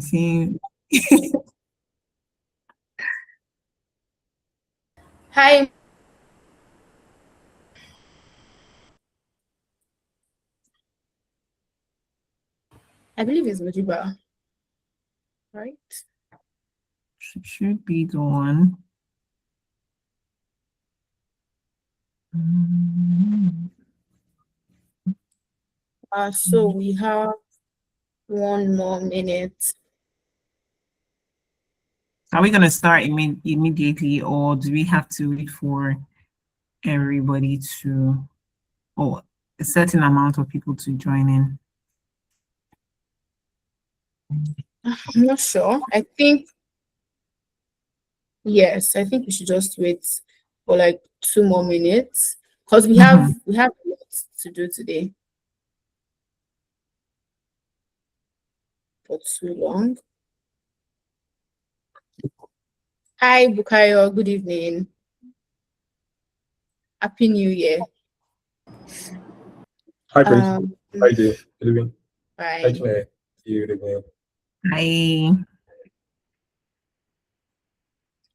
See, Hi, I believe it's Mujiba, right? should be the one. So we have 1 more minute. Are we going to start immediately, or do we have to wait for everybody to, or a certain amount of people to join in? I'm not sure. I think we should just wait for like 2 more minutes because we have Mhm. we have a lot to do today for too long. Hi, Bukayo. Good evening. Happy New Year. Hi, Tracy. Um, How you doing? Good evening. Hi, fine. Chineke. See you again. Hi,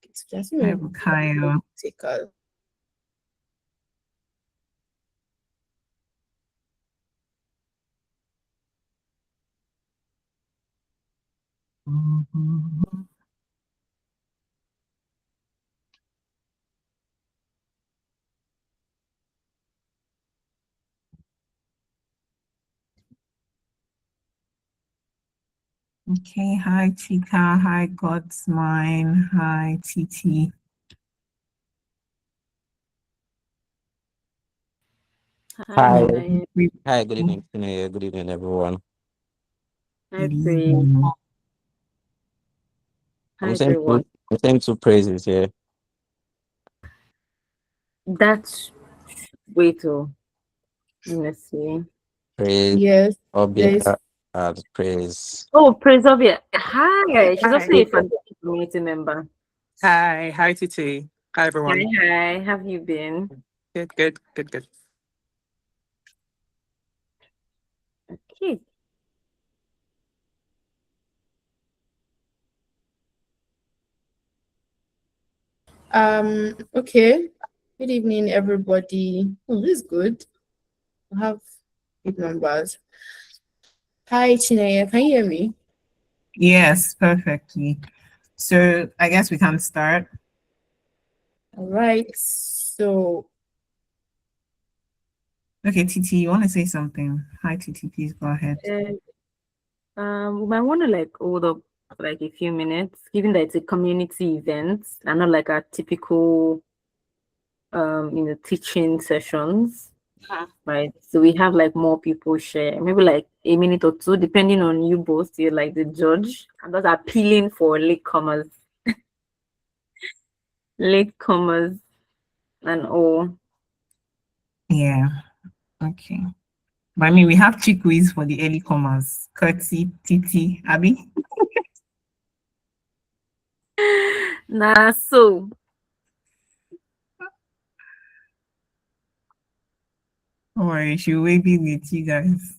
It's just hi, me. Bukayo. Take a Mhm. Okay, hi, Chika. Hi, God's Mine. Hi, TT. Hi, Oh, hi, good evening, Sinead. Good evening, everyone. good Praise. evening. Hi, I'm saying two, everyone. I'm saying two praises here. That's way too, honestly. Praise yes. There's Obia and praise. Oh, Praise Obia. Hi. She's also Hi. a fantastic community member. Hi. Hi, Titi. Hi, Hi, everyone. hi. Have you been? Good. Okay. okay. Good evening, everybody. Oh, this is good. I have good numbers. Hi, Chineye. Can you hear me? Yes, perfectly. So I guess we can start. All right. So, Okay, TT, you want to say something? Hi, TT, please go ahead. We might want to like hold up for like a few minutes, given that it's a community event and not like our typical teaching sessions. Right. So we have like more people share, maybe like a minute or two, depending on you both. You're like the judge. I'm just appealing for latecomers and all. Yeah, okay. But I mean, we have chickwees for the early comers. Curtsy, TT, Abby. Nah, so Don't worry, she will be with you guys.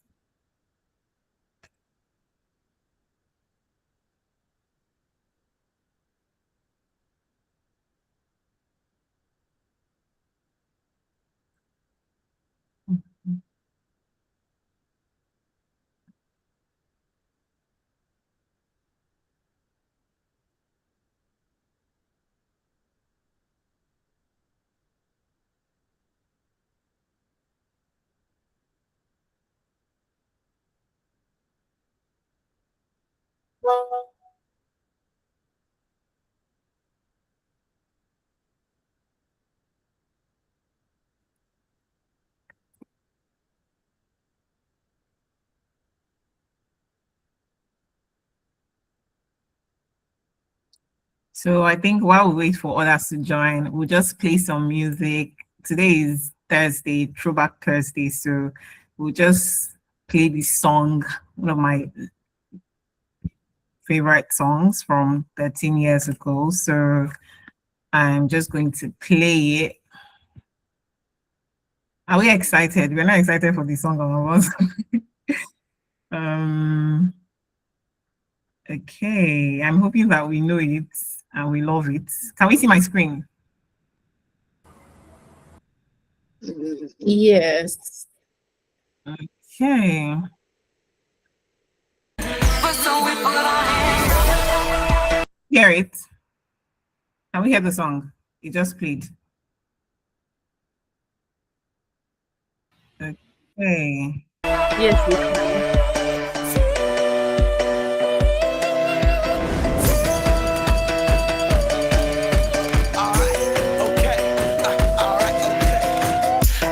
So I think while we wait for others to join, we'll just play some music. Today is Thursday, Throwback Thursday. So we'll just play this song, one of my favorite songs from 13 years ago. So I'm just going to play it. Are we excited? We're not excited for the song of ours. um Okay, I'm hoping that we know it and we love it. Can we see my screen? Yes. Okay. Hear it. Can we hear the song? It just played. Okay. Yes, we can.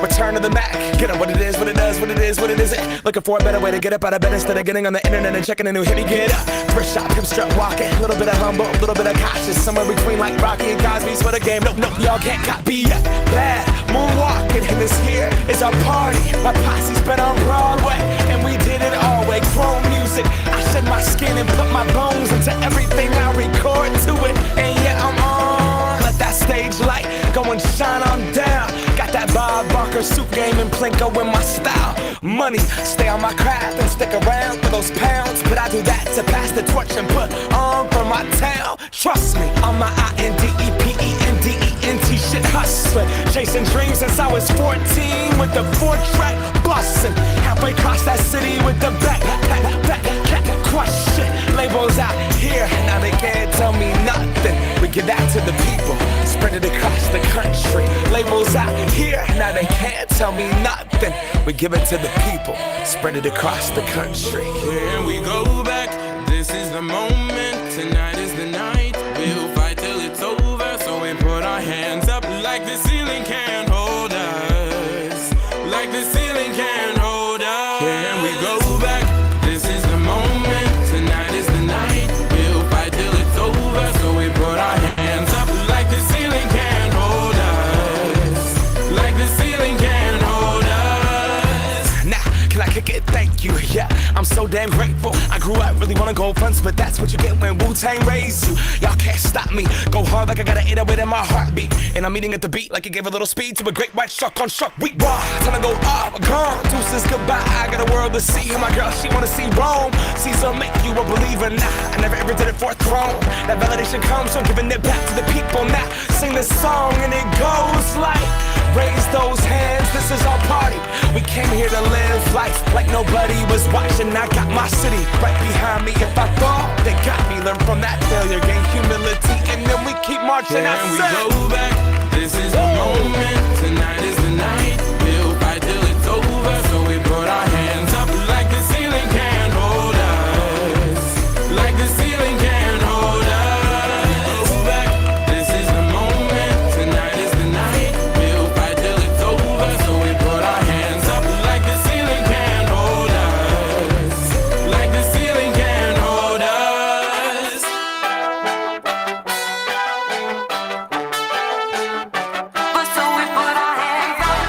Return to the Mac, get up what it is, what it does, what it is, what it isn't. Looking for a better way to get up out of bed instead of getting on the internet and checking a new hit. Me get up, first shot, hip strut walking, a little bit of humble, a little bit of cautious, somewhere between like Rocky and Cosby's for the game. Nope, nope, y'all can't copy yet. Bad moonwalking, and this here is our party. My posse's been on Broadway, and we did it all way. Chrome music, I shed my skin and put my bones into everything I record to it, and yeah, I'm on. Let that stage light go and shine on down. Got that Bob Barker suit game and Plinko in my style. Money, stay on my craft and stick around for those pounds. But I do that to pass the torch and put on for my town. Trust me, on my INDEPENDENT shit hustling. Chasing dreams since I was 14 with the 4-track bustin'. Halfway across that city with the back crush shit. Labels out here, now they can't tell me nothing. We give that to the people, spread it across the country. Labels out here, now they can't tell me nothing. We give it to the people, spread it across the country. Here we go back, this is the moment, tonight is the night. We'll fight till it's over, so we put our hands up like the ceiling can't hold us. Like the ceiling can't hold us. Here we go back, this is the moment, tonight is the night. We'll fight till it's over, so we put our hands up like the ceiling can't hold us. Like the ceiling can't hold us. Now, can I kick it? Thank you, yeah, I'm so damn grateful. I grew up really wanna go fronts, but that's what you get when Wu-Tang raised you. Y'all can't stop me, go hard like I got an 808 in my heartbeat. And I'm eating at the beat like it gave a little speed to a great white shark on shark week. Raw, time to go up, gone, deuces goodbye. I got a world to see, and my girl, she wanna see Rome. Caesar make you a believer, nah, I never ever did it for a throne. That validation comes from giving it back to the people. Now, sing this song and it goes like, raise those hands, this is our party. We came here to live life like nobody was watching. I got my city right behind me. If I fall, they got me. Learn from that failure, gain humility, and then we keep marching. And we go back, this is the moment, tonight is the night. We'll fight till it's over, so we put our hands up like the ceiling can't hold us. Like the ceiling can't hold us. Go back, this is the moment, tonight is the night. We'll fight till it's over, so we put our hands up like the ceiling can't hold us. Like the ceiling can't hold us. But so we put our hands up.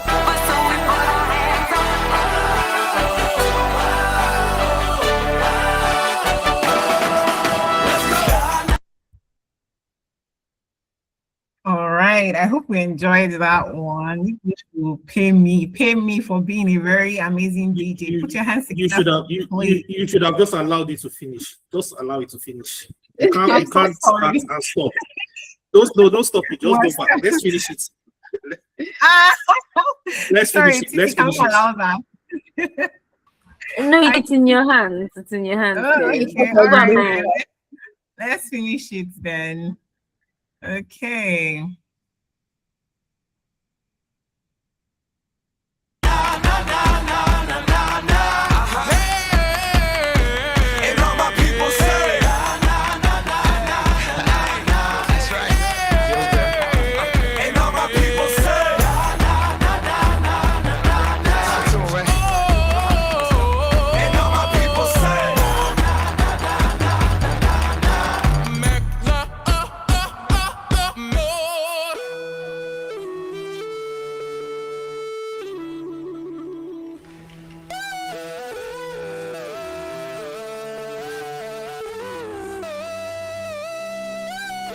But so we put our hands up. All right. I hope we enjoyed that one. You should pay me for being a very amazing DJ. Put your hands You together. you should have just allowed it to finish. Just allow it to finish. You can't, I'm you so can't start sorry. and stop. Don't stop it. Just go back. Let's finish it. Ah, Let's sorry, finish it. Let's can't finish it. allow that. No, it's in your hands. It's in your hands. Oh, babe. okay. Go All right, ahead. then. Let's finish it then. Okay. And all my people say, that's right. And all my people say, and all my people say, Make the more.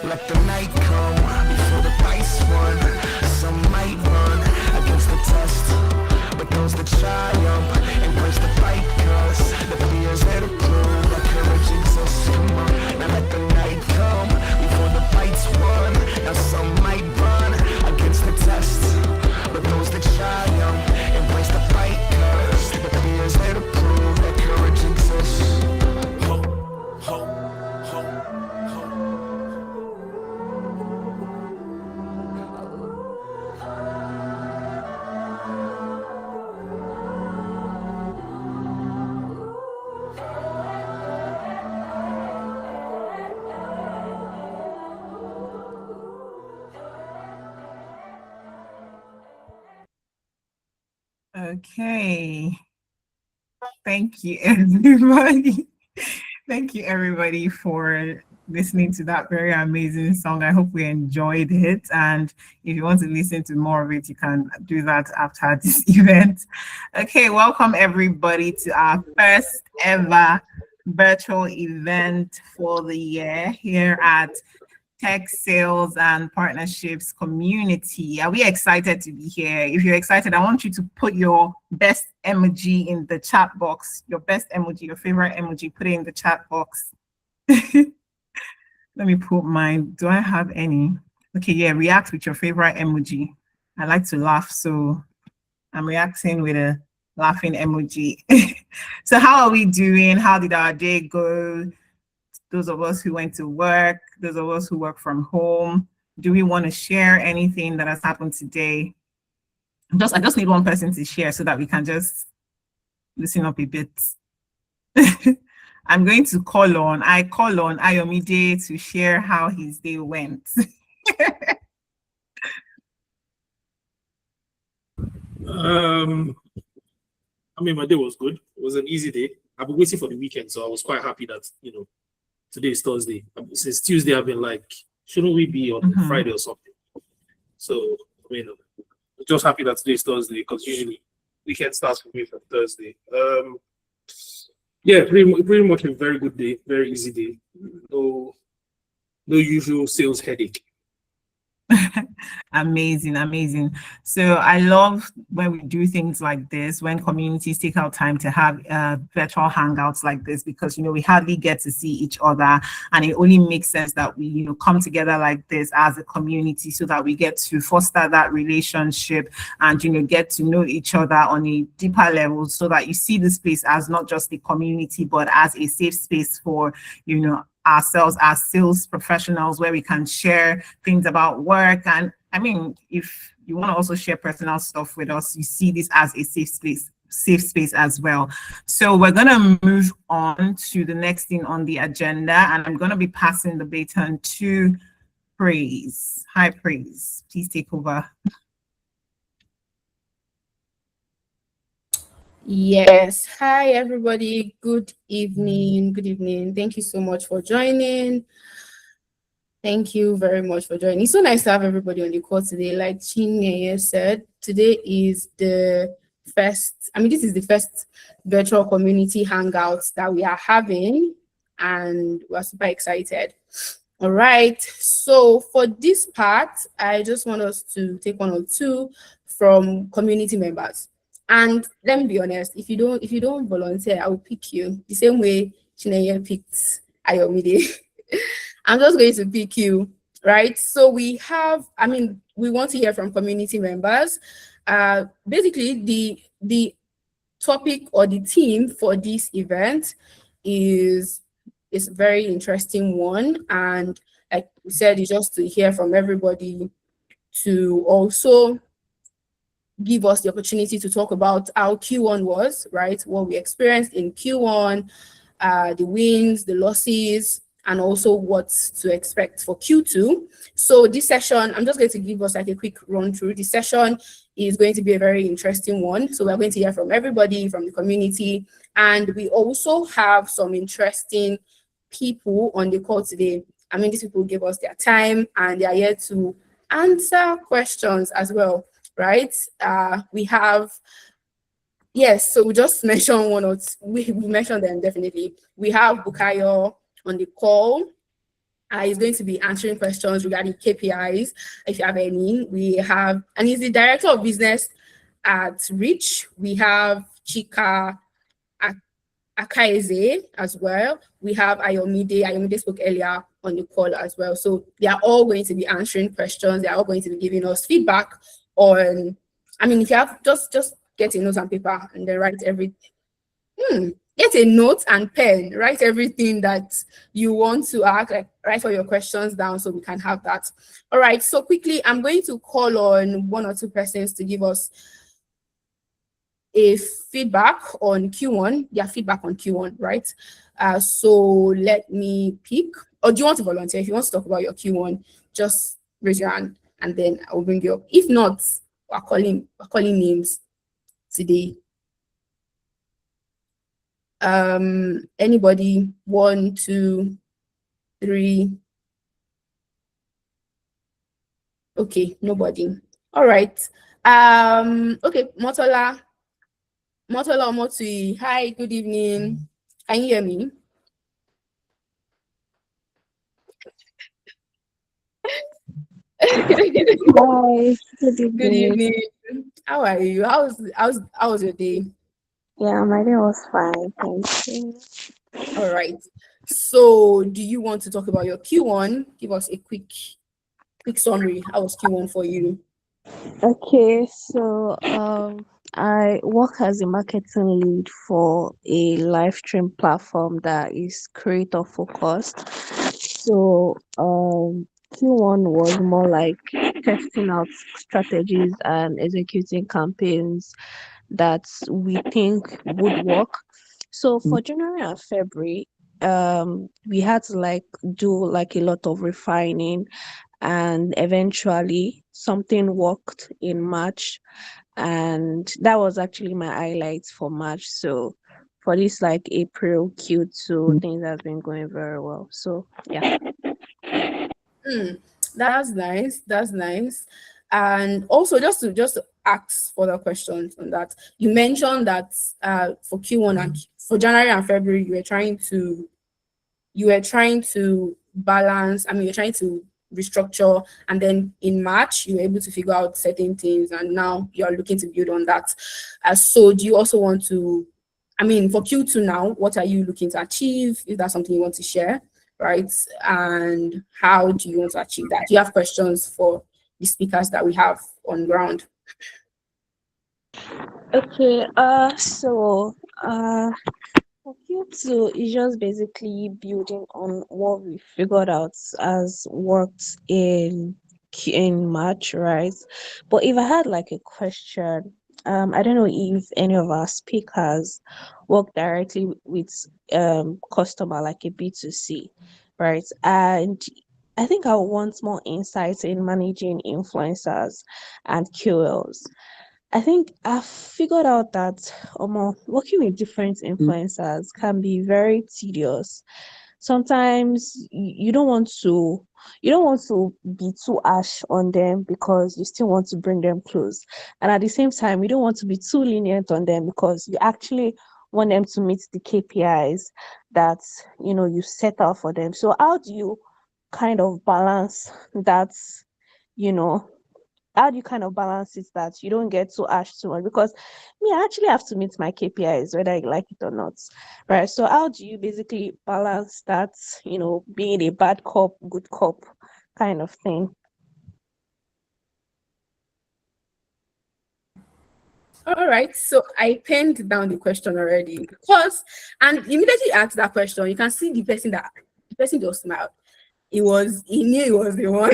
let the night come. Okay. Thank you, everybody. Thank you, everybody, for listening to that very amazing song. I hope we enjoyed it. And if you want to listen to more of it, you can do that after this event. Okay, welcome, everybody, to our first ever virtual event for the year here at Tech Sales and Partnerships Community. Are we excited to be here? If you're excited, I want you to put your best emoji in the chat box. Your best emoji, your favorite emoji, put it in the chat box. Let me put mine. Do I have any? Okay, yeah, react with your favorite emoji. I like to laugh, so I'm reacting with a laughing emoji. So how are we doing? How did our day go? Those of us who went to work, those of us who work from home, do we want to share anything that has happened today? I just need one person to share so that we can just listen up a bit. I'm going to call on Ayomide to share how his day went. I mean, my day was good. It was an easy day. I've been waiting for the weekend, so I was quite happy that, today is Thursday. Since Tuesday, I've been like, shouldn't we be on Friday or something? So, I mean, I'm just happy that today is Thursday because usually weekend starts for me from Thursday. Yeah, pretty much a very good day, very easy day. No usual sales headache. Amazing. So I love when we do things like this, when communities take out time to have virtual hangouts like this, because we hardly get to see each other, and it only makes sense that we come together like this as a community so that we get to foster that relationship and get to know each other on a deeper level, so that you see this place as not just a community but as a safe space for ourselves as sales professionals, where we can share things about work. And I mean, if you want to also share personal stuff with us, you see this as a safe space as well. So we're going to move on to the next thing on the agenda, and I'm going to be passing the baton to Praise. Hi, Praise. Please take over. Yes. Hi, everybody. Good evening. Thank you so much for joining. Thank you very much for joining. It's so nice to have everybody on the call today. Like Chineye said, today is this is the first virtual community hangouts that we are having, and we're super excited. All right. So for this part, I just want us to take one or two from community members. And let me be honest, if you don't volunteer, I will pick you the same way Chineye picked Ayomide. I'm just going to pick you, right? So we want to hear from community members. Basically, the topic or the theme for this event is a very interesting one. And like we said, it's just to hear from everybody, to also give us the opportunity to talk about how Q1 was, right? What we experienced in Q1, the wins, the losses, and also what to expect for Q2. So this session, I'm just going to give us like a quick run through. This session is going to be a very interesting one. So we're going to hear from everybody from the community. And we also have some interesting people on the call today. I mean, these people give us their time and they are here to answer questions as well. Right? We have, yes, so we just mentioned one or two, we mentioned them definitely. We have Bukayo on the call. He's going to be answering questions regarding KPIs, if you have any. And he's the director of business at Reach. We have Chika Akaeze as well. We have Ayomide. Ayomide spoke earlier on the call as well. So they are all going to be answering questions. They are all going to be giving us feedback on, if you have, just get a note and paper and then write everything. Get a note and pen, write everything that you want to ask, like write all your questions down so we can have that. All right, so quickly, I'm going to call on one or two persons to give us a feedback on Q1, their feedback on Q1, right? So let me pick, or do you want to volunteer? If you want to talk about your Q1, just raise your hand and then I will bring you up. If not, we're calling names. today? Anybody? 1, 2, 3. Okay, nobody. All right. Okay, Motola Omotui. Hi, good evening. Can you hear me? Hi, good Good evening. evening. How are you? How was your day? Yeah, my day was fine, thank you. All right. So, do you want to talk about your Q1? Give us a quick summary. How was Q1 for you? Okay, so I work as a marketing lead for a live stream platform that is creator focused. So Q1 was more like testing out strategies and executing campaigns that we think would work. So for January and February, we had to like do like a lot of refining, and eventually something worked in March, and that was actually my highlights for March. So for this like April Q2, things have been going very well. So yeah. That's nice. That's nice. And also, just to ask further questions on that, you mentioned that for Q1 and for January and February, you were trying to balance. I mean, you're trying to restructure, and then in March, you were able to figure out certain things, and now you are looking to build on that. So, do you also want to? I mean, for Q2 now, what are you looking to achieve? Is that something you want to share, right? And how do you want to achieve that? Do you have questions for the speakers that we have on ground? Okay, for Q2 is just basically building on what we figured out as worked in March, right? But if I had like a question, I don't know if any of our speakers work directly with customer like a B2C, right? And I think I want more insights in managing influencers and QLs. I think I've figured out that working with different influencers can be very tedious. Sometimes you don't want to be too harsh on them because you still want to bring them close. And at the same time, you don't want to be too lenient on them because you actually want them to meet the KPIs that you set out for them. So how do you kind of balance that, you know, how do you kind of balance it that you don't get too harsh too much? Because me, I actually have to meet my KPIs whether I like it or not, right? So how do you basically balance that, being a bad cop, good cop kind of thing? All right, so I penned down the question already because, and immediately asked that question, you can see the person just smiled. He knew he was the one.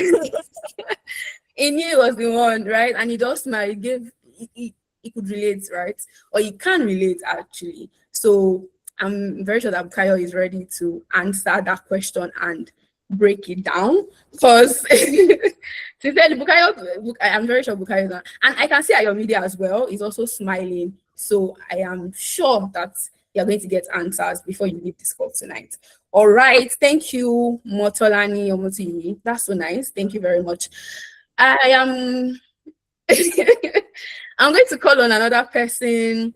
He knew he was the one, right? And he just smiled. He could relate, right? Or he can relate actually. So I'm very sure that Bukayo is ready to answer that question and break it down because sincerely, I'm very sure Bukayo is on. And I can see at your media as well, he's also smiling. So I am sure that you're going to get answers before you leave this call tonight. All right. Thank you, Motolani Omotini. That's so nice. Thank you very much. I am I'm going to call on another person.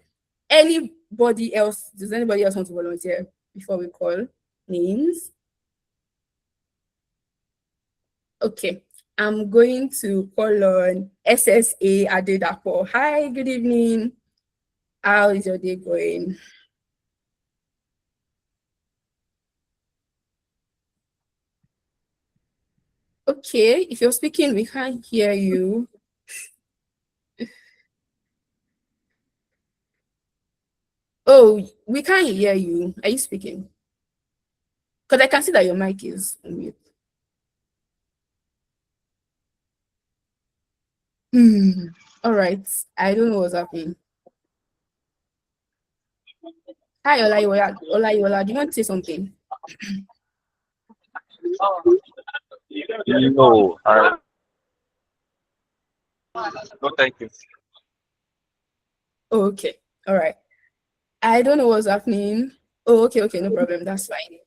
Anybody else? Does anybody else want to volunteer before we call names? Okay. I'm going to call on SSA Adedapo. Hi, good evening. How is your day going? Okay, if you're speaking, we can't hear you. Oh, we can't hear you. Are you speaking? Because I can see that your mic is on mute. All right. I don't know what's happening. Hi, Olayola. Do you want to say something? No, no, thank you. Okay. All right. I don't know what's happening. Oh, okay, no problem. That's fine.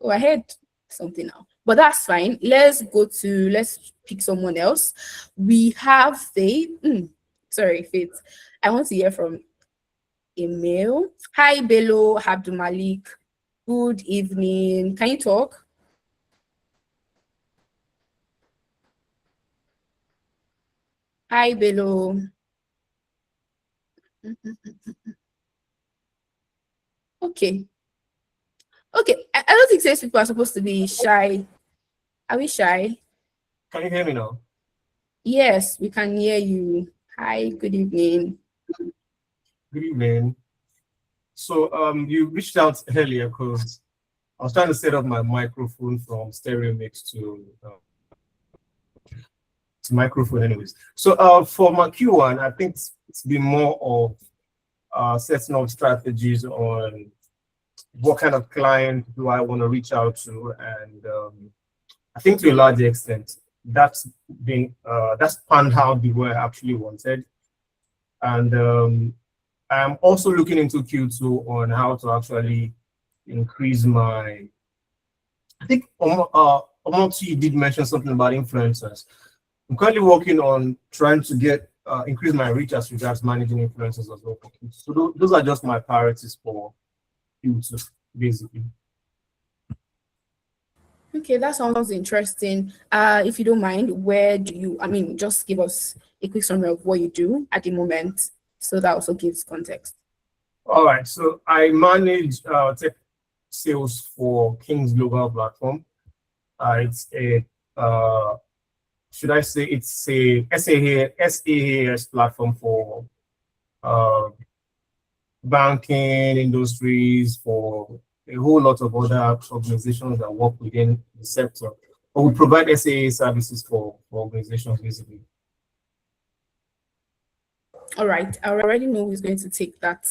Oh, I heard something now, but that's fine. Let's pick someone else. We have Faith. Sorry, Faith. I want to hear from Emil. Hi, Bello Abdul Malik. Good evening. Can you talk? Hi, Bello. Okay. Okay. I don't think sales people are supposed to be shy. Are we shy? Can you hear me now? Yes, we can hear you. Hi, good evening. Good evening. So you reached out earlier because I was trying to set up my microphone from stereo mix to microphone anyways. So for my Q1, I think it's been more of setting up strategies on what kind of client do I want to reach out to, and I think to a large extent that's panned out the way I actually wanted. And I'm also looking into Q2 on how to actually increase my. I think Omotu did mention something about influencers. I'm currently working on trying to get increase my reach as regards managing influencers as well. So those are just my priorities for Q2, basically. Okay, that sounds interesting. If you don't mind, just give us a quick summary of what you do at the moment. So that also gives context. All right, so I manage tech sales for King's Global Platform. It's a should I say it's a SaaS platform for banking industries, for a whole lot of other organizations that work within the sector. But we provide SaaS services for organizations basically. All right, I already know who's going to take that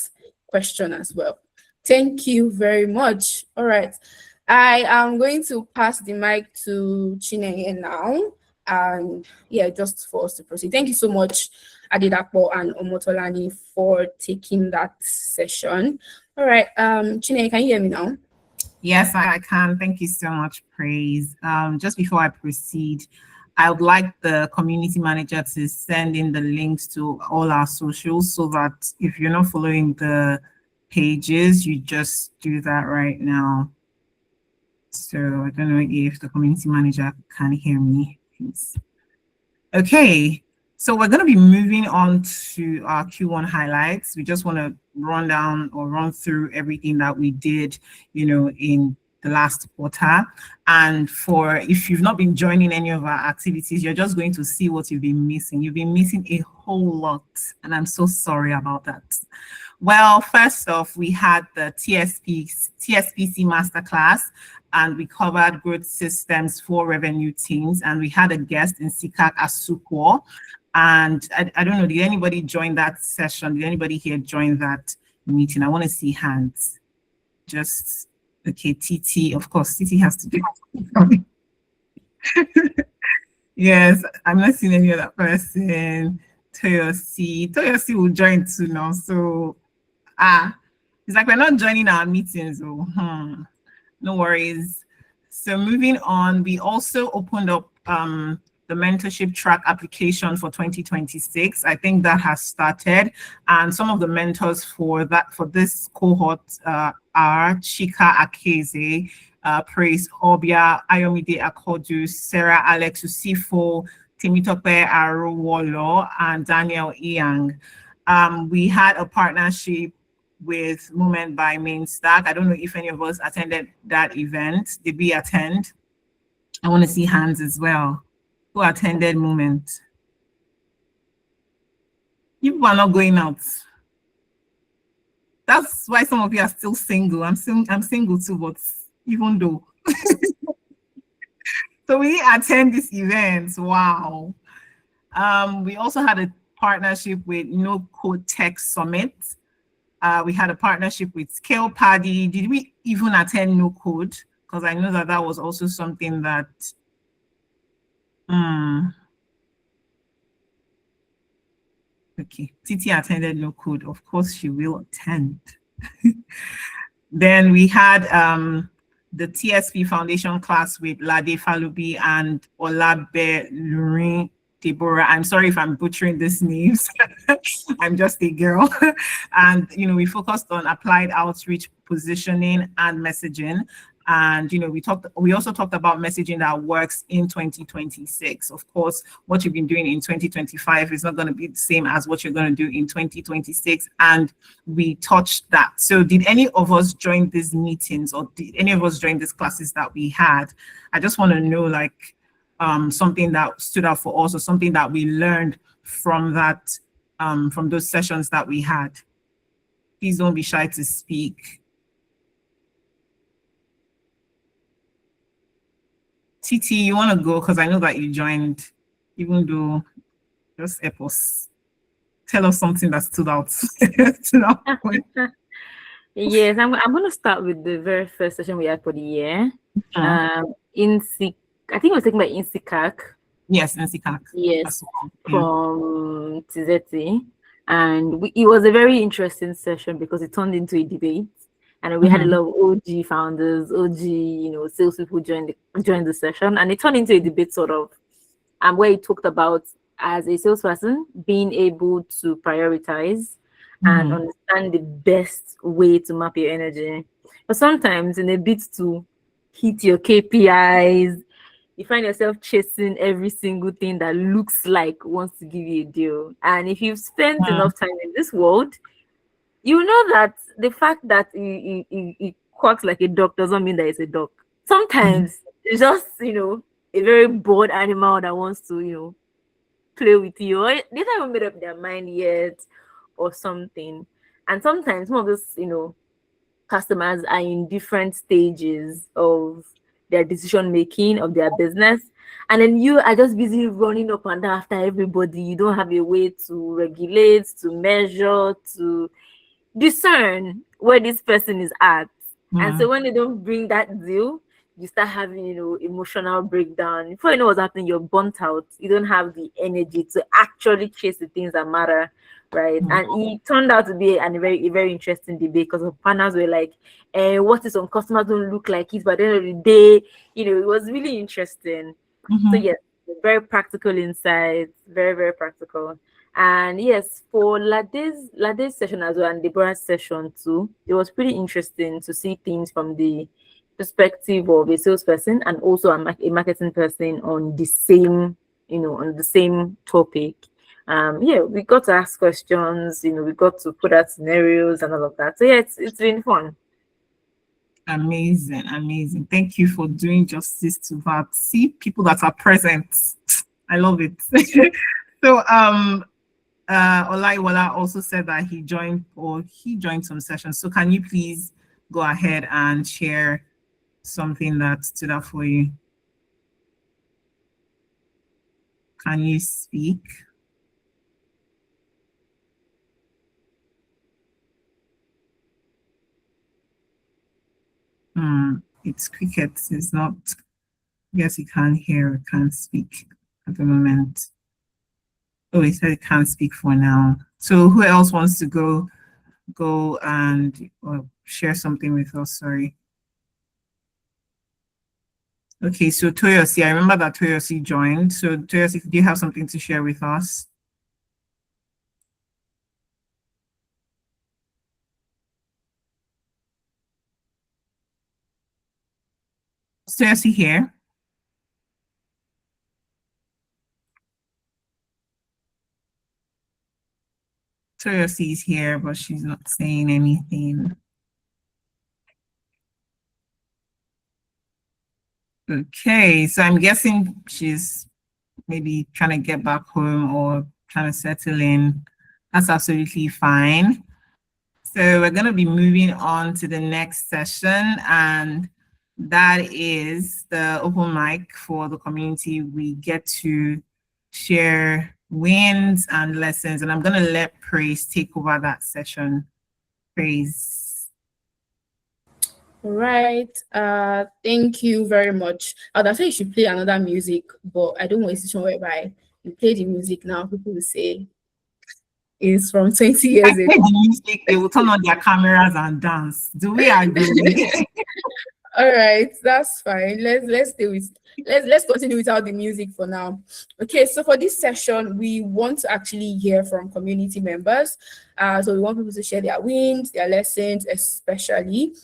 question as well. Thank you very much. All right, I am going to pass the mic to Chinenye now. And yeah, just for us to proceed. Thank you so much, Adedapo and Omotolani, for taking that session. All right, Chinenye, can you hear me now? Yes, I can. Thank you so much, Praise. Just before I proceed, I would like the community manager to send in the links to all our socials so that if you're not following the pages, you just do that right now. So I don't know if the community manager can hear me. Please. Okay, so we're going to be moving on to our Q1 highlights. We just want to run through everything that we did, in the last quarter. And if you've not been joining any of our activities, you're just going to see what you've been missing. You've been missing a whole lot, and I'm so sorry about that. Well, first off, we had the TSPC Masterclass, and we covered growth systems for revenue teams, and we had a guest in Sikak Asukwo. And I don't know, did anybody join that session? Did anybody here join that meeting? I want to see hands. Just, okay, TT, of course, TT has to do it. Yes, I'm not seeing any other person. Toyosi will join too now. So, it's like we're not joining our meetings. No worries. So moving on, we also opened up the mentorship track application for 2026. I think that has started, and some of the mentors for this cohort are Chika Akeze, Praise Obia, Ayomide Akodu, Sarah Alex Usifo, Timitope Arowolo, and Daniel Iyang. We had a partnership with Moment by Main Stack. I don't know if any of us attended that event. Did we attend? I want to see hands as well. Who attended Moment? You are not going out. That's why some of you are still single. I'm single too, but even though. So we attend this event. Wow. We also had a partnership with No Code Tech Summit. We had a partnership with Scale Paddy. Did we even attend No Code? Because I know that was also something that. Okay, Titi attended no code. Of course, she will attend. Then we had the TSP Foundation class with Lade Falubi and Olabe Lurin Deborah. I'm sorry if I'm butchering these names. I'm just a girl. And, we focused on applied outreach, positioning, and messaging. And, we also talked about messaging that works in 2026. Of course, what you've been doing in 2025 is not going to be the same as what you're going to do in 2026. And we touched that. So did any of us join these meetings, or did any of us join these classes that we had? I just want to know, like, something that stood out for us, or something that we learned from that, from those sessions that we had. Please don't be shy to speak. Titi, you want to go? Because I know that you joined, even though just help us. Tell us something that stood out. Yes, I'm going to start with the very first session we had for the year. I think it was taken by INSICAC. Yes, INSICAC. Yes, from TZT. And it was a very interesting session because it turned into a debate. And we had a lot of OG founders, OG, sales people joined the session. And it turned into a debate sort of, where it talked about, as a salesperson, being able to prioritize and understand the best way to map your energy. But sometimes in a bit to hit your KPIs, you find yourself chasing every single thing that looks like wants to give you a deal. And if you've spent enough time in this world, you know that the fact that it quacks like a dog doesn't mean that it's a dog. Sometimes it's just, a very bored animal that wants to, play with you. Or they haven't made up their mind yet or something. And sometimes some of those, customers are in different stages of their decision making of their business. And then you are just busy running up and down after everybody. You don't have a way to regulate, to measure, to discern where this person is at. And so when they don't bring that deal, you start having, emotional breakdown. Before you know what's happening, you're burnt out. You don't have the energy to actually chase the things that matter, right? And it turned out to be a very interesting debate because the partners were like, what if some customers don't look like it? But at the end of the day, it was really interesting. So yes, very practical insights, very, very practical. And yes, for Lade's session as well and Deborah's session too, it was pretty interesting to see things from the perspective of a salesperson and also a marketing person on the same, on the same topic. We got to ask questions, we got to put out scenarios and all of that. So yeah, it's been fun. Amazing. Thank you for doing justice to that. See people that are present. I love it. So Olaiwola also said that he joined some sessions. So can you please go ahead and share something that stood out for you? Can you speak? It's cricket. It's not. Yes, he can't hear, can't speak at the moment. Oh, he said he can't speak for now. So who else wants to go and share something with us? Sorry. Okay, so Toyosi, I remember that Toyosi joined. So Toyosi, do you have something to share with us? Toyosi here? Toyosi is here, but she's not saying anything. Okay, so I'm guessing she's maybe trying to get back home or trying to settle in. That's absolutely fine. So we're going to be moving on to the next session, and that is the open mic for the community. We get to share wins and lessons, and I'm going to let Praise take over that session. Praise. All right. Thank you very much. I'd say you should play another music, but I don't want a situation whereby you play the music now, people will say, is from 20 I years play ago. the music, they will turn on their cameras and dance. Do we agree? All right, that's fine. Let's stay with let's continue without the music for now. Okay, so for this session, we want to actually hear from community members. So we want people to share their wins, their lessons, especially,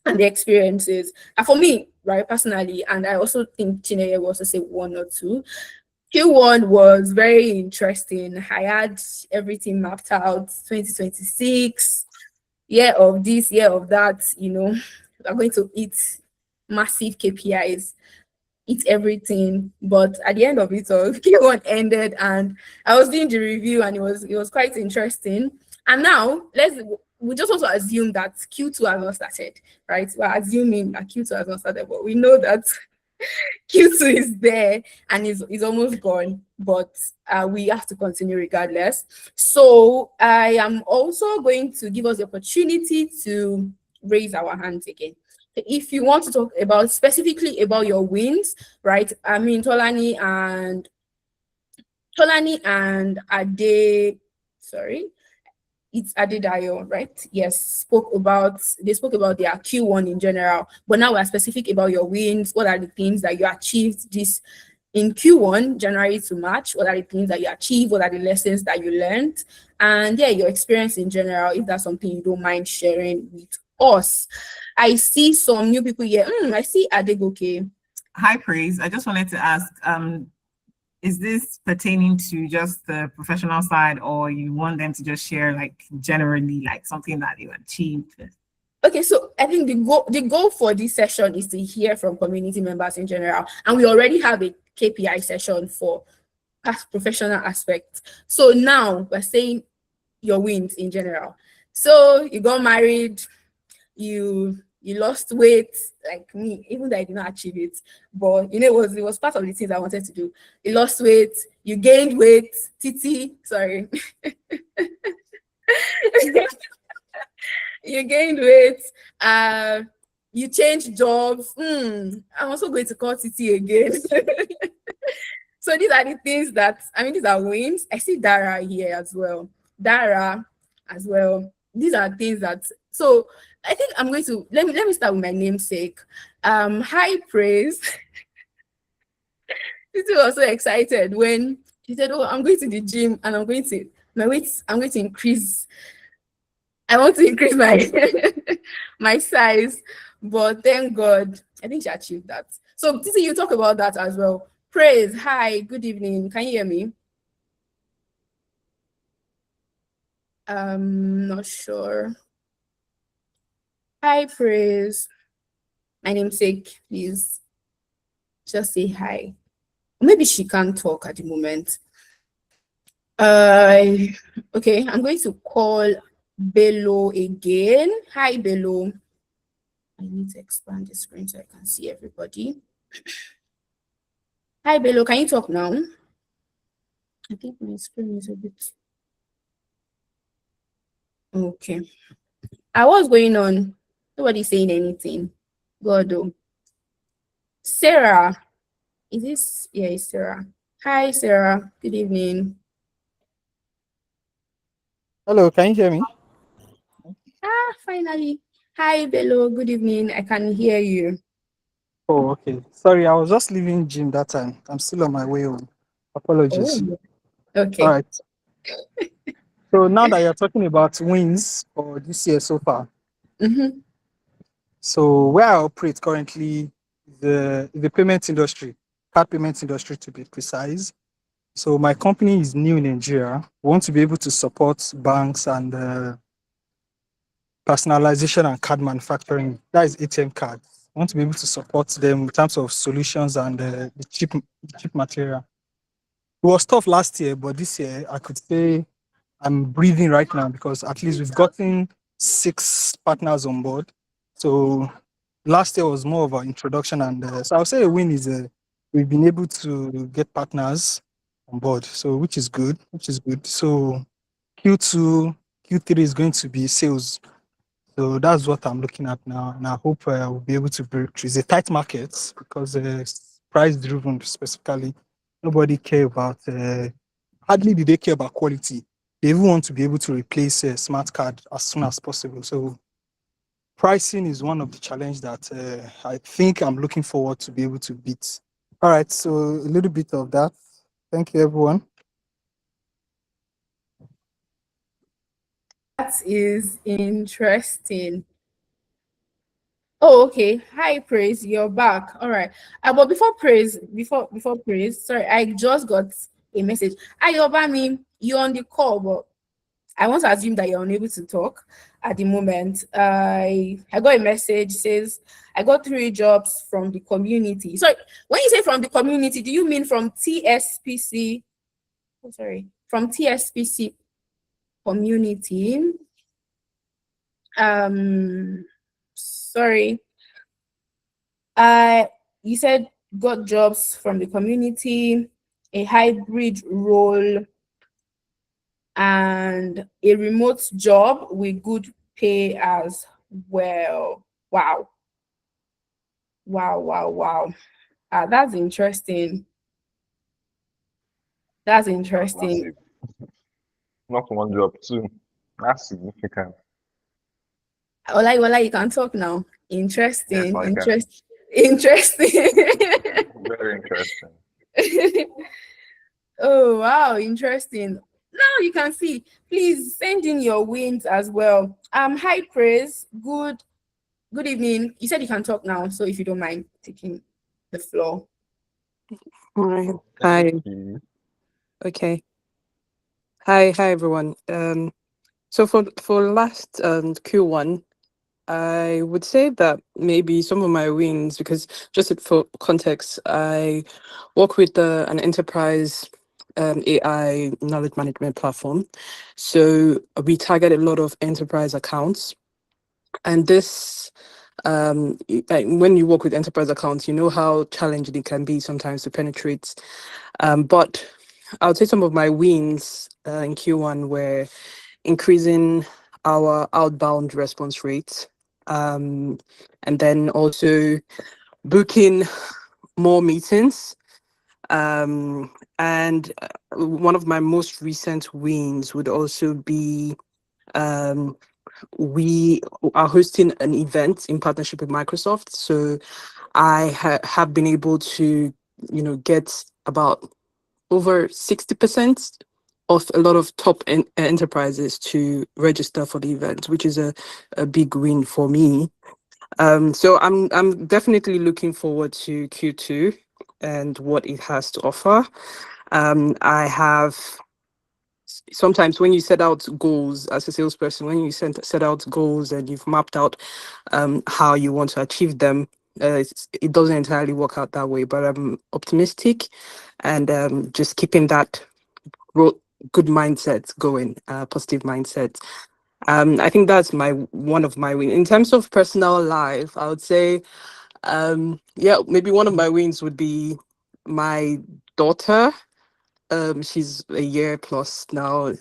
and the experiences. And for me, right, personally, and I also think Chineye will also say one or two. Q1 was very interesting. I had everything mapped out. 2026, year of this, year of that. We're going to eat massive KPIs, eat everything. But at the end of it all, Q1 ended, and I was doing the review, and it was quite interesting. And now we just want to assume that Q2 has not started, right? We're assuming that Q2 has not started, but we know that Q2 is there and is almost gone, but we have to continue regardless. So I am also going to give us the opportunity to raise our hands again. If you want to talk about specifically about your wins, right? I mean, Tolani and Ade, sorry, it's Adedayo, right? Yes, they spoke about their Q1 in general, but now we're specific about your wins. What are the things that you achieved this in Q1, January to March? What are the things that you achieved? What are the lessons that you learned? And yeah, your experience in general, if that's something you don't mind sharing with us. I see some new people here. I see Adegoke. Hi, Praise. I just wanted to ask, is this pertaining to just the professional side, or you want them to just share like generally like something that you achieved? Okay, so I think the goal for this session is to hear from community members in general, and we already have a KPI session for professional aspects. So now we're saying your wins in general. So you got married, you lost weight, like me, even though I did not achieve it, but it was part of the things I wanted to do. You lost weight, you gained weight, sorry. You gained weight, you changed jobs. I'm also going to call Titi again. So these are the things these are wins. I see Dara here as well. These are things so I think I'm going to let me start with my namesake. Hi, Praise. Titi was so excited when she said, "Oh, I'm going to the gym and I'm going to increase. I want to increase my my size." But thank God, I think she achieved that. So Titi, you talk about that as well. Praise, hi, good evening. Can you hear me? Not sure. Hi, Praise. My namesake, please just say hi. Maybe she can't talk at the moment. Okay, I'm going to call Bello again. Hi, Bello. I need to expand the screen so I can see everybody. Hi, Bello. Can you talk now? I think my screen is a bit... Okay. What's going on? Nobody's saying anything. God, oh. Sarah. Is this... Yeah, it's Sarah. Hi, Sarah. Good evening. Hello, can you hear me? Finally. Hi, Bello. Good evening. I can hear you. Oh, okay. Sorry, I was just leaving gym that time. I'm still on my way home. Apologies. Oh, okay. All right. So now that you're talking about wins for this year so far, so where I operate currently, the payment industry, card payment industry to be precise. So my company is new in Nigeria. We want to be able to support banks and personalization and card manufacturing. That is ATM cards. I want to be able to support them in terms of solutions and the cheap material. It was tough last year, but this year I could say I'm breathing right now because at least we've gotten 6 partners on board. So last year was more of an introduction, and so I'll say a win is we've been able to get partners on board, so which is good. So Q2, Q3 is going to be sales. So that's what I'm looking at now, and I hope we'll be able to break through. It's a tight market because price driven specifically. Nobody care about hardly do they care about quality. they even want to be able to replace a smart card as soon as possible. So pricing is one of the challenge that I think I'm looking forward to be able to beat. All right, so a little bit of that. Thank you, everyone. That is interesting. Oh, okay. Hi, Praise. You're back. All right. But before Praise, sorry, I just got a message. Hi, Obami, you're on the call, but I want to assume that you're unable to talk at the moment. I got a message says I got 3 jobs from the community. So when you say from the community, do you mean from TSPC? Oh, sorry, from TSPC community. Sorry. You said got jobs from the community, a hybrid role, and a remote job with good pay as well. Wow. Wow. That's interesting. That's interesting. Massive. Not one job, too. That's significant. Ola, you can talk now. Yes, Interesting. I can. Interesting. Very interesting. Oh, wow, interesting. Now you can see. Please send in your wins as well. Hi, Praise. Good evening. You said you can talk now, so if you don't mind taking the floor. All right. Hi. Okay. Hi, everyone. So for last Q1, I would say that maybe some of my wins, because just for context, I work with an enterprise AI knowledge management platform. So we target a lot of enterprise accounts, and this when you work with enterprise accounts, you know how challenging it can be sometimes to penetrate. But I would say some of my wins in Q1 were increasing our outbound response rate, and then also booking more meetings. And one of my most recent wins would also be we are hosting an event in partnership with Microsoft. So I have been able to, get about over 60% of a lot of top enterprises to register for the event, which is a big win for me. So I'm definitely looking forward to Q2 and what it has to offer. I have sometimes when you set out goals as a salesperson, when you set out goals and you've mapped out how you want to achieve them, it doesn't entirely work out that way. But I'm optimistic and just keeping that good mindset going, positive mindset. I think that's one of my wins. In terms of personal life, I would say, maybe one of my wins would be my daughter. She's a year plus now.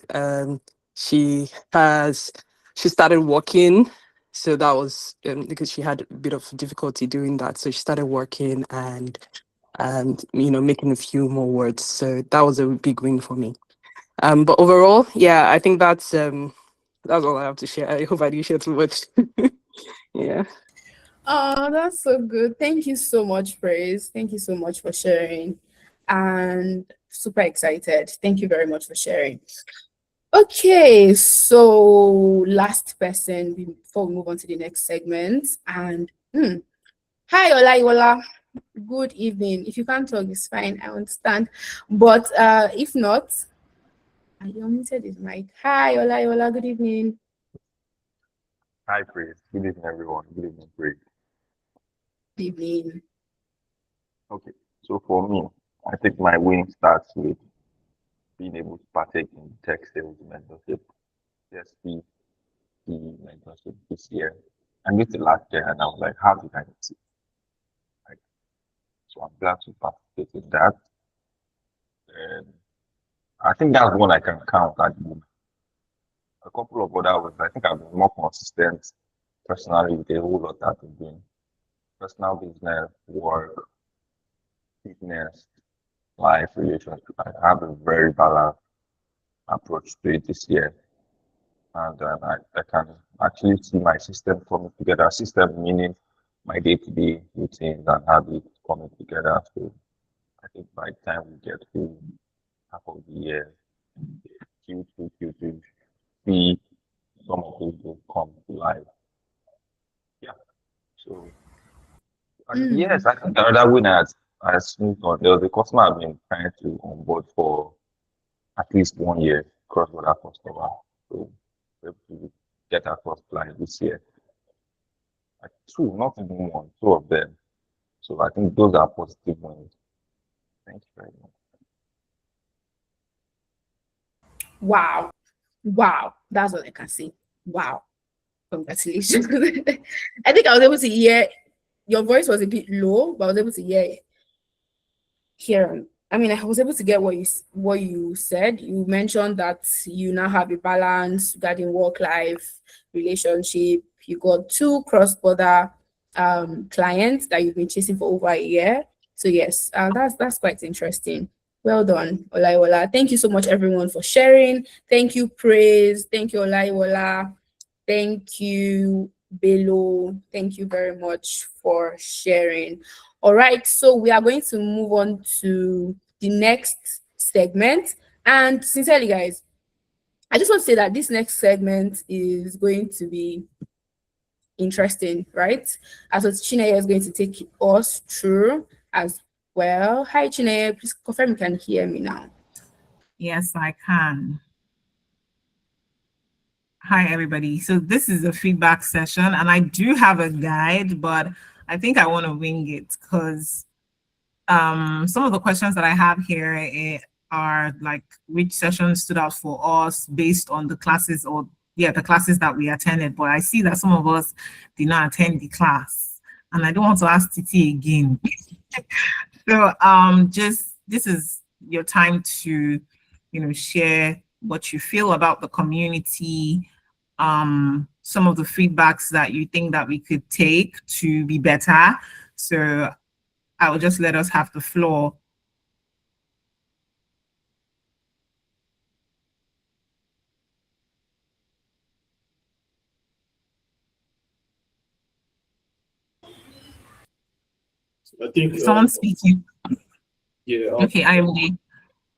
She started walking, so that was because she had a bit of difficulty doing that. So she started working and making a few more words. So that was a big win for me. But overall, yeah, I think that's all I have to share. I hope I didn't share too much. Yeah. Oh, that's so good. Thank you so much, Praise. Thank you so much for sharing. And super excited. Thank you very much for sharing. Okay, so last person before we move on to the next segment. And hi, Ola. Good evening. If you can't talk, it's fine. I understand. But if not, I unmuted his mic. Hi, Ola. Good evening. Hi, Praise. Good evening, everyone. Good evening, Praise. Good evening. Okay, so for me, I think my win starts with being able to partake in tech sales mentorship, TSP mentorship this year. I missed it last year, and I was like, how did I miss it? So I'm glad to participate in that. And I think that's one I can count at the moment. A couple of other ones, I think I've been more consistent personally with a whole lot I've been doing. Personal business, work, fitness, life, relationship. I have a very balanced approach to it this year. And I can actually see my system coming together. System meaning my day-to-day routines and habits coming together. So I think by the time we get to half of the year, Q2, Q3, see some of those will come to life. Yeah. So yes, I think another winner has moved on. There was a customer I've been trying to onboard for at least 1 year, cross-border customer. So we're able to get our first client this year. Like two, not even one, two of them. So I think those are positive ones. Thank you very much. Wow. Wow. That's all I can say. Wow. Congratulations. I think I was able to hear your voice was a bit low, but I was able to hear. I mean, I was able to get what you said. You mentioned that you now have a balance regarding work-life relationship. You got 2 cross-border clients that you've been chasing for over a year. So yes, that's quite interesting. Well done, Olaiwola. Thank you so much, everyone, for sharing. Thank you, Praise. Thank you, Olaiwola. Thank you, Bello. Thank you very much for sharing. All right, so we are going to move on to the next segment. And sincerely, guys, I just want to say that this next segment is going to be interesting, right? As Chineye is going to take us through as well. Hi, Chineye, please confirm you can hear me now. Yes, I can. Hi, everybody. So this is a feedback session, and I do have a guide, but I think I want to wing it because some of the questions that I have here are like which sessions stood out for us based on the classes the classes that we attended. But I see that some of us did not attend the class, and I don't want to ask Titi again. So just this is your time to, share what you feel about the community, some of the feedbacks that you think that we could take to be better. So I will just let us have the floor. I think Someone speaking. Yeah. Okay, IMD.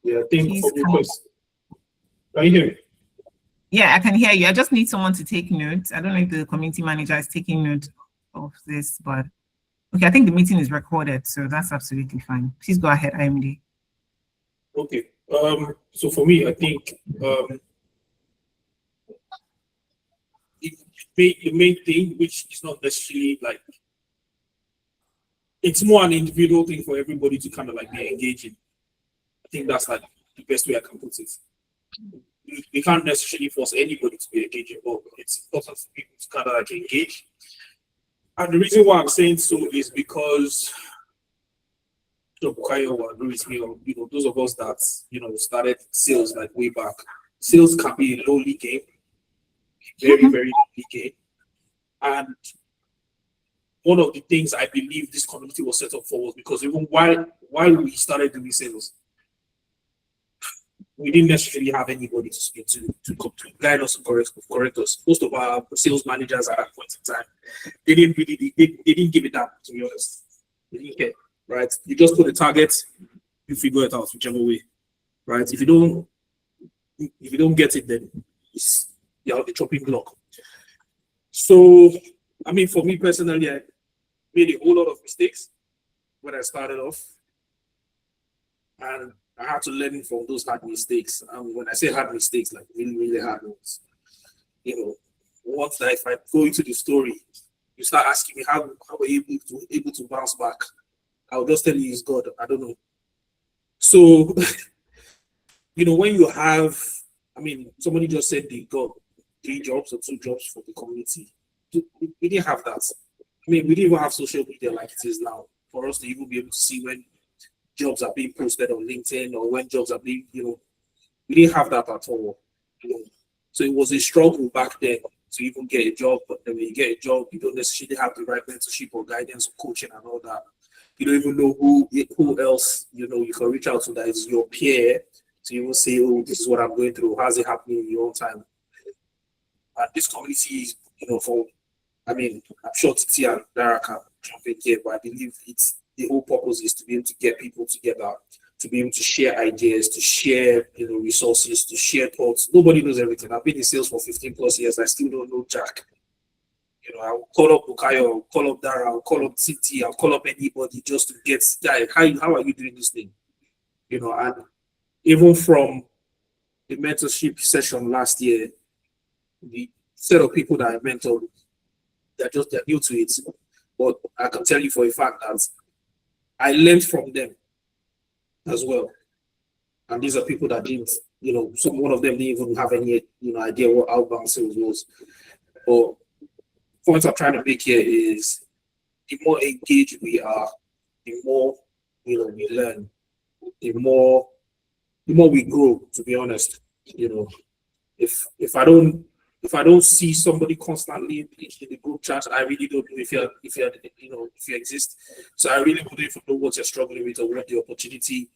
Yeah, I think Please for me, can you hear me? Yeah, I can hear you. I just need someone to take notes. I don't know if the community manager is taking note of this, but okay, I think the meeting is recorded, so that's absolutely fine. Please go ahead, IMD. Okay. So for me, I think the main thing, which is not necessarily like, it's more an individual thing for everybody to kind of like be engaging. I think that's like the best way I can put it. We can't necessarily force anybody to be engaging, but it's important for people to kind of like engage. And the reason why I'm saying so is because Bukayo will agree with me on, those of us that, started sales like way back. Sales can be a lowly game, very, very lowly game. And one of the things I believe this community was set up for was because even while we started doing sales, we didn't necessarily have anybody to speak to guide us and correct us. Most of our sales managers at that point in time, they didn't give it down, to be honest. They didn't care, right? You just put a target, you figure it out whichever way, right? If you don't get it, then you're on the chopping block. So, I mean, for me personally, I made a whole lot of mistakes when I started off, and I had to learn from those hard mistakes. And when I say hard mistakes, like really, really hard ones, once that if I go into the story, you start asking me how we're able to bounce back. I'll just tell you it's God. I don't know. So, when you have, somebody just said they got 3 jobs or 2 jobs for the community. We didn't have that. We didn't even have social media like it is now for us to even be able to see when jobs are being posted on LinkedIn or when jobs are being, we didn't have that at all. So it was a struggle back then to even get a job. But then when you get a job, you don't necessarily have the right mentorship or guidance or coaching and all that. You don't even know who else you can reach out to that is your peer to even say, oh, this is what I'm going through. How's it happening in your own time? And this community is, I mean, I'm sure Titi and Dara can jump in here, but I believe it's the whole purpose is to be able to get people together, to be able to share ideas, to share, resources, to share thoughts. Nobody knows everything. I've been in sales for 15 plus years. I still don't know Jack. I'll call up Bukayo, I'll call up Dara, I'll call up Titi, I'll call up anybody just to get, how are you doing this thing? And even from the mentorship session last year, the set of people that I mentored, they're new to it. But I can tell you for a fact that I learned from them as well. And these are people that didn't, one of them didn't even have any, idea what outbound sales was. But the point I'm trying to make here is the more engaged we are, the more, we learn, the more we grow, to be honest. If I don't see somebody constantly in the group chat, I really don't know if you exist. So I really wouldn't even know what you're struggling with or what the opportunity,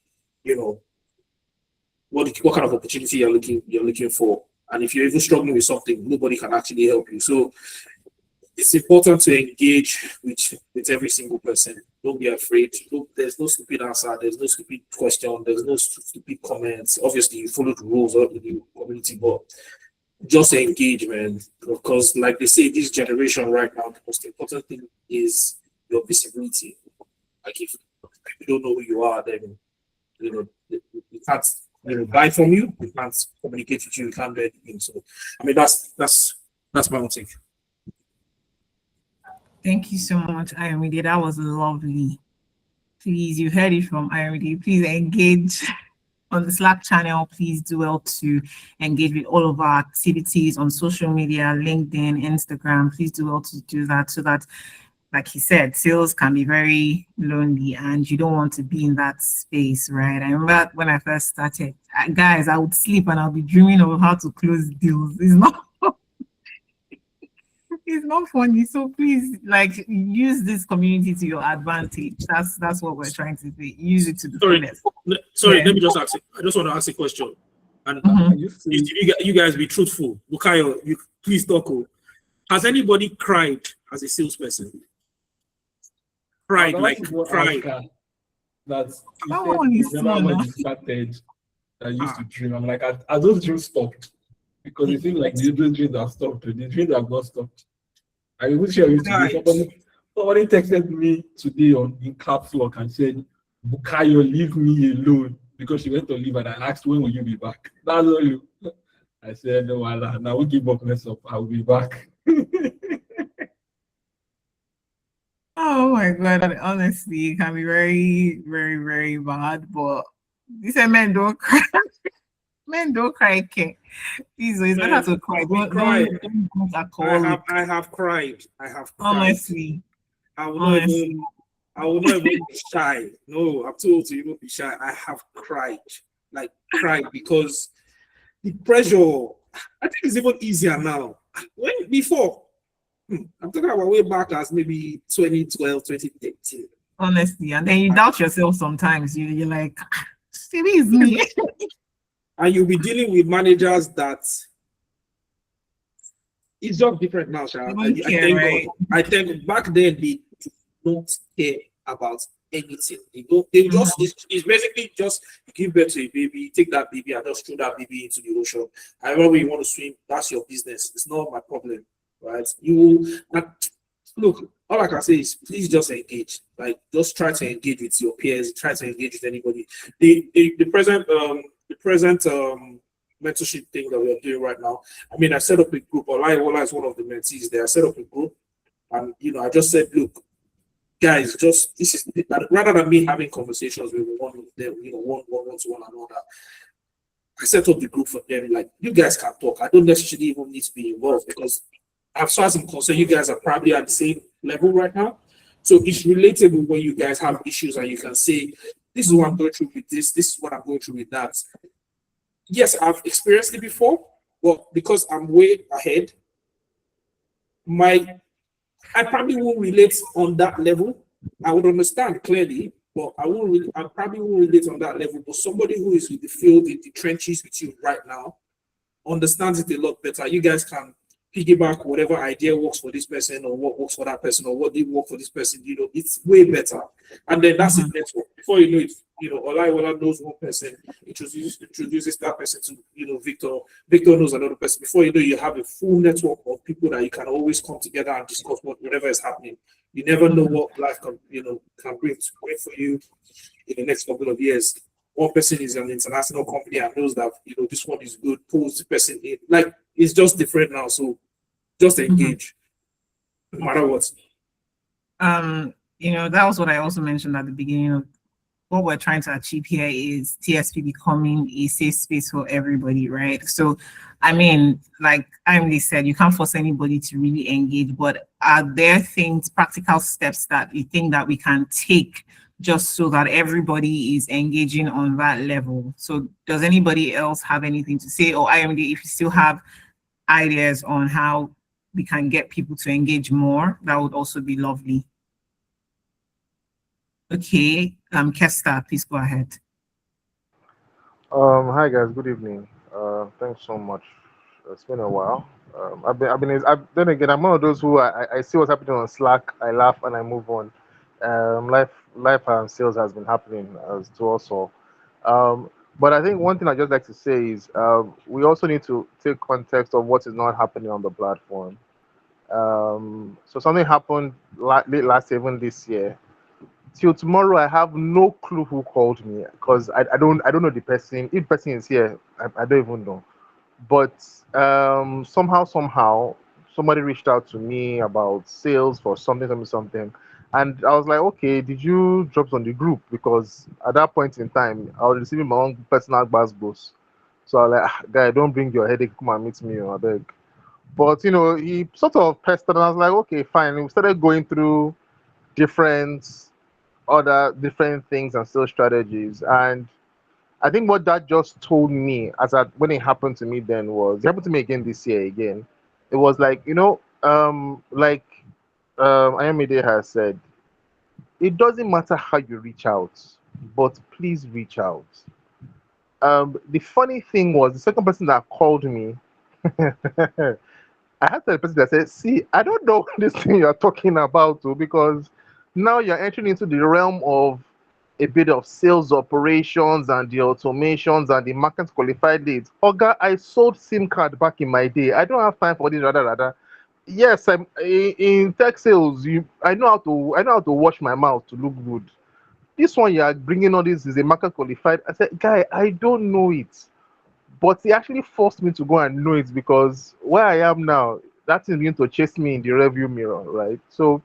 what kind of opportunity you're looking for. And if you're even struggling with something, nobody can actually help you. So it's important to engage with every single person. Don't be afraid. There's no stupid answer. There's no stupid question. There's no stupid comments. Obviously, you follow the rules of the community, but just engage, man. Because, like they say, this generation right now, the most important thing is your visibility. Like if people don't know who you are, then you can't buy from you. You can't communicate with you. You can't do anything. So, I mean, that's my own take. Thank you so much, Ayomide. That was lovely. Please, you heard it from Ayomide. Please engage on the Slack channel. Please do well to engage with all of our activities on social media, LinkedIn, Instagram. Please do well to do that so that, like he said, sales can be very lonely and you don't want to be in that space, right? I remember when I first started, guys, I would sleep and I'll be dreaming of how to close deals. It's not funny. So please, use this community to your advantage. That's what we're trying to do. Use it to the fullest. Sorry, let me just ask. I just want to ask a question. And you guys be truthful. Bukayo, you please talk. Has anybody cried as a salesperson? Cried. That you remember when you started, I used to dream. I'm like, I those dreams stopped because it seems like those dreams have stopped. The dreams have not stopped. I will share with you. Somebody texted me today in caps lock and said, Bukayo, leave me alone, because she went to leave and I asked, when will you be back? That's all you. I said, no, now we give up, mess up. I'll be back. Oh my God. Honestly, it can be very, very, very bad. But these men don't cry. Men don't cry. Okay. Please, it's better to cry. I have cried. Honestly. I will not even be shy. No, I'm too old to even be shy. I have cried. Cried because the pressure, I think it's even easier now. Before, I'm talking about way back as maybe 2012, 2013. Honestly, and then you doubt yourself sometimes. You're like, it is me. And you'll be dealing with managers that it's just different now, Sha. I think back then they don't care about anything. They just it's basically just give birth to a baby, take that baby and just throw that baby into the ocean. However you want to swim, that's your business. It's not my problem, right? Look, all I can say is please just engage. Just try to engage with your peers, try to engage with anybody. The present mentorship thing that we're doing right now. I mean, I set up a group. Olaiwola is one of the mentees there. I set up a group, and I just said, look, guys, this is rather than me having conversations with one of them, one to one another. I set up the group for them. You guys can talk. I don't necessarily even need to be involved because as far as I'm concerned, you guys are probably at the same level right now. So it's relatable when you guys have issues and you can say, this is what I'm going through with this is what I'm going through with that. Yes, I've experienced it before, but because I'm way ahead, I probably won't relate on that level. I would understand clearly, but I probably won't relate on that level. But somebody who is with the field in the trenches with you right now understands it a lot better. You guys can piggyback whatever idea works for this person or what works for that person or what did work for this person. It's way better. And then that's it network. Before you know it, Olaiwola knows one person, introduces that person to Victor. Victor knows another person. Before you know, you have a full network of people that you can always come together and discuss whatever is happening. You never know what life can bring for you in the next couple of years. One person is an international company and knows that this one is good, pulls the person in. Like, it's just different now. So just engage, no matter what. That was what I also mentioned at the beginning of what we're trying to achieve here is TSP becoming a safe space for everybody, right? So, I mean, like Emily said, you can't force anybody to really engage, but are there things, practical steps that you think that we can take just so that everybody is engaging on that level? So does anybody else have anything to say? Or IMD, if you still have ideas on how we can get people to engage more, that would also be lovely. Okay, Kester, please go ahead. Hi guys, good evening. Thanks so much. It's been a while. Then again, I'm one of those who I see what's happening on Slack, I laugh and I move on. Life and sales has been happening as to also. But I think one thing I just like to say is we also need to take context of what is not happening on the platform. So something happened late last year, even this year. Till tomorrow, I have no clue who called me because I don't know the person. If the person is here, I don't even know. But somehow somebody reached out to me about sales for something, and I was like, okay, did you drop on the group? Because at that point in time, I was receiving my own personal bus. So I was like, guy, don't bring your headache, come and meet me, I beg. But he sort of pestered, and I was like, okay, fine. We started going through different different things and sales strategies. And I think what that just told me when it happened to me then was it happened to me again this year again. It was like, like Ayamide has said, it doesn't matter how you reach out, but please reach out. The funny thing was the second person that called me, I had to tell the person that said, see, I don't know this thing you're talking about too, because now you're entering into the realm of a bit of sales operations and the automations and the market qualified leads. Oga, I sold SIM card back in my day. I don't have time for this, rather. Yes, I'm in tech sales. I know how to wash my mouth to look good. This one you are bringing all this is a market qualified. I said, guy, I don't know it, but he actually forced me to go and know it because where I am now, that is going to chase me in the review mirror, right? So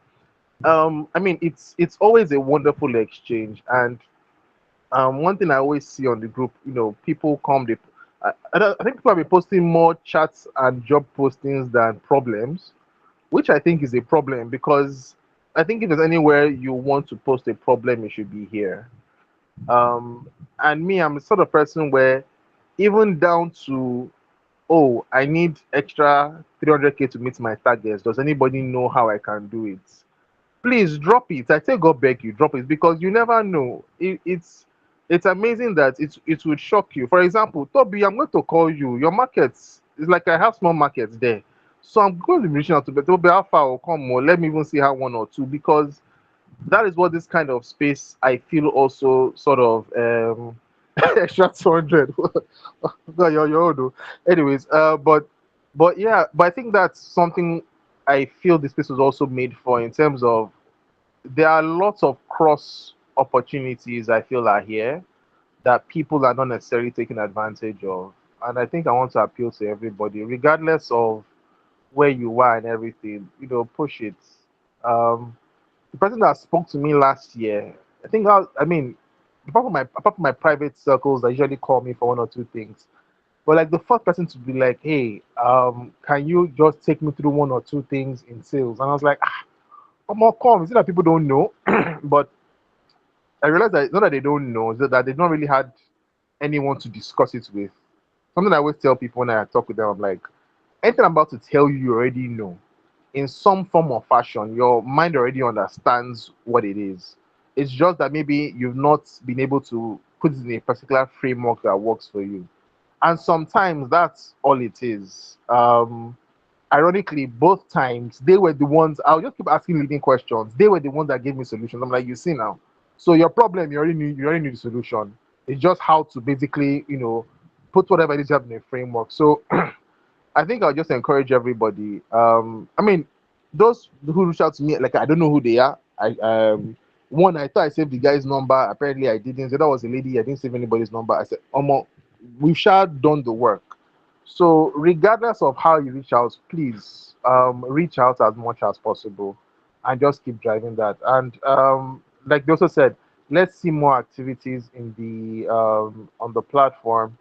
I mean, it's always a wonderful exchange. And one thing I always see on the group, people come, I think people have been posting more chats and job postings than problems, which I think is a problem because I think if there's anywhere you want to post a problem, it should be here. And me, I'm the sort of person where even down to, oh, I need extra 300K to meet my targets. Does anybody know how I can do it? Please drop it. I say God beg you, drop it because you never know. It's amazing that it would shock you. For example, Toby, I'm going to call you. Your markets is like I have small markets there. So I'm going to be reaching out to Toby, how far will come or let me even see how one or two because that is what this kind of space I feel also sort of extra 200. God, you're old, though. Anyways, but yeah, but I think that's something I feel this space was also made for in terms of there are lots of cross opportunities I feel are here that people are not necessarily taking advantage of. And I think I want to appeal to everybody, regardless of where you are and everything, push it. The person that spoke to me last year, I mean, apart from my private circles that usually call me for one or two things, but like the first person to be like, hey, can you just take me through one or two things in sales? And I was like, I'm more calm. It's not that people don't know, but I realized that it's not that they don't know, it's that they've not really had anyone to discuss it with. Something I always tell people when I talk with them, I'm like, anything I'm about to tell you, you already know. In some form or fashion, your mind already understands what it is. It's just that maybe you've not been able to put it in a particular framework that works for you. And sometimes that's all it is. Ironically, both times they were the ones. I'll just keep asking leading questions. They were the ones that gave me solutions. I'm like, you see now. So your problem, you already knew the solution. It's just how to basically, put whatever it is you have in a framework. So I think I'll just encourage everybody. I mean, those who reach out to me, like I don't know who they are. One, I thought I saved the guy's number. Apparently I didn't. So that was a lady. I didn't save anybody's number. I said, Omo, we've sure done the work. So regardless of how you reach out, please reach out as much as possible and just keep driving that. And like they also said, let's see more activities in the on the platform.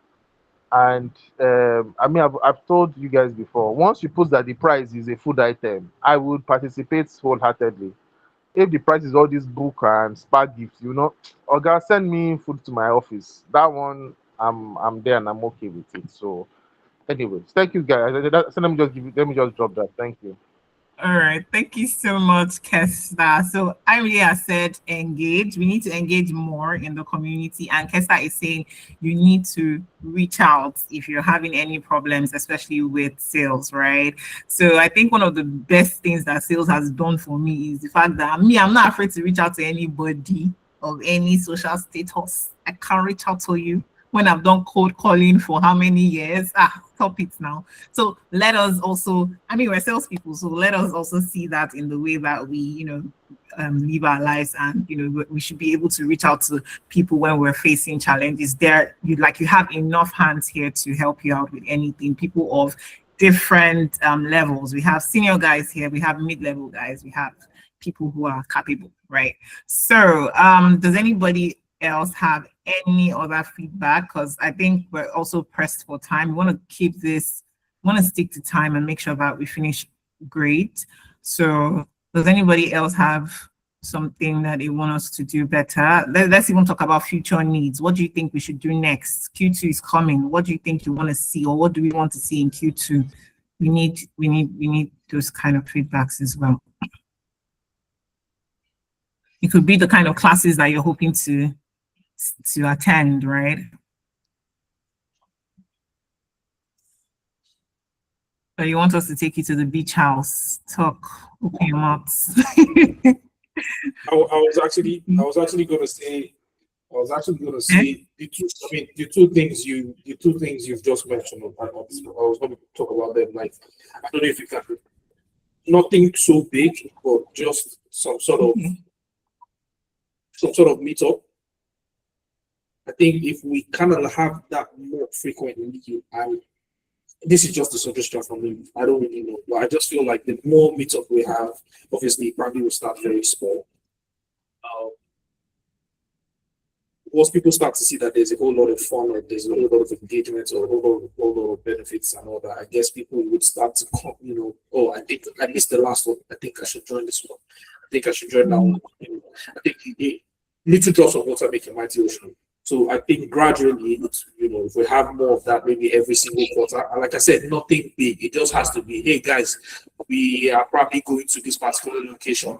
And I mean, I've told you guys before, once you post that the price is a food item, I would participate wholeheartedly. If the price is all this book and spa gifts, or guys send me food to my office. That one, I'm there and I'm okay with it. So, anyways, thank you guys. So let me just drop that. Thank you. All right, thank you so much, Kesta. So I really have said engage. We need to engage more in the community. And Kesta is saying you need to reach out if you're having any problems, especially with sales, right? So I think one of the best things that sales has done for me is the fact that I'm not afraid to reach out to anybody of any social status. I can reach out to you when I've done cold calling for how many years? Stop it now. So let us also, I mean, we're salespeople, so let us also see that in the way that we, live our lives, and we should be able to reach out to people when we're facing challenges. You have enough hands here to help you out with anything. People of different levels. We have senior guys here, we have mid-level guys, we have people who are capable, right? So does anybody else have any other feedback? Because I think we're also pressed for time. We want to stick to time and make sure that we finish great. So does anybody else have something that they want us to do better? Let's even talk about future needs. What do you think we should do next? Q2 is coming. What do you think you want to see, or what do we want to see in Q2? We need those kind of feedbacks as well. It could be the kind of classes that you're hoping to attend, right? So you want us to take you to the beach house, talk, open your mouths. I was actually going to say the two things you've just mentioned. I was going to talk about them. Like, I don't know if you can, nothing so big, but just some sort of meetup. I think if we kind of have that more frequently, this is just a suggestion from me. I don't really know, but I just feel like the more meetup we have, obviously, probably will start very small. Once people start to see that there's a whole lot of fun, or there's a whole lot of engagement, or a whole lot of benefits and all that, I guess people would start to come, I think I missed the last one. I think I should join this one. I think I should join that one. I think little drops of water make a mighty ocean. So I think gradually, if we have more of that, maybe every single quarter, and like I said, nothing big. It just has to be, hey guys, we are probably going to this particular location.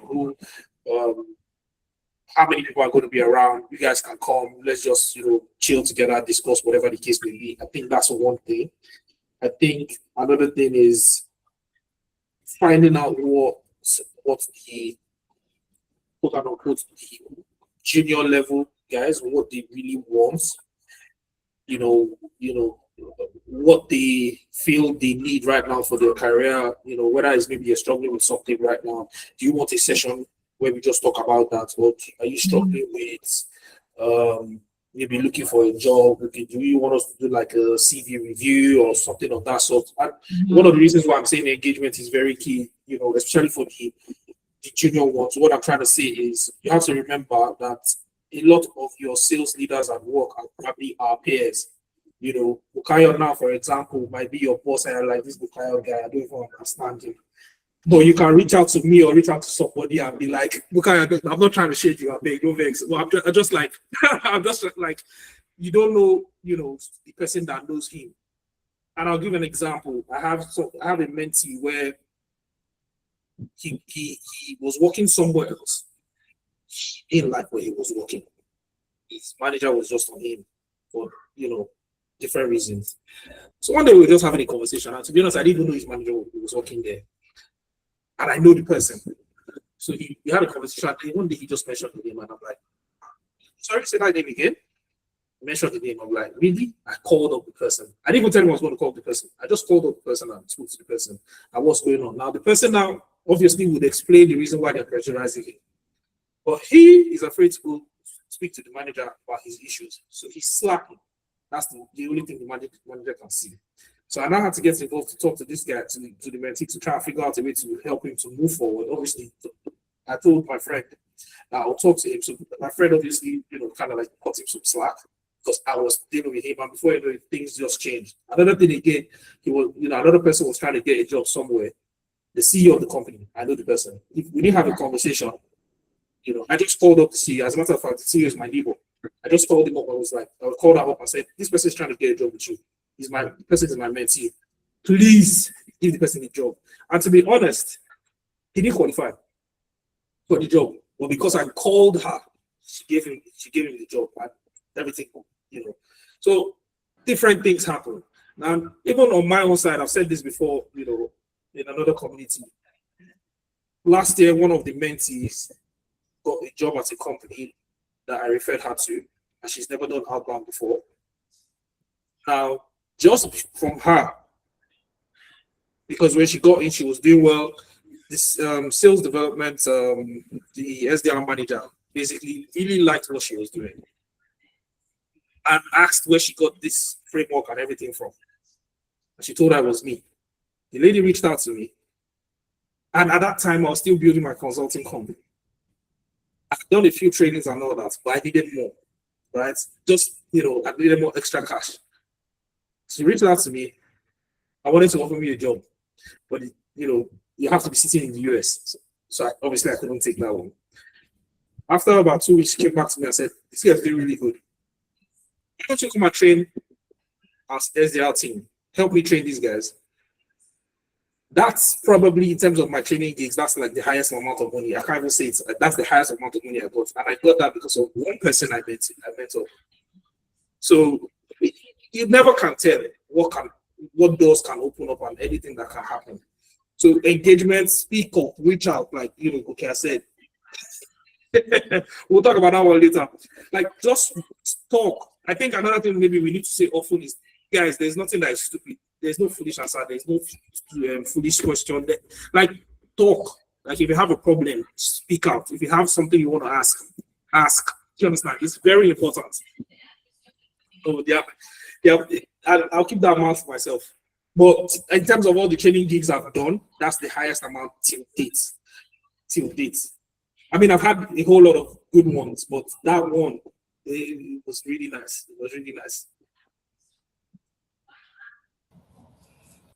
How many people are going to be around? You guys can come. Let's just chill together, discuss whatever the case may be. I think that's one thing. I think another thing is finding out what the quote unquote the junior level guys, what they really want, what they feel they need right now for their career, whether it's maybe you're struggling with something right now. Do you want a session where we just talk about that? Or are you struggling with maybe looking for a job? Do you want us to do like a CV review or something of that sort? One of the reasons why I'm saying engagement is very key, especially for the junior ones. What I'm trying to say is you have to remember that a lot of your sales leaders at work are probably our peers. Bukayo now, for example, might be your boss, and you're like, this Bukayo guy, I don't even understand him. But you can reach out to me or reach out to somebody and be like, Bukayo, I'm not trying to shade you, I'm no vex. Well, I'm just like, you don't know, the person that knows him. And I'll give an example. I have a mentee where he was working somewhere else. He didn't like where he was working. His manager was just on him for different reasons. So one day we were just having a conversation, and to be honest, I didn't even know his manager was working there, and I know the person. So we had a conversation, and one day he just mentioned the name, and I'm like, sorry, say that name again. He mentioned the name. I'm like, really? I called up the person. I didn't even tell him I was going to call the person. I just called up the person and spoke to the person and what's going on. Now the person now obviously would explain the reason why they're pressurizing him, but he is afraid to go speak to the manager about his issues. So he's slacking. That's the only thing the manager can see. So I now had to get involved to talk to this guy, to the mentee, to try and figure out a way to help him to move forward. Obviously, I told my friend that I'll talk to him. So my friend obviously, kind of like cut him some slack because I was dealing with him, and before you know it, things just changed. Another thing again, he was, another person was trying to get a job somewhere. The CEO of the company, I know the person. If we didn't have a conversation, I just called up the CEO. As a matter of fact, the CEO is my neighbor. I just called him up. I called her up and said, this person is trying to get a job with you. The person is my mentee. Please give the person a job. And to be honest, he didn't qualify for the job. But because I called her, she gave him the job and everything, So different things happen. Now, even on my own side, I've said this before, in another community. Last year, one of the mentees got a job at a company that I referred her to, and she's never done outbound before. Now, just from her, because when she got in, she was doing well. This sales development, the SDR manager, basically really liked what she was doing and asked where she got this framework and everything from. And she told her it was me. The lady reached out to me, and at that time, I was still building my consulting company. I've done a few trainings and all that, but I needed more, right? Just, I needed more extra cash. She reached out to me. I wanted to offer me a job, but, you have to be sitting in the US. So obviously I couldn't take that one. After about 2 weeks, she came back to me and said, this guy's doing really good. Why don't you come and train as SDR team? Help me train these guys. That's probably, in terms of my training gigs, that's like the highest amount of money. I can't even say it's that's the highest amount of money I got. And I got that because of one person I met up. So you never can tell what doors can open up and anything that can happen. So engagement, speak up, reach out, like I said. We'll talk about that one later. Like, just talk. I think another thing maybe we need to say often is, guys, there's nothing that is stupid. There's no foolish answer. There's no foolish question. Like, talk. Like, if you have a problem, speak out. If you have something you want to ask. Do you understand? It's very important. So I'll keep that amount for myself. But in terms of all the training gigs I've done, that's the highest amount till date. I mean, I've had a whole lot of good ones, but that one, it was really nice. It was really nice.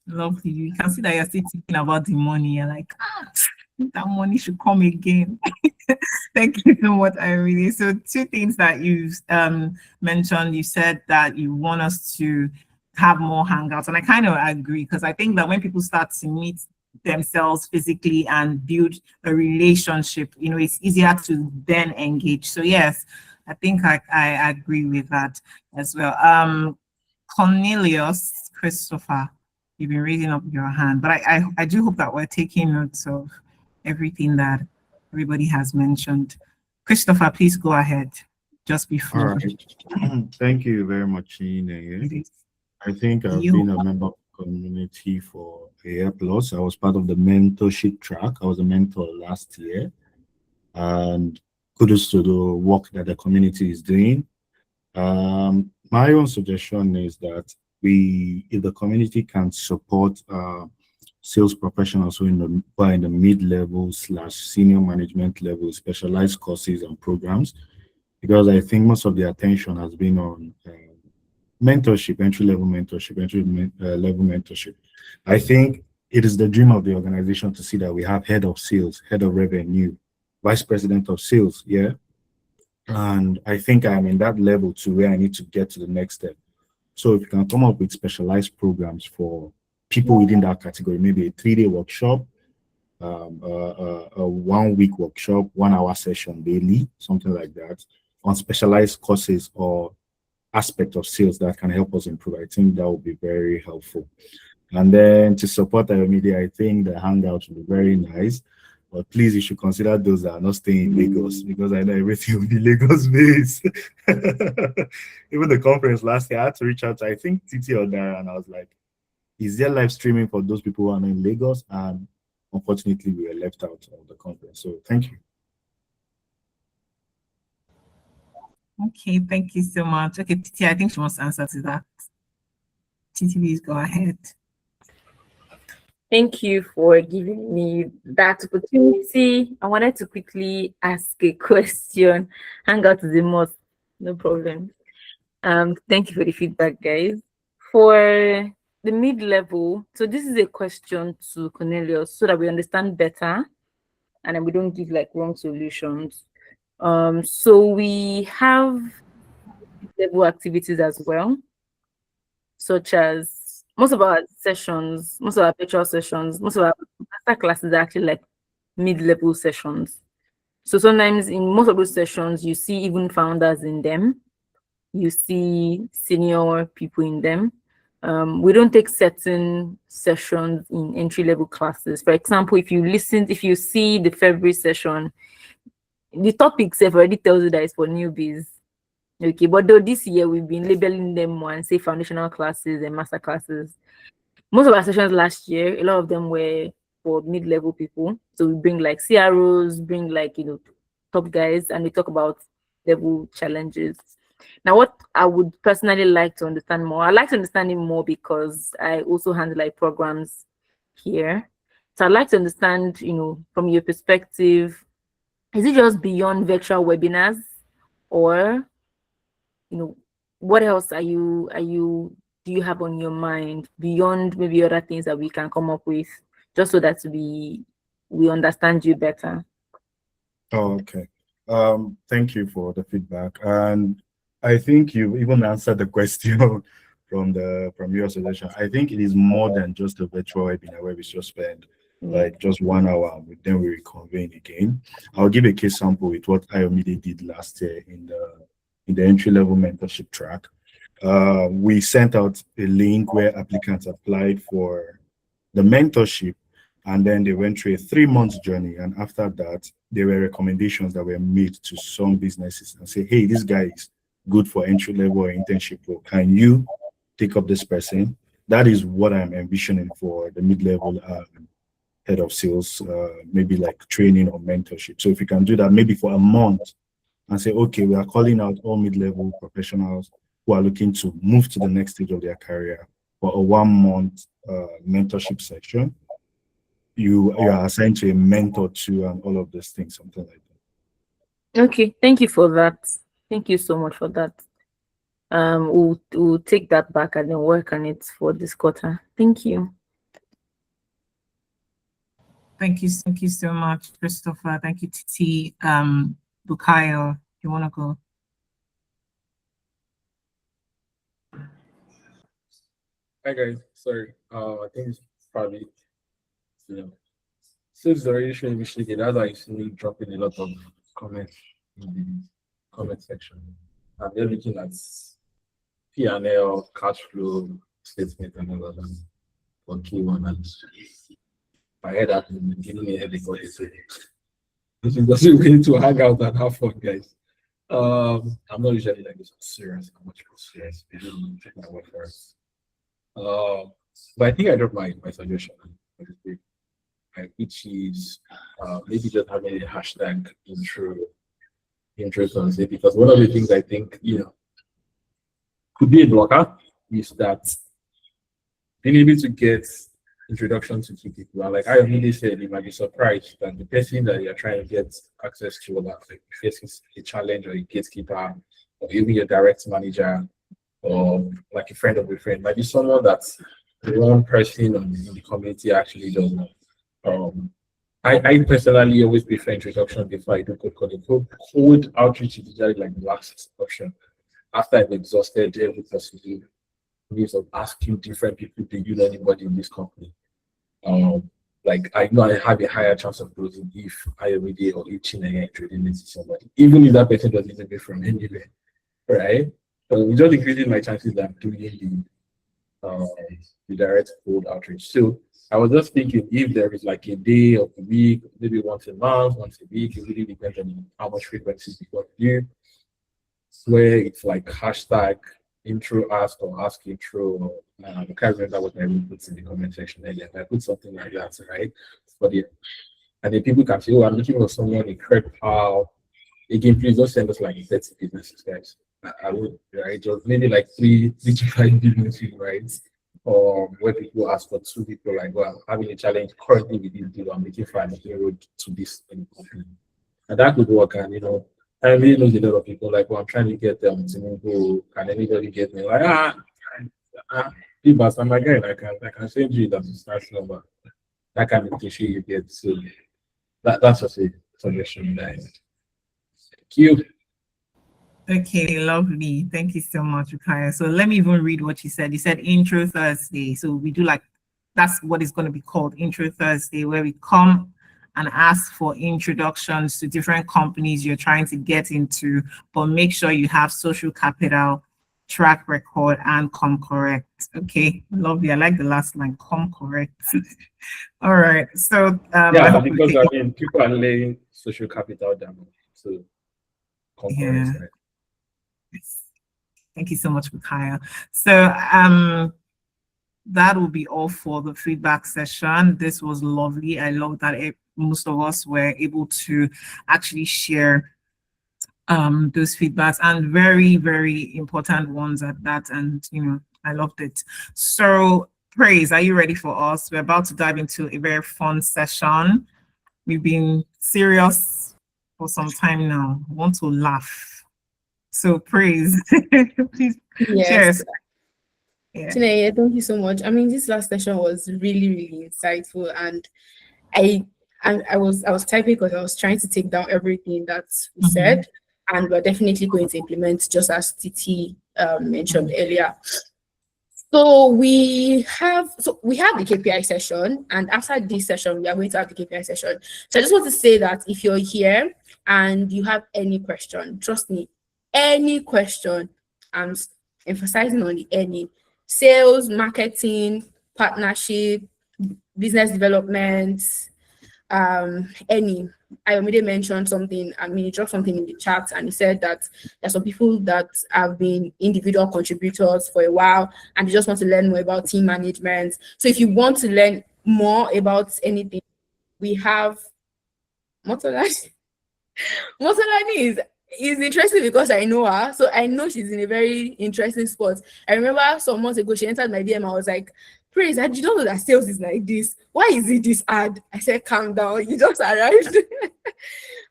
Lovely. You can see that you're still thinking about the money. You're like, that money should come again. Thank you so much, Irene. So 2 things that you've mentioned. You said that you want us to have more hangouts, and I kind of agree, because I think that when people start to meet themselves physically and build a relationship, it's easier to then engage. So yes, I think I agree with that as well. Cornelius Christopher, you've been raising up your hand, but I do hope that we're taking notes of everything that everybody has mentioned. Christopher, please go ahead. Just before. All right. Thank you very much, Ine. I think I've been a member of the community for a year plus. I was part of the mentorship track. I was a mentor last year, and kudos to the work that the community is doing. My own suggestion is that if the community can support sales professionals who are in the mid-level / senior management level, specialized courses and programs, because I think most of the attention has been on mentorship, entry-level mentorship. I think it is the dream of the organization to see that we have head of sales, head of revenue, vice president of sales, and I think I'm in that level to where I need to get to the next step. So if you can come up with specialized programs for people within that category, maybe a 3-day workshop, a 1 week workshop, 1 hour session daily, something like that, on specialized courses or aspect of sales that can help us improve. I think that would be very helpful. And then to support our media, I think the Hangout will be very nice. But please, you should consider those that are not staying in Lagos, because I know everything will be Lagos based. Even the conference last year, I had to reach out to, I think, TT or Dara, and I was like, is there live streaming for those people who are not in Lagos? And unfortunately, we were left out of the conference. So thank you. Okay, thank you so much. Okay, Titi, I think she wants to answer to that. Titi, please go ahead. Thank you for giving me that opportunity. I wanted to quickly ask a question. Hangout is a must, no problem. Thank you for the feedback, guys. For the mid-level, so this is a question to Cornelius so that we understand better and then we don't give like wrong solutions. So we have level activities as well, such as most of our sessions, most of our virtual sessions, most of our master classes are actually like mid-level sessions. So sometimes in most of those sessions, you see even founders in them, you see senior people in them. We don't take certain sessions in entry-level classes. For example, if you see the February session, the topics have already tells you that it's for newbies. Okay, but though this year we've been labeling them one, say foundational classes and master classes. Most of our sessions last year, a lot of them were for mid-level people. So we bring like CROs, bring like, top guys, and we talk about level challenges. Now, what I would personally like to understand more, I like to understand it more because I also handle like programs here. So I'd like to understand, from your perspective, is it just beyond virtual webinars, or what else do you have on your mind beyond maybe other things that we can come up with, just so that we understand you better? Oh, okay. Thank you for the feedback. And I think you even answered the question from your suggestion. I think it is more than just a virtual webinar where we just spend like just 1 hour and then we reconvene again. I'll give a case sample with what IOMIDE did last year in the entry-level mentorship track. We sent out a link where applicants applied for the mentorship, and then they went through a 3-month journey. And after that, there were recommendations that were made to some businesses and say, hey, this guy is good for entry-level or internship role. Can you take up this person? That is what I'm envisioning for the mid-level head of sales, maybe like training or mentorship. So if you can do that maybe for a month and say, okay, we are calling out all mid-level professionals who are looking to move to the next stage of their career for a 1-month mentorship session. You are assigned to a mentor too, and all of these things, something like that. Okay, thank you for that. Thank you so much for that. We'll take that back and then work on it for this quarter. Thank you. Thank you so much, Christopher. Thank you, Titi. Bukayo, you want to go? Hi guys, sorry. I think it's probably since the already showing initially, that's why I see dropping a lot of comments in the comment section. And they're looking at P&L, cash flow statement, and all of that for Q1. And I heard that in the beginning, everybody said, this is just a way to hang out and have fun, guys. I'm not usually like this. I'm serious. I'm much more serious. I didn't take my word for it. But I think I dropped my suggestion, which is maybe just having a hashtag intro concept, because one of the things I think could be a blocker is that being able to get introduction to key people. And like I really said, you might be surprised that the person that you're trying to get access to, that like faces a challenge or a gatekeeper, or even your direct manager, or like a friend of a friend, might be someone that's the one person in the community actually doesn't know. I personally always prefer introduction before I do code calling. Code outreach is usually like the last option after I've exhausted every possible ways of asking different people, do you know anybody in this company? like I know I have a higher chance of closing if I already or if Chineke introducing it to somebody, even if that person doesn't know me from anywhere, right? So it's just increasing my chances that I'm doing the direct cold outreach. So I was just thinking if there is like a day of the week, maybe once a month, once a week, it really depends on how much frequency people do, where it's like hashtag intro ask or ask intro. I can't remember what I put in the comment section earlier. I put something like that, right? For the and then people can say, oh, I'm looking for someone in Credit Pal. Again, please don't send us like 30 businesses, guys. I would, right? Just maybe like three to five businesses, right? Or where people ask for two people, like, well, I'm having a challenge currently with this deal. I'm making for an road to this company. And that could work. And, I really know a lot of people, like, well, I'm trying to get them to go. Can anybody get me? Like, people, I'm again, I can send you that start number. That kind of issue you get. So that's just a suggestion, guys. Thank you. Okay, lovely. Thank you so much, Rukaya. So let me even read what you said. You said Intro Thursday. So we do that's what it's going to be called, Intro Thursday, where we come and ask for introductions to different companies you're trying to get into, but make sure you have social capital, track record, and come correct. Okay, lovely. I like the last line, come correct. All right. So yeah, because people are laying social capital down. So come correct, right? Thank you so much, Mikaya. So that will be all for the feedback session. This was lovely. I love that most of us were able to actually share those feedbacks, and very, very important ones at that. And I loved it. So Praise, are you ready for us? We're about to dive into a very fun session. We've been serious for some time now. I want to laugh. So Praise, please share. Yeah. Chineye, thank you so much. I mean, this last session was really, really insightful, and I was typing because I was trying to take down everything that we said, and we're definitely going to implement, just as Titi mentioned earlier. So we have the KPI session, and after this session, we are going to have the KPI session. So I just want to say that if you're here and you have any question, trust me, any question, I'm emphasizing on the any, sales, marketing, partnership, business development, any. I already mentioned something. I mean, he dropped something in the chat, and he said that there's some people that have been individual contributors for a while, and they just want to learn more about team management. So if you want to learn more about anything, we have Motolani. Motolani is interesting because I know her, so I know she's in a very interesting spot. I remember some months ago she entered my DM. I was like, Praise, I don't know that sales is like this. Why is it this ad? I said, calm down, you just arrived.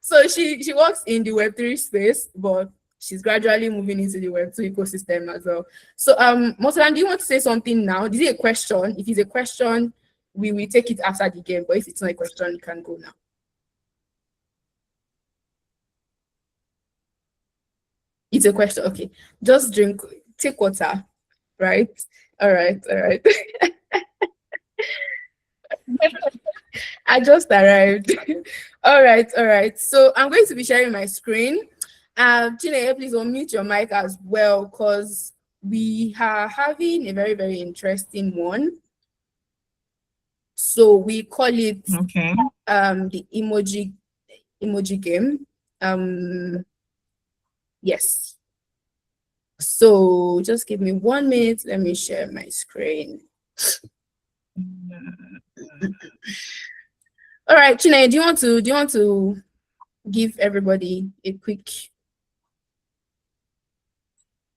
So she works in the Web3 space, but she's gradually moving into the Web2 ecosystem as well. So Motolan, do you want to say something now? Is it a question? If it's a question, we will take it after the game, but if it's not a question, you can go now. It's a question. Okay, just take water, right? All right. I just arrived. All right. So I'm going to be sharing my screen. Chineye, please unmute your mic as well, because we are having a very, very interesting one. So we call it the emoji game. Yes. So just give me 1 minute. Let me share my screen. All right, Chineye, do you want to give everybody a quick?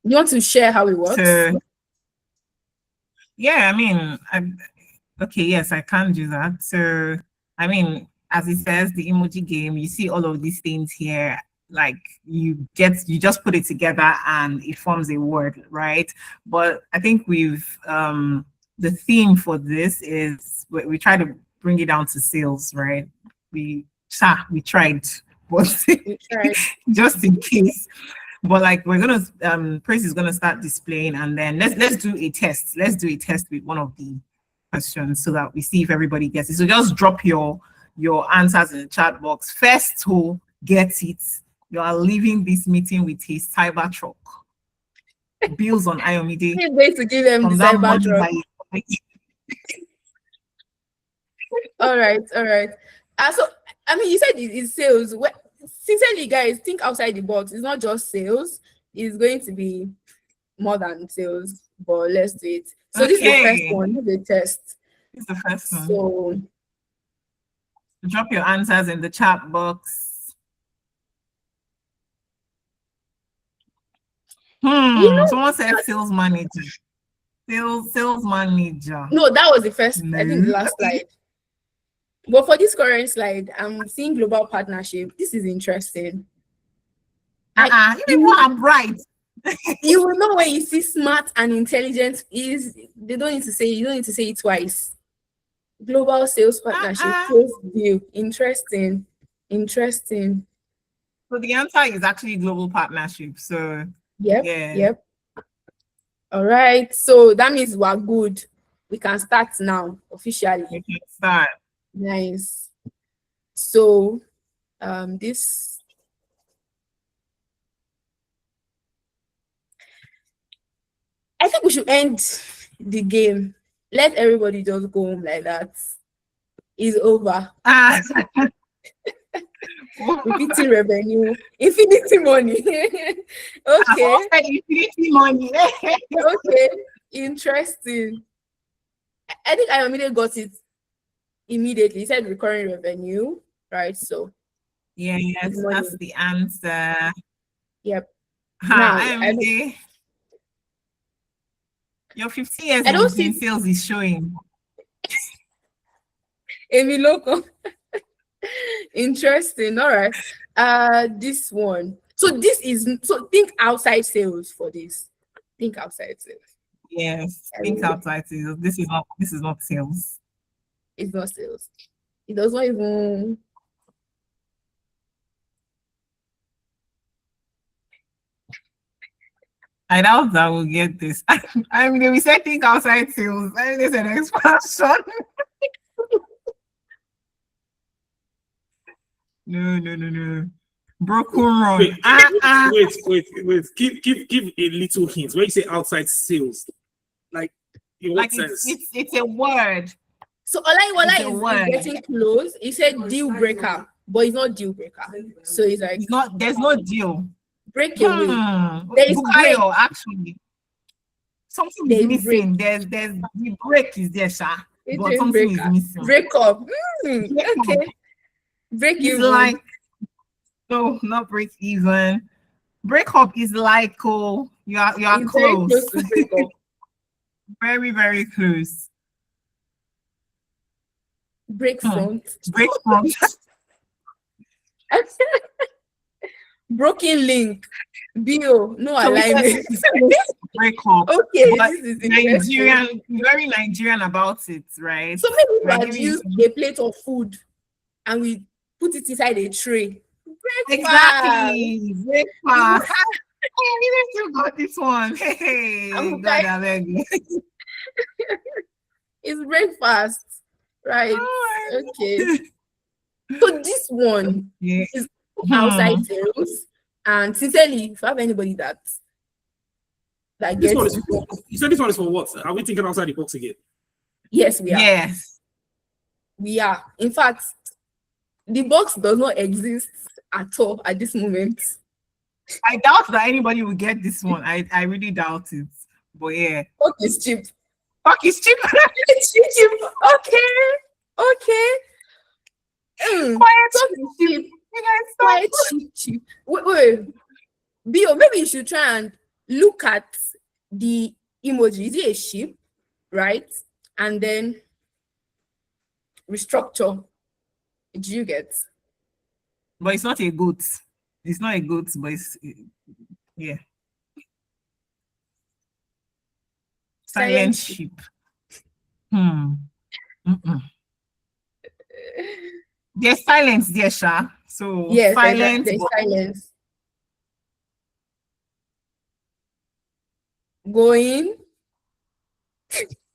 You want to share how it works? Yeah, I mean, okay, yes, I can do that. So, I mean, as it says, the emoji game, you see all of these things here, like you just put it together and it forms a word, right? But I think the theme for this is we try to bring it down to sales, right? We tried, but just in case. But like we're gonna Praise is gonna start displaying, and then let's do a test. Let's do a test with one of the questions so that we see if everybody gets it. So just drop your answers in the chat box. First who gets it, you are leaving this meeting with his cyber truck. Bills on Ayomide. You're going to give them the From that cyber money truck. that All right. So I mean, you said it's sales. Sincerely, guys, think outside the box. It's not just sales. It's going to be more than sales. But let's do it. So this is the first one. This is the test. This is the first one. So drop your answers in the chat box. Someone said sales manager. Sales manager. No, that was the first, I think the last slide. But for this current slide, I'm seeing global partnership. This is interesting. You know I'm right. You will know when you see smart and intelligent is you don't need to say it twice. Global sales partnership, sales deal. Interesting. So the answer is actually global partnership. So Yep. All right. So that means we're good. We can start now officially. We can start. Nice. So this I think we should end the game. Let everybody just go home like that. It's over. Repeating revenue, infinity money. Okay. Infinity money. Okay. Interesting. I think I immediately got it immediately. He said recurring revenue, right? So yes, that's the answer. Yep. Your 15 years in sales is showing. Amy Loco. Interesting. All right. This one. So think outside sales for this. Think outside sales. Yes, think outside sales. This is not sales. It's not sales. It does not even. I doubt that we'll get this. I mean, we said think outside sales. I mean, there's an expansion. No. Broken run. Wait. Give a little hint. When you say outside sales, like in what sense? It's a word. So Olaiwola is getting close. He said deal breaker, but it's not deal breaker. So it's like there's no deal. Break away. There is deal, actually. Something is missing. There's the break is there, sir. But something is missing. Break up. Okay. Break it's even. Like no, not break even. Break up is like you are close. Very close to break up. Very, very close. Break front. Break front. Broken link. Bill, no alignment. Break up. Okay, but this is Nigerian, very Nigerian about it, right? So maybe we have used a plate of food and we put it inside a tray. Breakfast. Exactly. Breakfast. I still got this one. Hey, God, I beg you. It's breakfast, right? Okay. So this one is outside sales, and sincerely, if you have anybody that This gets one is you said this one is for what? Are we thinking outside the box again? Yes, we are. Yes, we are. In fact, the box does not exist at all at this moment. I doubt that anybody will get this one. I really doubt it. But yeah. Fuck is cheap. Fuck is cheap. It's cheap. Okay. Quiet cheap. Quiet cheap. Wait. Bio, maybe you should try and look at the emoji. Is it a sheep? Right? And then restructure. Do you get? But it's not a goat. It's not a goat, but it's yeah. Silent sheep. There's silence there, Sha. So yes, silence. There's silence. Going.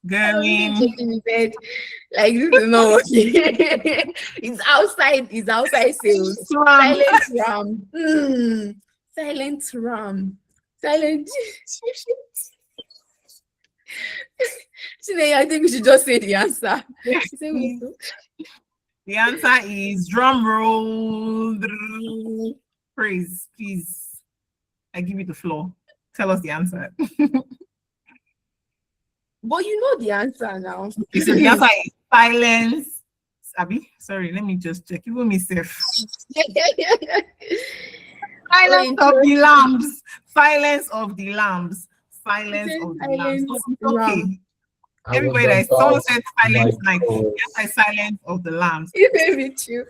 Going. Shaking his head like this is not working. It's outside sales. Silent ram. Silent ram. Silent. Chineye, I think we should just say the answer. The answer is drum roll. Praise, please. I give you the floor. Tell us the answer. But you know the answer now. So the answer is silence. Abby, sorry, let me just check. Even myself. Silence of the lambs. Silence of the lambs. Silence of the lambs. Okay. Everybody that someone said silence night. Yes, I silence of the lambs. It may be true.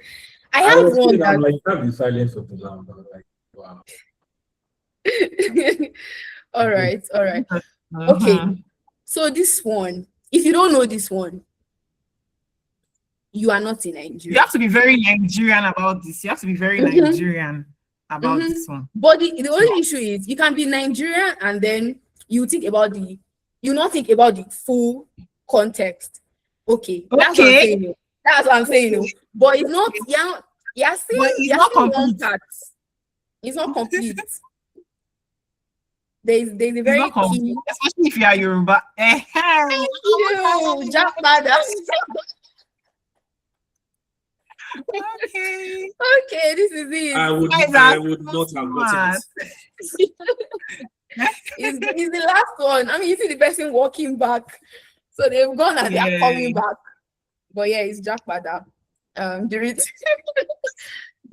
I have one that I'm like, have the silence of the lamb. I was like, wow. all right. Okay. So this one, if you don't know this one, you are not in Nigeria. You have to be very Nigerian about this. You have to be very Nigerian about this one. But the only issue is you can be Nigerian and then you not think about the full context. Okay. That's what I'm saying. That's what I'm saying. But it's not, you're saying it's not complete. It's not complete. There's a very key, especially if you are Yoruba. Okay, this is it. I would not have gotten it. It's the last one. I mean, you see the person walking back, so they've gone and they're coming back. But yeah, it's Jack Bada. The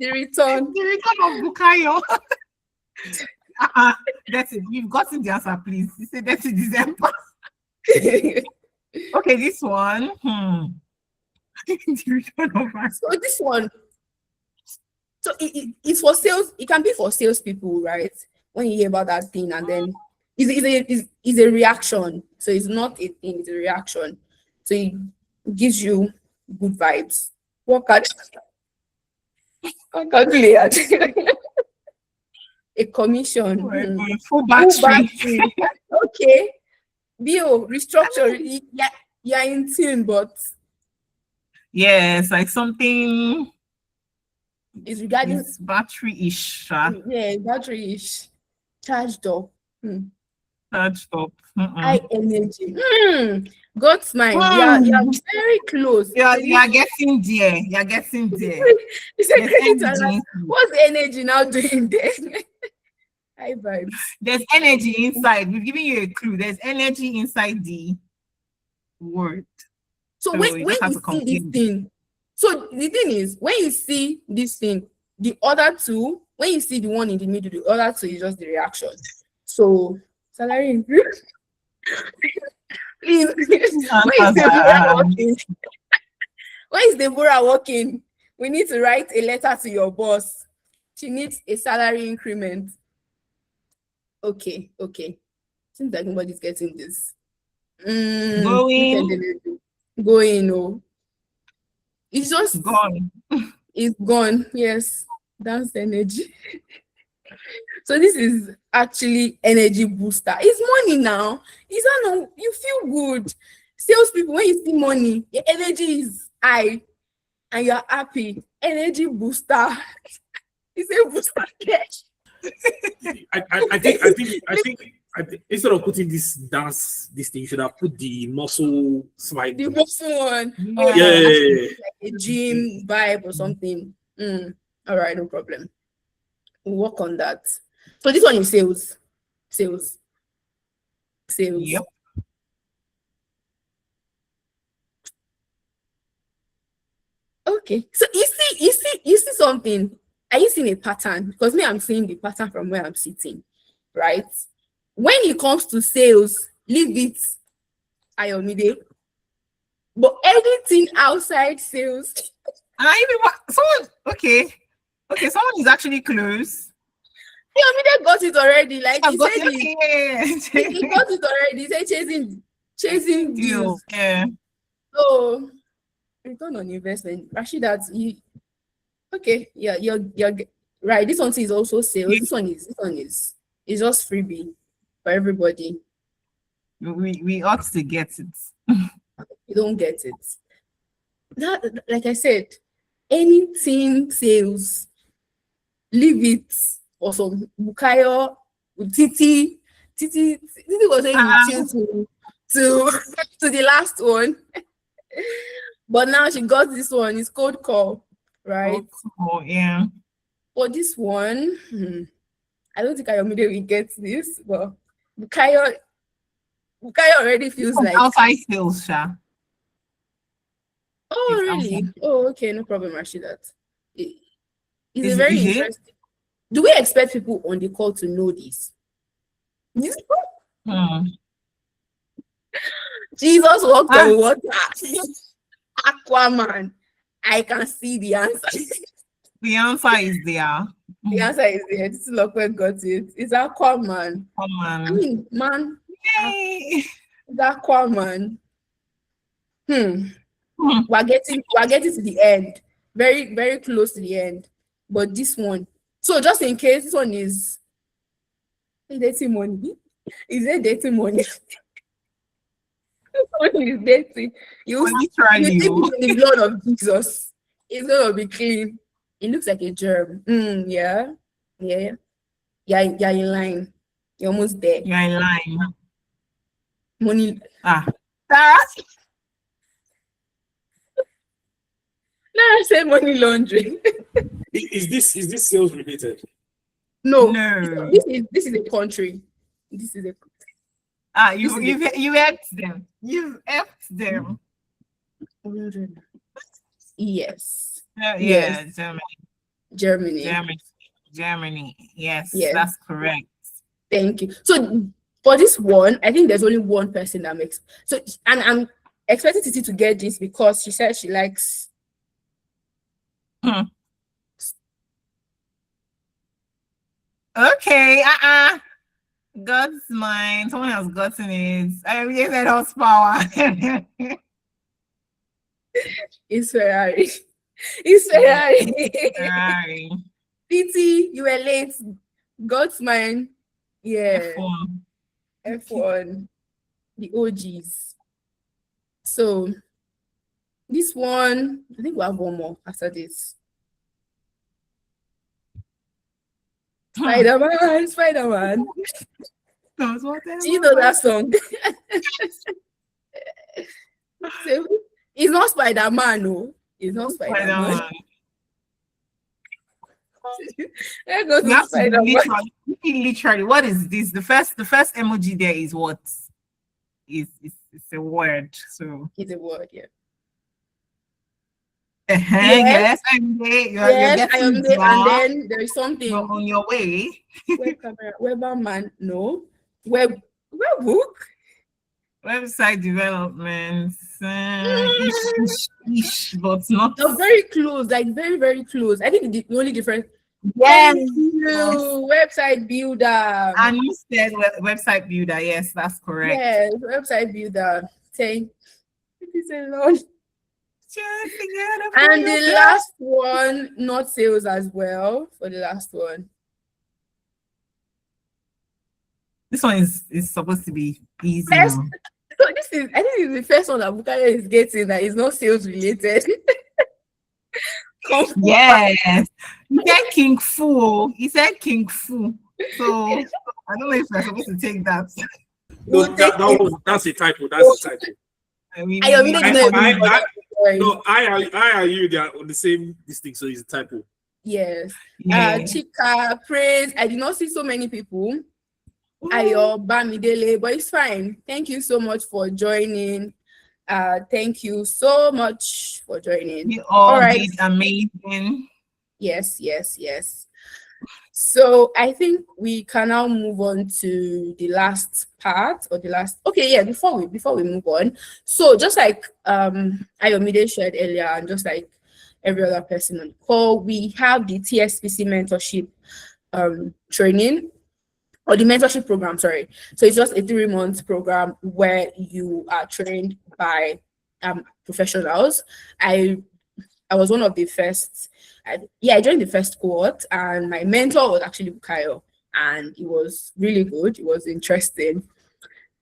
return of Bukayo. That's it. You've gotten the answer, please. You said that's in December. Okay, this one. The return of So this one. So it's for sales. It can be for salespeople, right? When you hear about that thing, and then it's a reaction. So it's not a thing; it's a reaction. So it gives you good vibes. Work hard. A commission. Full battery. Okay. Bio restructure. Yeah, in tune, but yes, like something. It's regarding battery-ish. Yeah, battery-ish. Charged up. Charged up. High energy. God's mind. You're very close. You're getting there. You're getting there. What's the energy now doing there? High vibes. There's energy inside. We've given you a clue. There's energy inside the word. So when you see this thing, so the thing is, when you see this thing, the other two, when you see the one in the middle, the other two is just the reaction. So salary increase. Please. When is Deborah working? We need to write a letter to your boss. She needs a salary increment. Okay. Seems like nobody's getting this. Going. Oh. It's just gone. It's gone. Yes, that's energy. So this is actually energy booster. It's money now. It's not. You feel good. Salespeople, when you see money, your energy is high, and you're happy. Energy booster. It's a booster cash. I think instead of putting this thing, you should have put the muscle slide. The muscle one. Yeah. Like a gym vibe or something. All right, no problem. We'll work on that. So this one is sales. Yep. Okay. So you see something. Are you seeing a pattern? Because me, I'm seeing the pattern from where I'm sitting, right? When it comes to sales, leave it Ayomide. But anything outside sales. Someone is actually close. Ayomide got it already. Like he said, he got it already. He said chasing deals. Yeah. So return on investment. Rashidat, you're right. This one is also sales. This one is just freebie for everybody. We ought to get it. You don't get it. That, like I said, anything sales, leave it for some Bukayo, Titi. Titi was saying chill to to the last one. But now she got this one. It's cold call, right? Oh, yeah. For this one, I don't think Ayomide will get this, but Bukayo already feels like outside sales, Sha. Oh, It's really? outside. Oh, okay, no problem, Rashidat. It's Is a very it? interesting. Do we expect people on the call to know this? Jesus walked on water. Aquaman. I can see the answer. The answer is there. The answer is there. This is Lokwe got it. It's Aquaman. I mean, man. Yay. It's Aquaman. We're getting to the end. Very, very close to the end. But this one. So just in case, this one is dating money. Is it dating money? This one is dating. You think it's in the blood of Jesus. It's gonna be clean. It looks like a germ. Yeah. You're in line. You're almost there. You're in line. Money. Sarah. No, I said money laundering. Is this sales related? No. No. This is a country. This is a you've helped them. You've helped them. Yes. Yeah, Germany. Germany. Yes, Yes. that's correct. Thank you. So for this one, I think there's only one person that makes so, and I'm expecting Titi to get this because she said she likes. Okay. God's mine. Someone has gotten it. I really said horsepower. It's Ferrari. It's Ferrari. Ferrari. Titi, you were late. God's mine. Yeah. F1. The OGs. So this one, I think we'll have one more after this. Spider-Man. Do you know that song? So, it's not Spider-Man, no. It's not Spider-Man. Let's go to Spider-Man. Literally, what is this? The first emoji there is what? It's a word. So it's a word, yeah. Yes, I am there, and then there is something. You're on your way. Web camera, Weberman, no. Webbook. Website development. Ish, but not. They're very close, like very, very close. I think the only difference. Yes. Website builder. And you said website builder. Yes, that's correct. Yes, website builder. Say it is a lot. And the last one, not sales as well. For the last one, this one is supposed to be easy. So this is, I think, it's the first one that Bukayo is getting that is not sales related. Yes, he said King Fu. He said King Fu. So I don't know if we're supposed to take that. No, that's a typo. That's a typo. I you they are on the same thing, so it's a typo. Yes. Chika, praise. I did not see so many people. Ayo Bamidele, but it's fine. Thank you so much for joining. Thank you so much for joining. You all did amazing. Yes. So I think we can now move on to the last part or the last. Okay, yeah. Before we move on, so just like Ayomide shared earlier, and just like every other person on the call, we have the TSPC mentorship training. Or the mentorship program, sorry. So it's just a 3-month program where you are trained by professionals. I was one of the first. I joined the first cohort, and my mentor was actually Bukayo, and it was really good. It was interesting.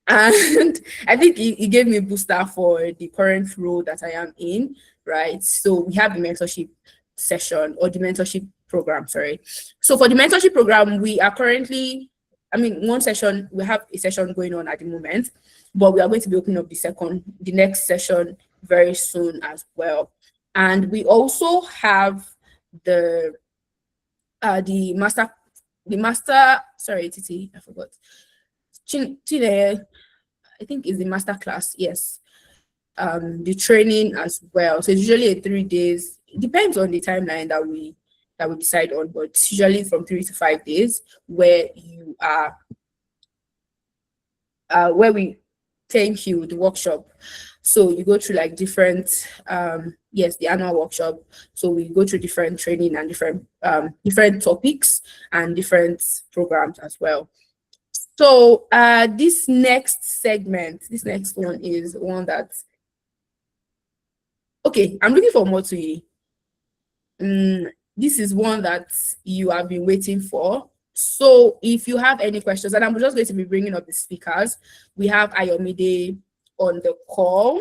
And I think he gave me a booster for the current role that I am in, right? So we have the mentorship session or the mentorship program, sorry. So for the mentorship program, we are currently, one session, we have a session going on at the moment, but we are going to be opening up the next session very soon as well. And we also have the master, sorry, Titi, I forgot. Chile, I think is the master class, yes. The training as well. So it's usually a 3 days. It depends on the timeline that we decide on, but it's usually from 3 to 5 days where you are where we thank you the workshop. So you go through like different the annual workshop. So we go through different training and different topics and different programs as well. So this next one is one that, okay, I'm looking for more to you. This is one that you have been waiting for. So if you have any questions, and I'm just going to be bringing up the speakers. We have Ayomide on the call.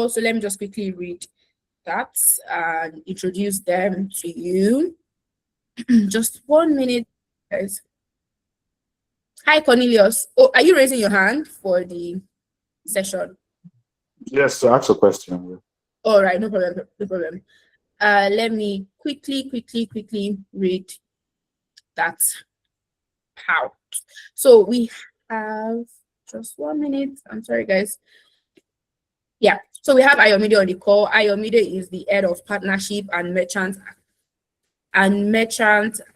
So let me just quickly read that and introduce them to you. Just 1 minute, guys. Hi, Cornelius. Oh, are you raising your hand for the session? Yes, to ask a question. All right, no problem. Let me quickly read that out. So we have just 1 minute. I'm sorry, guys. Yeah, so we have Ayomide on the call. Ayomide is the head of partnership and merchant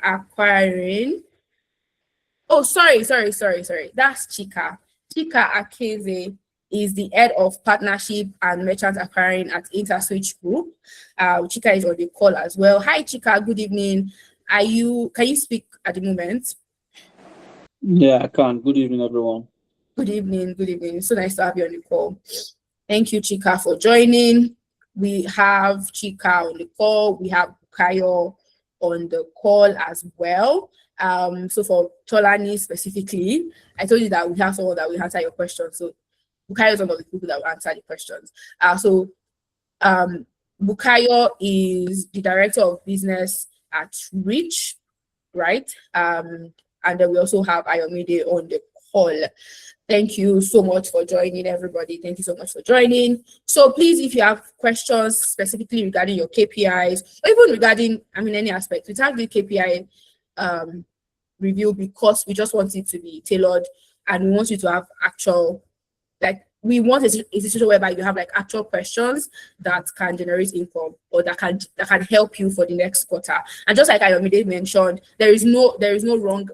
acquiring. Oh, sorry. That's Chika. Chika Akeze is the head of partnership and merchant acquiring at InterSwitch Group. Chika is on the call as well. Hi, Chika. Good evening. Can you speak at the moment? Yeah, I can. Good evening, everyone. Good evening. So nice to have you on the call. Thank you, Chika, for joining. We have Chika on the call. We have Bukayo on the call as well. So for Tolani specifically, I told you that we have someone that will answer your questions. So Bukayo is one of the people that will answer the questions. Bukayo is the director of business at Reach, right? And then we also have Ayomide on the call. Thank you so much for joining, everybody. Thank you so much for joining. So please, if you have questions specifically regarding your KPIs, or even regarding, any aspect, we have the KPI review because we just want it to be tailored and we want you to have actual, we want a situation whereby you have actual questions that can generate income or that can help you for the next quarter. And just like Ayomide mentioned, there is no wrong,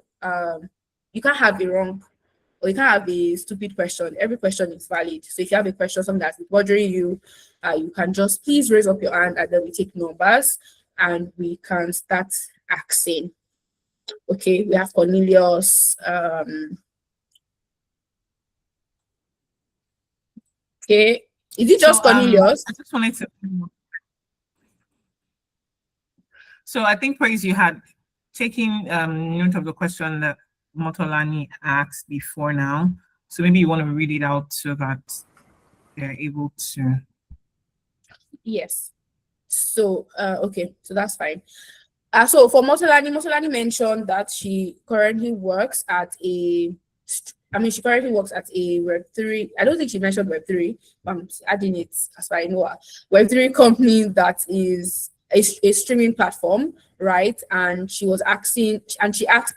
you can't have a wrong or you can't have a stupid question. Every question is valid. So if you have a question, something that's bothering you, you can just please raise up your hand and then we take numbers and we can start asking. Okay, we have Cornelius. Okay, is it just Cornelius? I just wanted to. So I think, Praise, you had taken note of the question that Motolani asked before now. So maybe you want to read it out so that they're able to. Yes. So, okay, so that's fine. So for Motolani mentioned that she currently works at a Web3. I don't think she mentioned Web3, but I'm adding it as far as I know. Web3 company that is a streaming platform, right? And she asked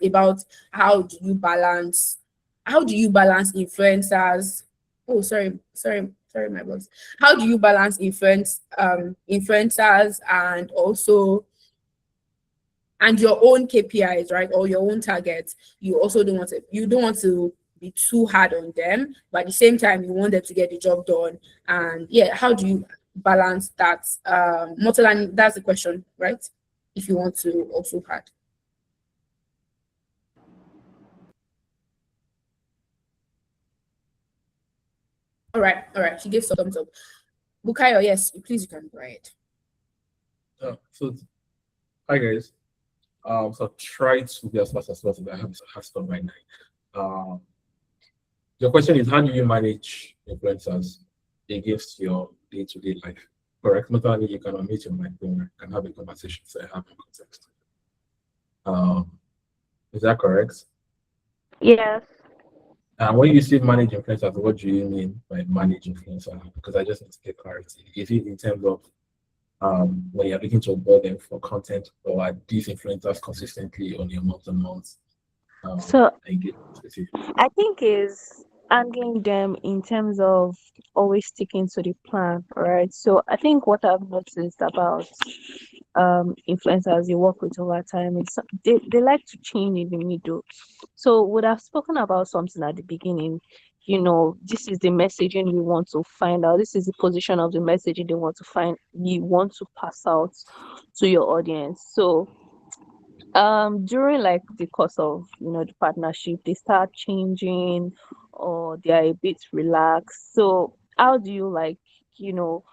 about how do you balance influencers? Oh, sorry, my boss. How do you balance influencers and also your own KPIs, right? Or your own targets. You also don't want to be too hard on them, but at the same time you want them to get the job done. And yeah, how do you balance that? Motolani, that's the question, right? If you want to also add. All right. She gives a thumbs up. Bukayo, yes, please, you can go ahead. So, hi guys. So I tried to be as fast as possible. I have to stop by 9. Your question is, how do you manage influencers against your day-to-day life? Correct? Not only you can unmute your mic, you can have a conversation, so I have a context. Is that correct? Yes. And when you say manage influencers, what do you mean by manage influencers? Because I just need to get clarity. Is it in terms of when you're looking to onboard them for content, or are these influencers consistently on your month-to-month So engagement with you? I think is handling them in terms of always sticking to the plan, right? So I think what I've noticed about influencers you work with over time is they like to change in the middle. So would have spoken about something at the beginning, this is the messaging we want to find out. This is the position of the messaging they want to find, you want to pass out to your audience. So during like the course of the partnership, they start changing or they are a bit relaxed. So how do you you know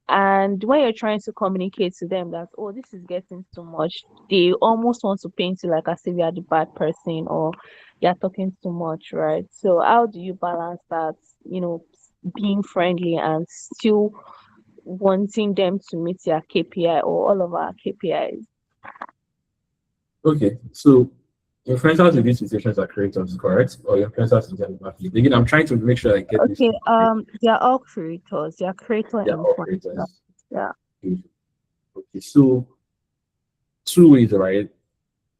and when you're trying to communicate to them that, oh, this is getting too much, they almost want to paint you like as if you're the bad person or you're talking too much, right? So how do you balance that, being friendly and still wanting them to meet your KPI or all of our KPIs? Okay, so influencers in these situations are creators, correct? Or influencers in general. Again, I'm trying to make sure I get this. Okay, they are all creators. They are creator They are all influencers. creators. Yeah. Okay, so two ways, right?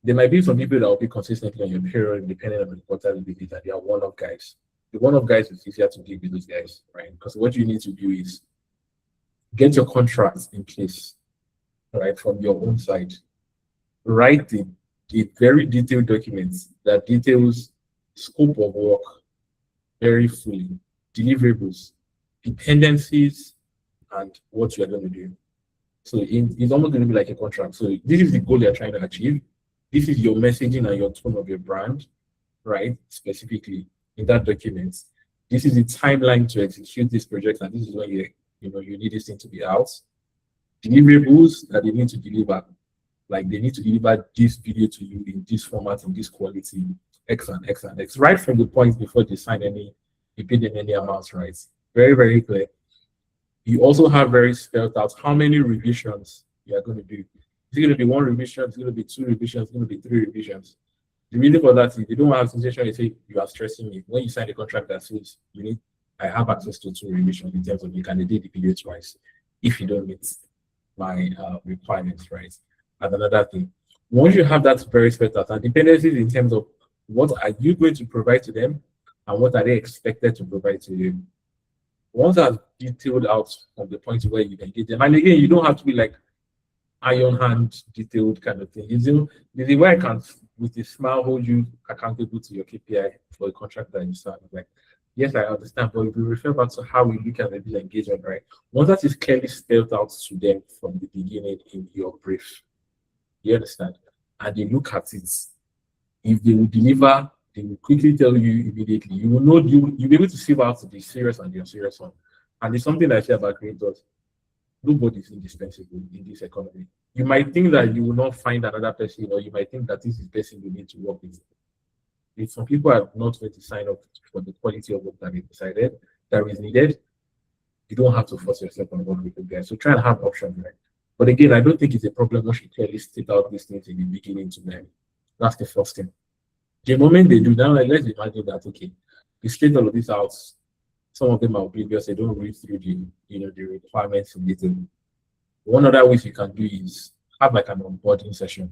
There might be some people that will be consistently on your payroll depending on the quarterly basis, that they are one-off guys. The one-off guys is easier to deal with those guys, right? Because what you need to do is get your contracts in place, right, from your own side. Write a very detailed document that details scope of work very fully, deliverables, dependencies, and what you're going to do. So it's almost going to be like a contract. So this is the goal you're trying to achieve. This is your messaging and your tone of your brand, right? Specifically in that document. This is the timeline to execute this project, and this is when you need this thing to be out. Deliverables that they need to deliver. Like they need to deliver this video to you in this format, in this quality, X and X and X, right from the point before they sign you pay them any amounts, right? Very, very clear. You also have very spelled out how many revisions you are going to do. It's going to be one revision, it's going to be two revisions, it's going to be three revisions. The reason for that is they don't have a situation where you say you are stressing me. When you sign a contract that says I have access to two revisions in terms of you can edit the video twice if you don't meet my requirements, right? And another thing, once you have that very spelled out, and dependencies in terms of what are you going to provide to them and what are they expected to provide to you. Once that's detailed out from the point where you engage them, and again, you don't have to be like iron hand detailed kind of thing. There's a way I can, with a smile, hold you accountable to your KPI for a contract that you sign. Like, yes, I understand, but if we refer back to how we look at the engagement, right? Once that is clearly spelled out to them from the beginning in your brief, you understand? And they look at it. If they will deliver, they will quickly tell you immediately. You will know, you'll be able to see out the serious and the unserious one. And it's something I say about creators. Nobody is indispensable in this economy. You might think that you will not find another person, or you might think that this is the person you need to work with. If some people are not going to sign up for the quality of work that they decided that is needed, you don't have to force yourself on work with the guys. So try and have options, right? But again, I don't think it's a problem once you clearly state out these things in the beginning to them. That's the first thing. The moment they do that, like, let's imagine that, okay, they state all of this out. Some of them are oblivious, they don't read through the requirements in detail. One other way you can do is have like an onboarding session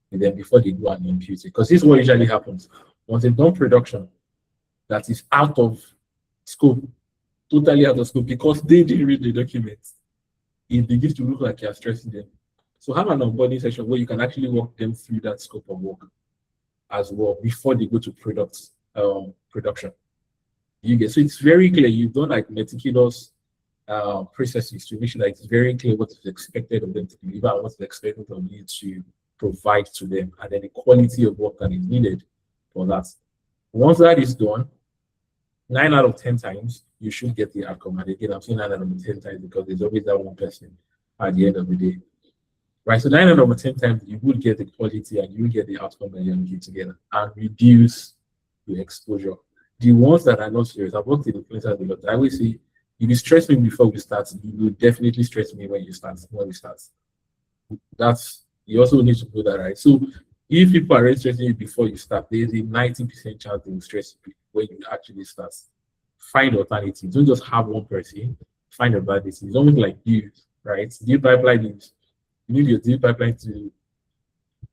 with them before they go and impute it. Because this is what usually happens. Once they've done production that is out of scope, totally out of scope, because they didn't read the documents, it begins to look like you're stressing them. So have an onboarding session where you can actually walk them through that scope of work as well before they go to production. You get, so it's very clear. You've done like meticulous processes to make sure that it's very clear what is expected of them to deliver and what's expected of you to provide to them, and then the quality of work that is needed for that. Once that is done, 9 out of 10 times you should get the outcome. And again, I'm saying 9 out of 10 times because there's always that one person at the end of the day. Right, so 9 out of 10 times you will get the quality and you will get the outcome that you're looking to get and reduce your exposure. the ones that are not serious, I've worked in influencers a lot. I always say, if you stress me before we start, you will definitely stress me when we start. That's, you also need to put that right. So if people are already stressing you before you start, there's a 90% chance they will stress you when you actually start. Find alternatives. Don't just have one person. Find a bad decision. It's almost like deals, right? Deal pipeline is, you need your deal pipeline to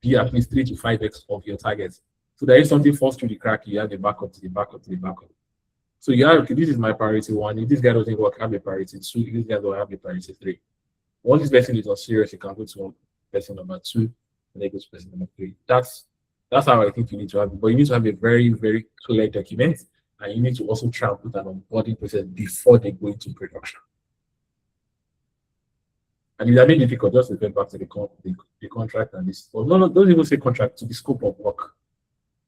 be at least 3 to 5x of your targets. So that if something falls through the crack, you have the backup to the backup to the backup. So you have, okay, this is my priority one. If this guy doesn't work, have a priority two. If this guy don't have a priority three. Once this person is not serious, you can go to person number two, and then go to person number three. That's how I think you need to have it. But you need to have a very, very clear document, and you need to also try and put an onboarding process before they go into production. And it's a bit difficult just to get back to the contract and this. Well, no, don't even say contract, to the scope of work,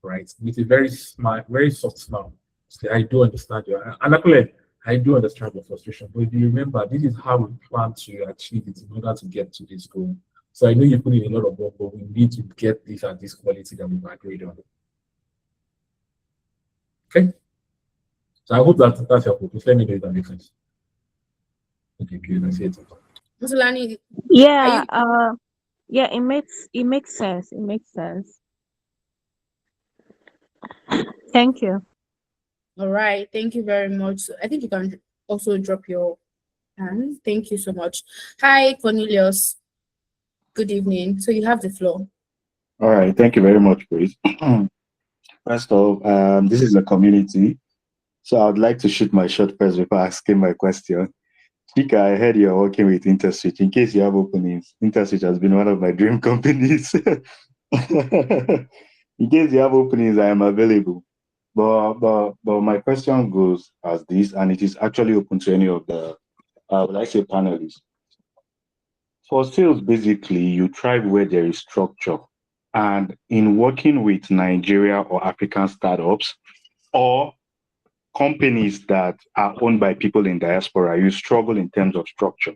right? With a very smart, very soft smile. Say, I do understand you. And actually, I do understand your frustration. But if you remember, this is how we plan to achieve it in order to get to this goal. So I know you put in a lot of work, but we need to get this at this quality that we've agreed on. Okay? So I hope that's helpful. Please let me know if that makes sense. Okay, good. I see it. Musulani, Yeah, yeah, it makes sense. It makes sense. Thank you. all right, thank you very much. So I think you can also drop your hand. Thank you so much. Hi, Cornelius. Good evening. So you have the floor. All right, thank you very much, Grace. First off, this is a community, so I'd like to shoot my shot first before asking my question. Chika, I heard you're working with InterSwitch. In case you have openings, InterSwitch has been one of my dream companies. In case you have openings, I am available. But my question goes as this, and it is actually open to any of the, would I say, panelists. For sales, basically, you thrive where there is structure. And in working with Nigeria or African startups or companies that are owned by people in diaspora, you struggle in terms of structure.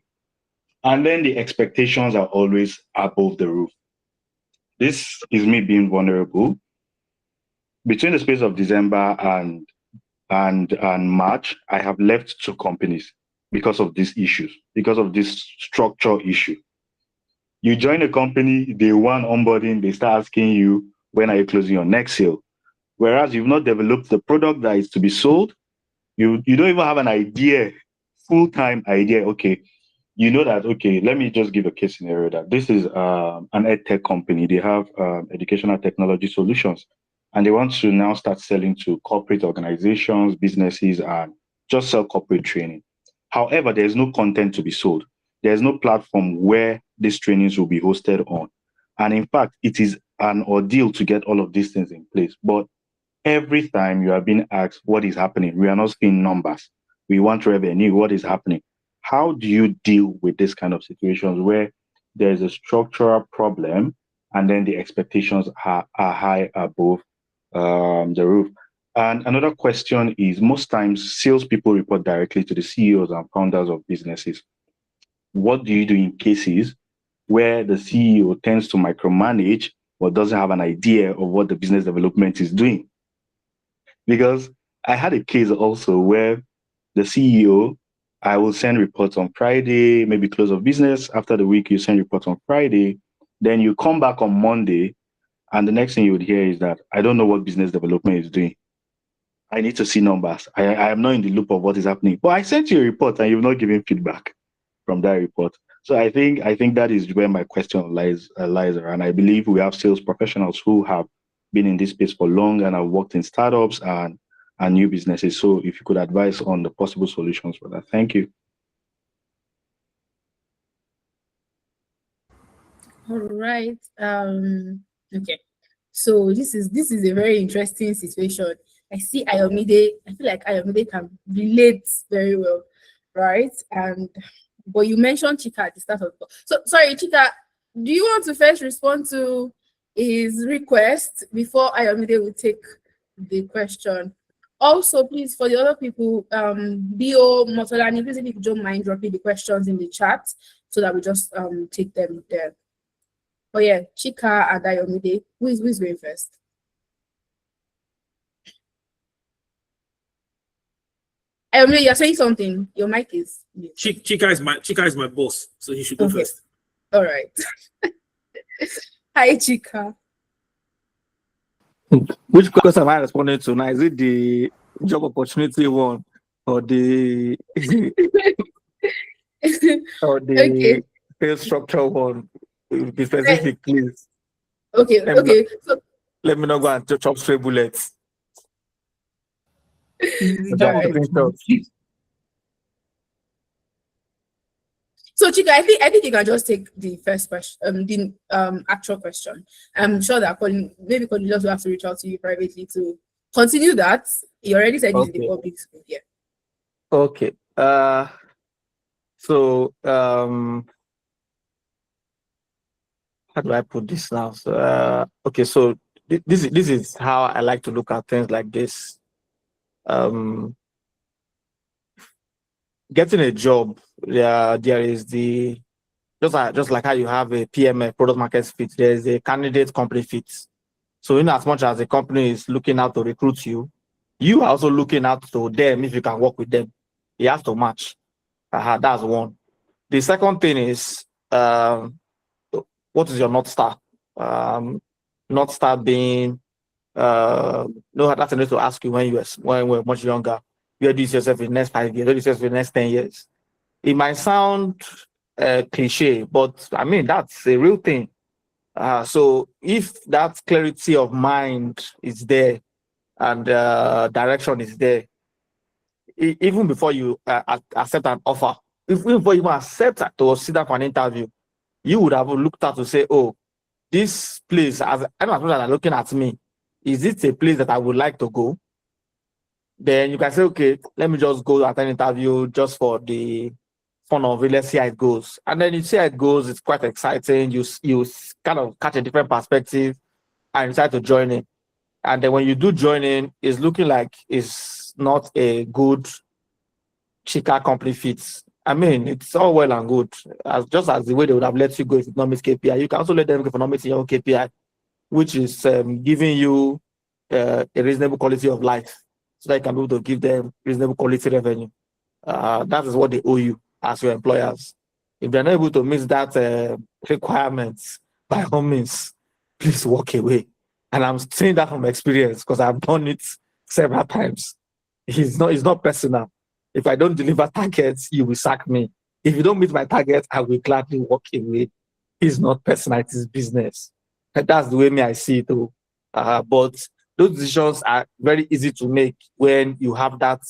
And then the expectations are always above the roof. This is me being vulnerable. Between the space of December and March, I have left 2 companies because of these issues, because of this structure issue. You join a company, day one onboarding, they start asking you, when are you closing your next sale? Whereas you've not developed the product that is to be sold, you don't even have an idea, full-time idea. Okay, you know that, okay, let me just give a case scenario that this is an edtech company. They have educational technology solutions, and they want to now start selling to corporate organizations, businesses, and just sell corporate training. However, there's no content to be sold. There's no platform where these trainings will be hosted on. And in fact, it is an ordeal to get all of these things in place. But every time you are being asked what is happening, we are not seeing numbers. We want revenue. What is happening? How do you deal with this kind of situations where there's a structural problem and then the expectations are high above the roof? And another question is, most times salespeople report directly to the CEOs and founders of businesses. What do you do in cases where the CEO tends to micromanage but doesn't have an idea of what the business development is doing? Because I had a case also where the CEO, I will send reports on Friday, maybe close of business. After the week, you send reports on Friday. Then you come back on Monday, and the next thing you would hear is that I don't know what business development is doing. I need to see numbers. I am not in the loop of what is happening. But I sent you a report and you've not given feedback from that report. So I think that is where my question lies around. I believe we have sales professionals who have been in this space for long and have worked in startups and new businesses. So if you could advise on the possible solutions for that. Thank you. All right. Okay. So this is a very interesting situation. I see Ayomide. I feel like Ayomide can relate very well, right? But you mentioned Chika at the start of the. So sorry, Chika. Do you want to first respond to his request before Ayomide will take the question? Also, please, for the other people, Bio Motolani, please, if you don't mind dropping the questions in the chat so that we just take them there. Oh yeah, Chika and Ayomide. Who is going first? You're saying something. Your mic is mute. Chika is my boss, so he should go Okay. first. All right. Hi, Chika. Which question am I responding to now? Is it the job opportunity one or the or the Okay. sales structure one? Be specific, please. Okay. Let me not, Okay. So, let me not go and chop straight bullets. The Job job opportunity. So Chika, I think you can just take the first question, the actual question. I'm sure that maybe Colin just will have to reach out to you privately to continue that. You already said it's in the Okay. public school, yeah. Okay. So how do I put this now? So okay, so this is how I like to look at things like this. Getting a job, there is the just like how you have a PMF, product market fit, there is a candidate company fit. So in as much as the company is looking out to recruit you, you are also looking out to them if you can work with them. You have to match. That's one. The second thing is what is your North Star? North Star being no, that's enough to ask you when you were much younger. Where do you see yourself in the next 5 years? Where do you see yourself in the next 10 years? It might sound cliche, but I mean that's a real thing. So if that clarity of mind is there and direction is there, even before you accept an offer, even before you even accept to sit down for an interview, you would have looked at to say, oh, this place, as much as they're looking at me, is it a place that I would like to go? Then you can say, okay, let me just go at an interview just for the fun of it. Let's see how it goes. And then you see how it goes, it's quite exciting. You kind of catch a different perspective and decide to join in. And then when you do join in, it's looking like it's not a good Chica company fits. I mean, it's all well and good. Just as the way they would have let you go if you not miss KPI, you can also let them go for not missing your own KPI, which is giving you a reasonable quality of life so that you can be able to give them reasonable quality revenue. That is what they owe you as your employers. If they're not able to meet that requirements, by all means, please walk away. And I'm saying that from experience because I've done it several times. It's not personal. If I don't deliver targets, you will sack me. If you don't meet my target, I will gladly walk away. It's not personal, it is business. And that's the way I see it too. But those decisions are very easy to make when you have that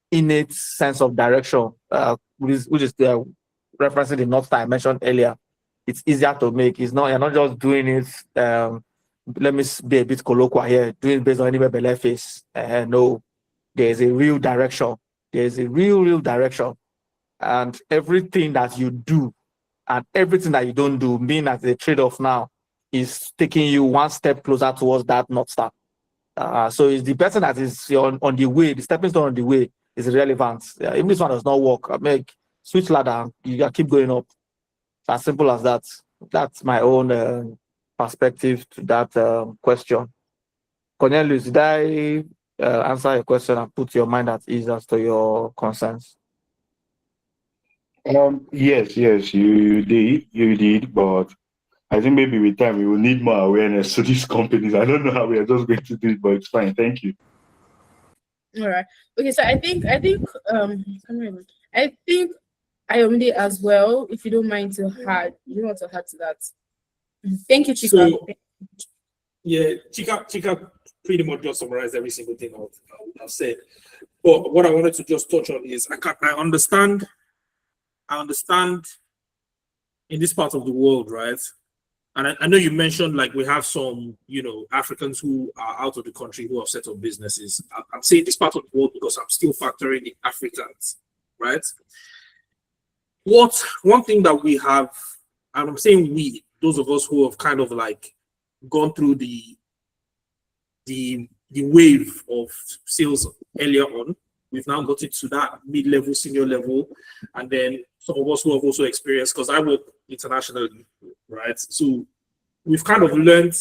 innate sense of direction, which is the referencing the North Star I mentioned earlier. It's easier to make. You're not just doing it. Let me be a bit colloquial here, doing it based on anywhere below face. No, there's a real direction. There's a real direction. And everything that you do and everything that you don't do, being as a trade-off now, is taking you one step closer towards that North Star. So it's the person that is on the way, the stepping stone on the way is irrelevant. Even if this one does not work, I make switch ladder, you keep going up. It's as simple as that. That's my own perspective to that question. Cornelius, did I answer your question and put your mind at ease as to your concerns? Yes, you did, but I think maybe with time we will need more awareness to these companies. I don't know how we are just going to do it, but it's fine. Thank you. All right. Okay, so I think Ayomide as well, if you don't mind to add, you want to add to that. Thank you, Chika. So, yeah, Chika pretty much just summarized every single thing I've said. But what I wanted to just touch on is I understand in this part of the world, right? And I know you mentioned like we have some, Africans who are out of the country who have set up businesses. I'm saying this part of the world because I'm still factoring in Africans, right? One thing that we have, and I'm saying we, those of us who have kind of like gone through the wave of sales earlier on, we've now got it to that mid-level, senior level, and then some of us who have also experienced, because I work internationally, right? So we've kind of learned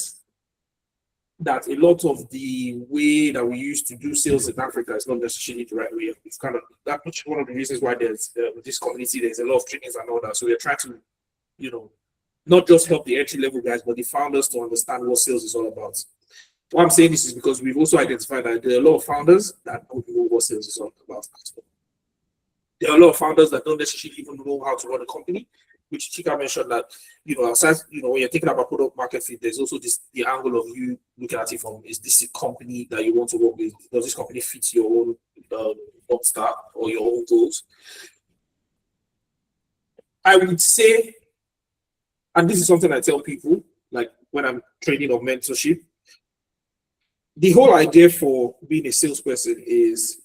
that a lot of the way that we used to do sales in Africa is not necessarily the right way. It's kind of that, which is one of the reasons why there's this community. There's a lot of trainings and all that. So we're trying to, not just help the entry level guys, but the founders to understand what sales is all about. Why I'm saying this is because we've also identified that there are a lot of founders that don't know what sales is all about. There are a lot of founders that don't necessarily even know how to run a company, which Chika mentioned that, aside, when you're thinking about product market fit, there's also the angle of you looking at it from, is this a company that you want to work with? Does this company fit your own North Star or your own goals? I would say, and this is something I tell people, like when I'm training or mentorship, the whole idea for being a salesperson is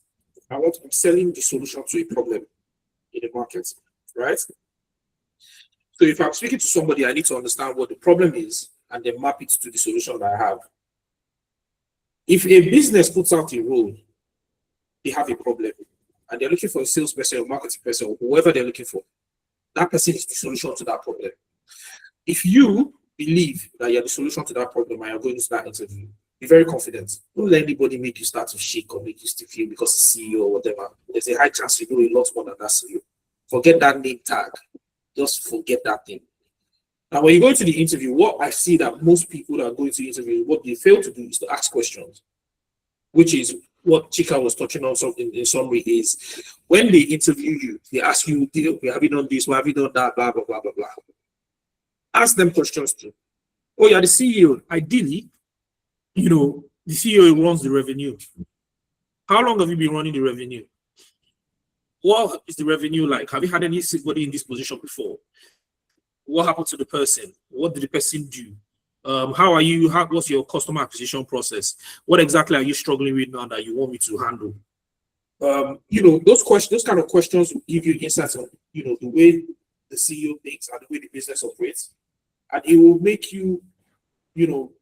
I'm selling the solution to a problem in the market, right? So if I'm speaking to somebody, I need to understand what the problem is and then map it to the solution that I have. If a business puts out a role, they have a problem and they're looking for a salesperson or marketing person or whoever they're looking for, that person is the solution to that problem. If you believe that you're the solution to that problem and you're going to that interview, be very confident. Don't let anybody make you start to shake or make you still feel because it's CEO or whatever. There's a high chance you know a lot more than that CEO. Forget that name tag. Just forget that thing. Now, when you go into the interview, what I see that most people that are going to the interview, what they fail to do is to ask questions, which is what Chika was touching on in summary is when they interview you, they ask you, have you done this, have you done that, blah, blah, blah, blah, blah. Ask them questions too. Oh, you're the CEO. Ideally, the CEO runs the revenue. How long have you been running the revenue? What is the revenue like? Have you had anybody in this position before? What happened to the person? What did the person do? How are you? What's your customer acquisition process? What exactly are you struggling with now that you want me to handle? Those kind of questions will give you insights on, the way the CEO thinks and the way the business operates, and it will make you,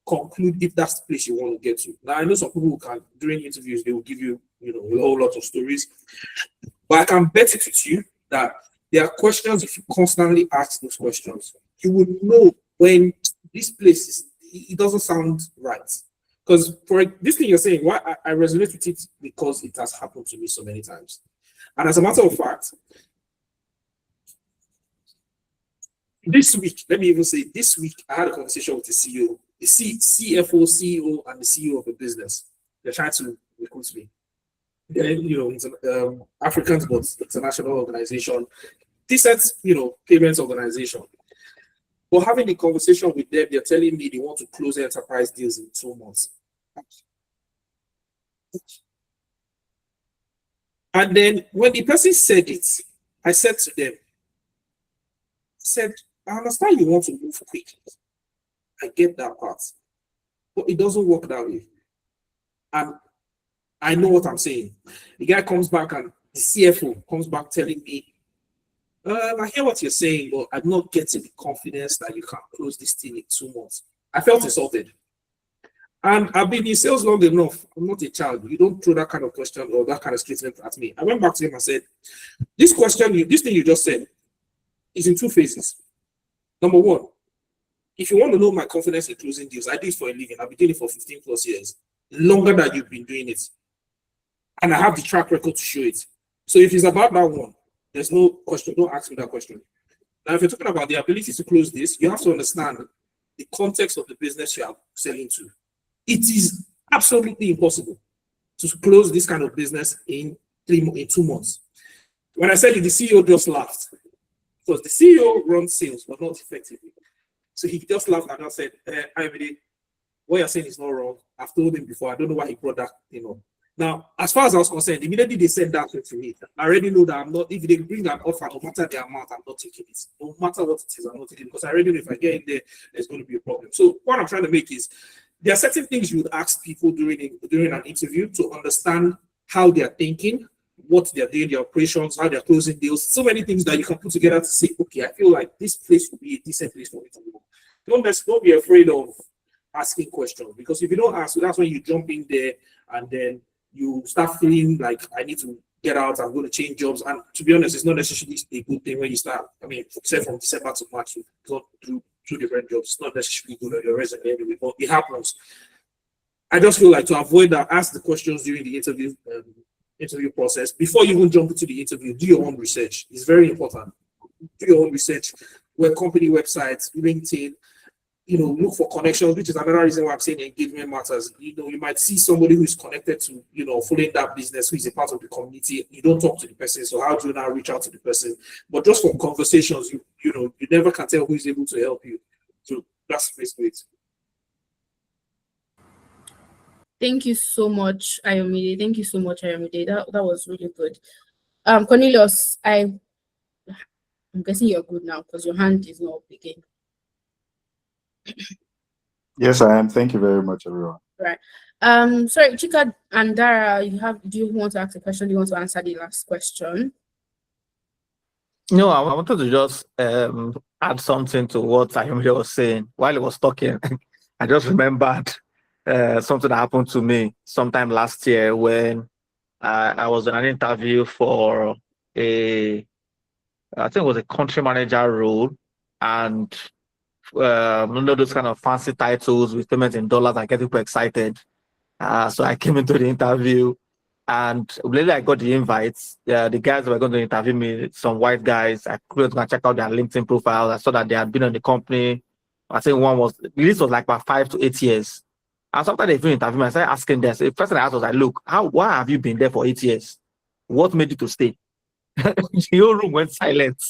conclude if that's the place you want to get to. Now, I know some people who can, during interviews, they will give you, a whole lot of stories, but I can bet it with you that there are questions, if you constantly ask those questions, you would know when this place it doesn't sound right. Because for this thing you're saying, why I resonate with it because it has happened to me so many times. And as a matter of fact, this week, let me even say this week, I had a conversation with the CEO, the CFO, CEO, and the CEO of a business. They're trying to recruit me. It's an African but international organization, decent, payments organization. But having a conversation with them, they're telling me they want to close enterprise deals in 2 months. And then when the person said it, I said to them, I understand you want to move quickly. I get that part. But it doesn't work that way. And I know what I'm saying. The guy comes back and the CFO comes back telling me, I hear what you're saying, but I'm not getting the confidence that you can close this thing in 2 months. I felt insulted. And I've been in sales long enough. I'm not a child. You don't throw that kind of question or that kind of statement at me. I went back to him and said, this thing you just said is in 2 phases. Number 1, if you want to know my confidence in closing deals, I do it for a living. I've been doing it for 15 plus years, longer than you've been doing it. And I have the track record to show it. So if it's about that one, there's no question. Don't ask me that question. Now, if you're talking about the ability to close this, you have to understand the context of the business you are selling to. It is absolutely impossible to close this kind of business in 2 months. When I said it, the CEO just laughed because the CEO runs sales, but not effectively. So he just laughed and I said, what you're saying is not wrong. I've told him before. I don't know why he brought that, Now, as far as I was concerned, immediately they said that to me. I already know that I'm not, if they bring an offer, no matter the amount, I'm not taking it. No matter what it is, I'm not taking it because I already know if I get in there, there's going to be a problem. So what I'm trying to make is, there are certain things you would ask people during an interview to understand how they are thinking, what they're doing, their operations, how they're closing deals. So many things that you can put together to say, okay, I feel like this place would be a decent place for me to go. Don't be afraid of asking questions, because if you don't ask, that's when you jump in there and then you start feeling like I need to get out, I'm going to change jobs. And to be honest, it's not necessarily a good thing when you start. I mean, except from December to March, you go through 2 different jobs. It's not necessarily good on your resume anyway, but it happens. I just feel like to avoid that, ask the questions during the interview process. Before you even jump into the interview, do your own research. It's very important. Do your own research. Web company websites, LinkedIn, look for connections, which is another reason why I'm saying engagement matters. You might see somebody who is connected to, following that business, who is a part of the community. You don't talk to the person, so how do you now reach out to the person? But just from conversations, you never can tell who is able to help you. So that's basically it. Thank you so much, Ayomide. Thank you so much, Ayomide. That was really good. Cornelius, I'm guessing you're good now because your hand is not up again. Yes, I am. Thank you very much, everyone. Right. Sorry, Chika and Dara, do you want to ask a question? Do you want to answer the last question? No, I wanted to just add something to what Ayomide was saying while he was talking. I just remembered something that happened to me sometime last year when I was in an interview for I think it was a country manager role, and those kind of fancy titles with payments in dollars and get people excited. So I came into the interview, and later I got the invites. The guys who were going to interview me, some white guys, I couldn't go check out their LinkedIn profiles. I saw that they had been on the company. I think the list was like about 5 to 8 years. And after they finished interviewing me, I started asking them. So the first thing I asked was like, look, why have you been there for 8 years? What made you to stay? The whole room went silent.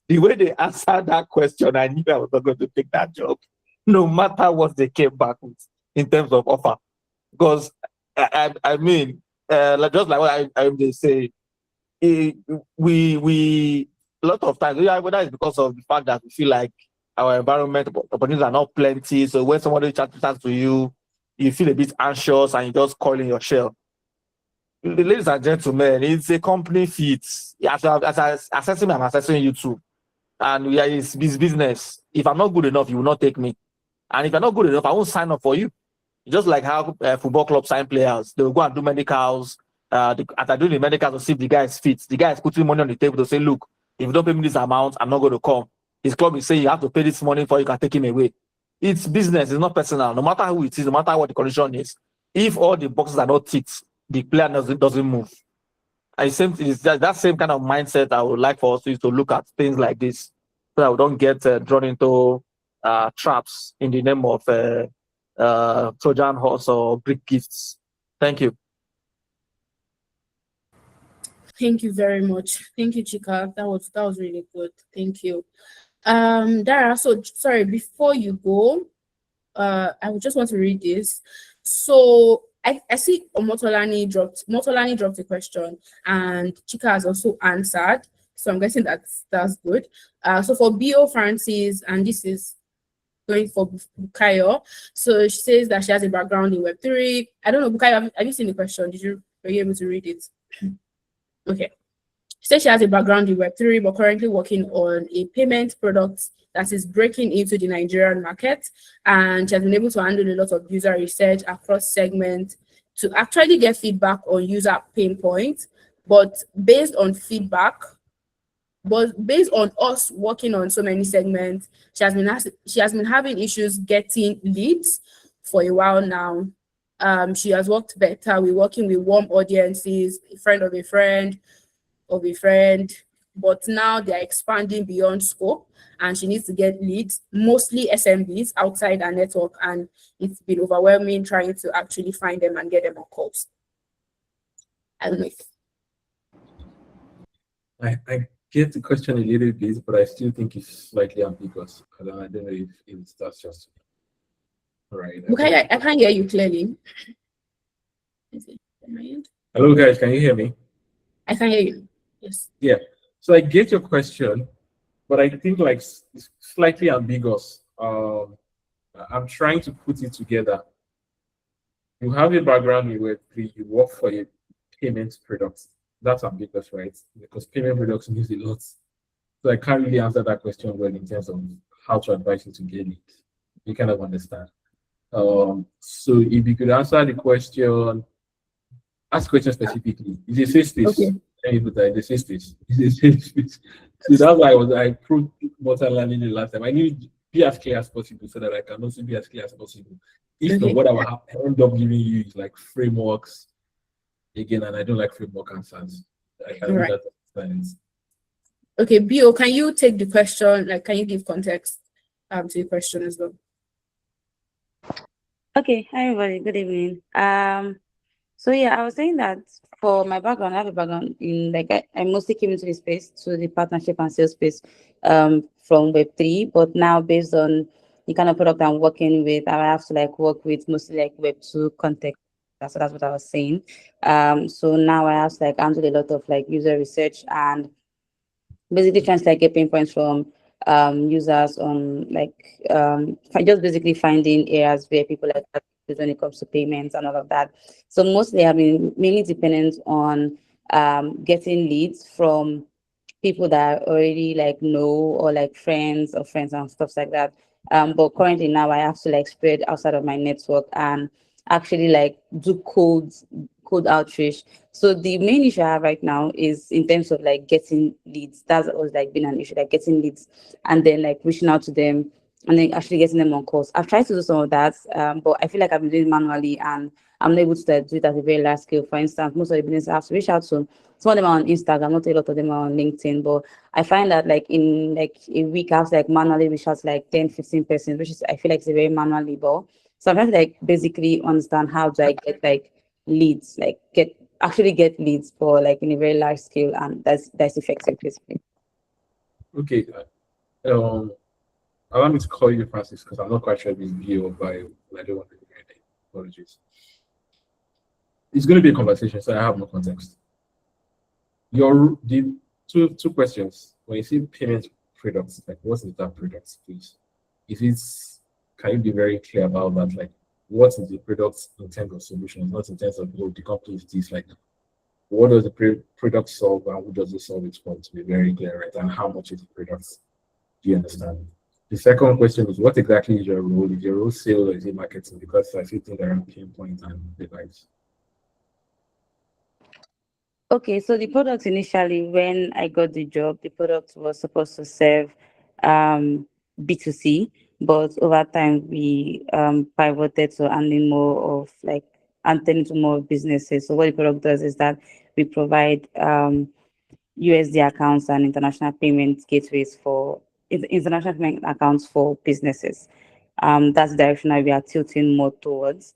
The way they answered that question, I knew I was not going to take that job, no matter what they came back with in terms of offer. Because I mean, just like what they say, we a lot of times, whether it's because of the fact that we feel like our environment opportunities are not plenty. So when somebody chats to you, you feel a bit anxious and you just call in your shell. Ladies and gentlemen, it's a company fit. As I assessing me, I'm assessing you too. And it's business. If I'm not good enough, you will not take me. And if you're not good enough, I won't sign up for you. Just like how football clubs sign players, they will go and do medicals. After doing the medicals to see if the guy is fit, the guy is putting money on the table to say, look, if you don't pay me this amount, I'm not going to come. His club is saying you have to pay this money before you can take him away. It's business, it's not personal. No matter who it is, no matter what the condition is, if all the boxes are not ticked, the player doesn't move. It's that same kind of mindset I would like for us to look at things like this, so that we don't get drawn into traps in the name of Trojan horse or Greek gifts. Thank you. Thank you very much. Thank you, Chika. That was really good. Thank you. Dara, so sorry, before you go, I would just want to read this. So I see Motolani dropped a question, and Chika has also answered. So I'm guessing that's good. So for BO Francis, and this is going for Bukayo. So she says that she has a background in Web3. I don't know, Bukayo, have you seen the question? Were you able to read it? Okay. She says she has a background in Web3, but currently working on a payment product that is breaking into the Nigerian market. And she has been able to handle a lot of user research across segments to actually get feedback on user pain points. But based on us working on so many segments, she has been having issues getting leads for a while now. She has worked better. We're working with warm audiences, a friend of a friend of a friend, but now they're expanding beyond scope, and she needs to get leads, mostly SMBs outside our network, and it's been overwhelming trying to actually find them and get them on calls. I don't know if I get the question a little bit, but I still think it's slightly ambiguous. I don't know if that's just right. Okay, I can't hear you clearly. Hello, guys. Can you hear me? I can hear you. Yes. Yeah. So I get your question, but I think like it's slightly ambiguous. I'm trying to put it together. You have a background in Web3, you work for a payment product. That's ambiguous, right? Because payment products means a lot. So I can't really answer that question well in terms of how to advise you to get it. You kind of understand. So if you could answer the question, ask the question specifically. Is it safe space? Okay. The safe space. Is it safe space? So that's why I proved motor learning the last time. I knew be as clear as possible so that I can also be as clear as possible. If not, Okay. what I will end up giving you is like frameworks again, and I don't like framework answers. I can do Right. that sometimes. Okay, Bio, can you take the question? Like, can you give context to the question as well? Okay, hi everybody, good evening. So yeah, I was saying that for my background, I have a background in like I mostly came into the space to the partnership and sales space from Web3, but now based on the kind of product I'm working with, I have to like work with mostly like Web2 context. That's what I was saying. So now I have to like handle a lot of like user research and basically trying to like get pain points from users on like just basically finding areas where people like have issues when it comes to payments and all of that. So mostly I've been mainly dependent on getting leads from people that I already like know or like friends of friends and stuff like that. But currently now I have to like spread outside of my network and actually like do cold outreach. So the main issue I have right now is in terms of like getting leads. That's always like been an issue, like getting leads and then like reaching out to them and then actually getting them on calls. I've tried to do some of that, but I feel like I've been doing it manually and I'm not able to do it at a very large scale. For instance, most of the businesses I have to reach out to, some of them are on Instagram, not a lot of them are on LinkedIn, but I find that like in like a week, I have to like manually reach out to like 10, 15%, which is, I feel like it's a very manual labor. So I'm trying to like basically understand how do I get like leads, like actually get leads for like in a very large scale and that's effective basically. Okay. Allow me to call you Francis because I'm not quite sure if it's you or bio. I don't want to hear any apologies. It's going to be a conversation, so I have no context. The two questions. When you see payment products, like what is that product, please? If it's can you be very clear about that? Like what is the product in terms of solutions, not in terms of the company is this, like what does the product solve and who does it solve it for, to be very clear, right? And how much is the product? Do you understand? The second question is what exactly is your role? Is your role sales or is it marketing? Because I still think there are pinpoint and device. Okay, so the product initially, when I got the job, the product was supposed to serve B2C, but over time we pivoted to handling more of like attending to more businesses. So what the product does is that we provide USD accounts and international payment gateways for international payment accounts for businesses. That's the direction that we are tilting more towards.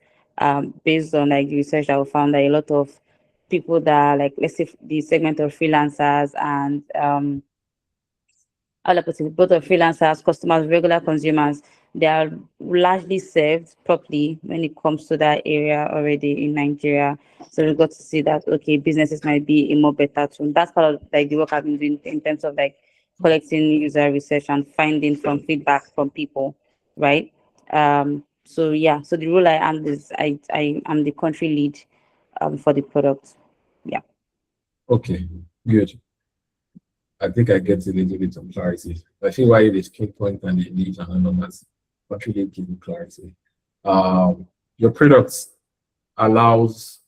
Based on like the research that we found that a lot of people that are like let's say the segment of freelancers and how do I put it, both of freelancers, customers, regular consumers, they are largely served properly when it comes to that area already in Nigeria. So we got to see that okay, businesses might be a more better tool. That's part of like the work I've been doing in terms of like collecting user research and finding from feedback from people, right? So yeah, so the role I am is I am the country lead for the product. Yeah. Okay, good. I think I get a little bit of clarity. I see why it is pinpoint and the leads and all of that. But really give you clarity. Your product allows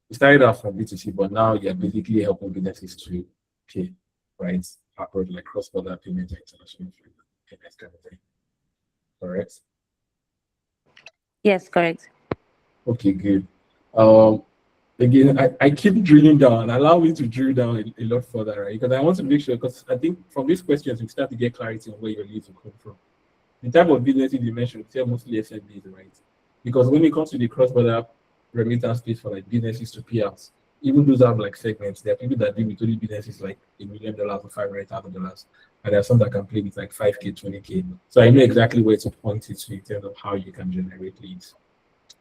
you started off from B2C, but now you're basically helping businesses to pay, right? Across like cross-border payment and international payments kind of thing. Correct? Yes, correct. Okay, good. Again, I keep drilling down. Allow me to drill down a lot further, right? Because I want to make sure, because I think from these questions, we start to get clarity on where your leads will come from. The type of businesses you mentioned, they're mostly SMBs, right? Because when it comes to the cross-border remittance space for like businesses to pay out, even those have like segments. There are people that deal with only businesses like $1 million or $500,000, and there are some that can play with like 5K, 20K. So I know exactly where to point it to in terms of how you can generate leads.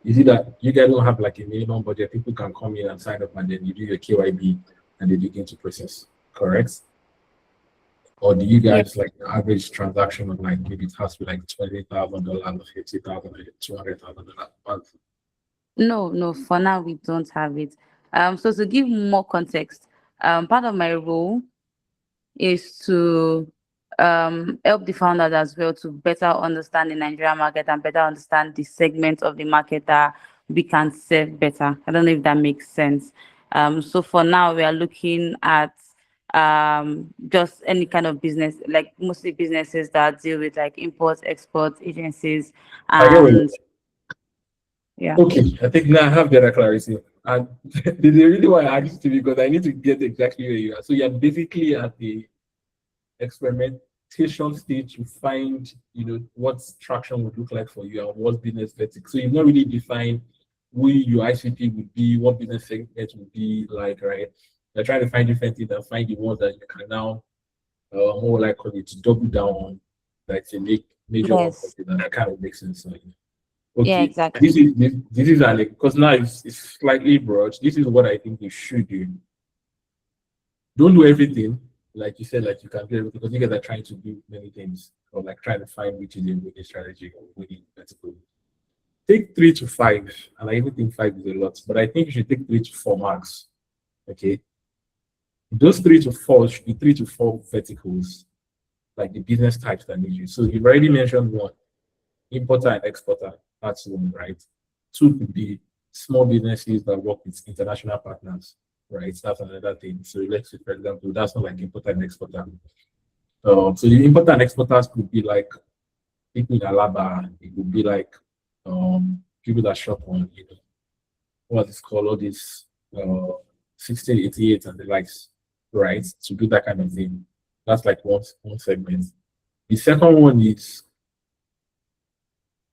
Is it that you guys don't have like a minimum budget? People can come in and sign up and then you do your KYB and they begin to process, correct? Or do you guys like the average transaction of like maybe it has to be like $20,000 or $50,000 or $200,000 a month? No, for now we don't have it. So to give more context, part of my role is to help the founders as well to better understand the Nigerian market and better understand the segment of the market that we can serve better. I don't know if that makes sense. So for now, we are looking at just any kind of business, like mostly businesses that deal with like import, export agencies, I get what you and yeah. Okay, I think now I have better clarity. And the reason why I asked you because I need to get exactly where you are. So you're basically at the experimentation stage to find, what traction would look like for you and what business vertical. So you've not really defined who your ICP would be, what business segment would be like, right? You're trying to find different things and find the ones that you can now more likely to double down on, like to make major one for Yes. you. That kind of makes sense. So, Yeah, okay, exactly. this is an because now it's slightly broad. This is what I think you should do. Don't do everything, like you said, like you can do everything because you guys are trying to do many things or like trying to find which is a winning strategy or winning vertical. Take 3 to 5, and I even think 5 is a lot, but I think you should take 3 to 4 marks. Okay, those 3 to 4 should be 3 to 4 verticals, like the business types that need you. So you've already mentioned one, importer and exporter. That's one, right? 2 could be small businesses that work with international partners, right? That's another thing. So let's say, for example, that's not like importer and exporter. So the importer and exporters could be like people in Alaba. It could be like people that shop on, what is called all this 1688 and the likes, right? To do that kind of thing. That's like one segment. The second one is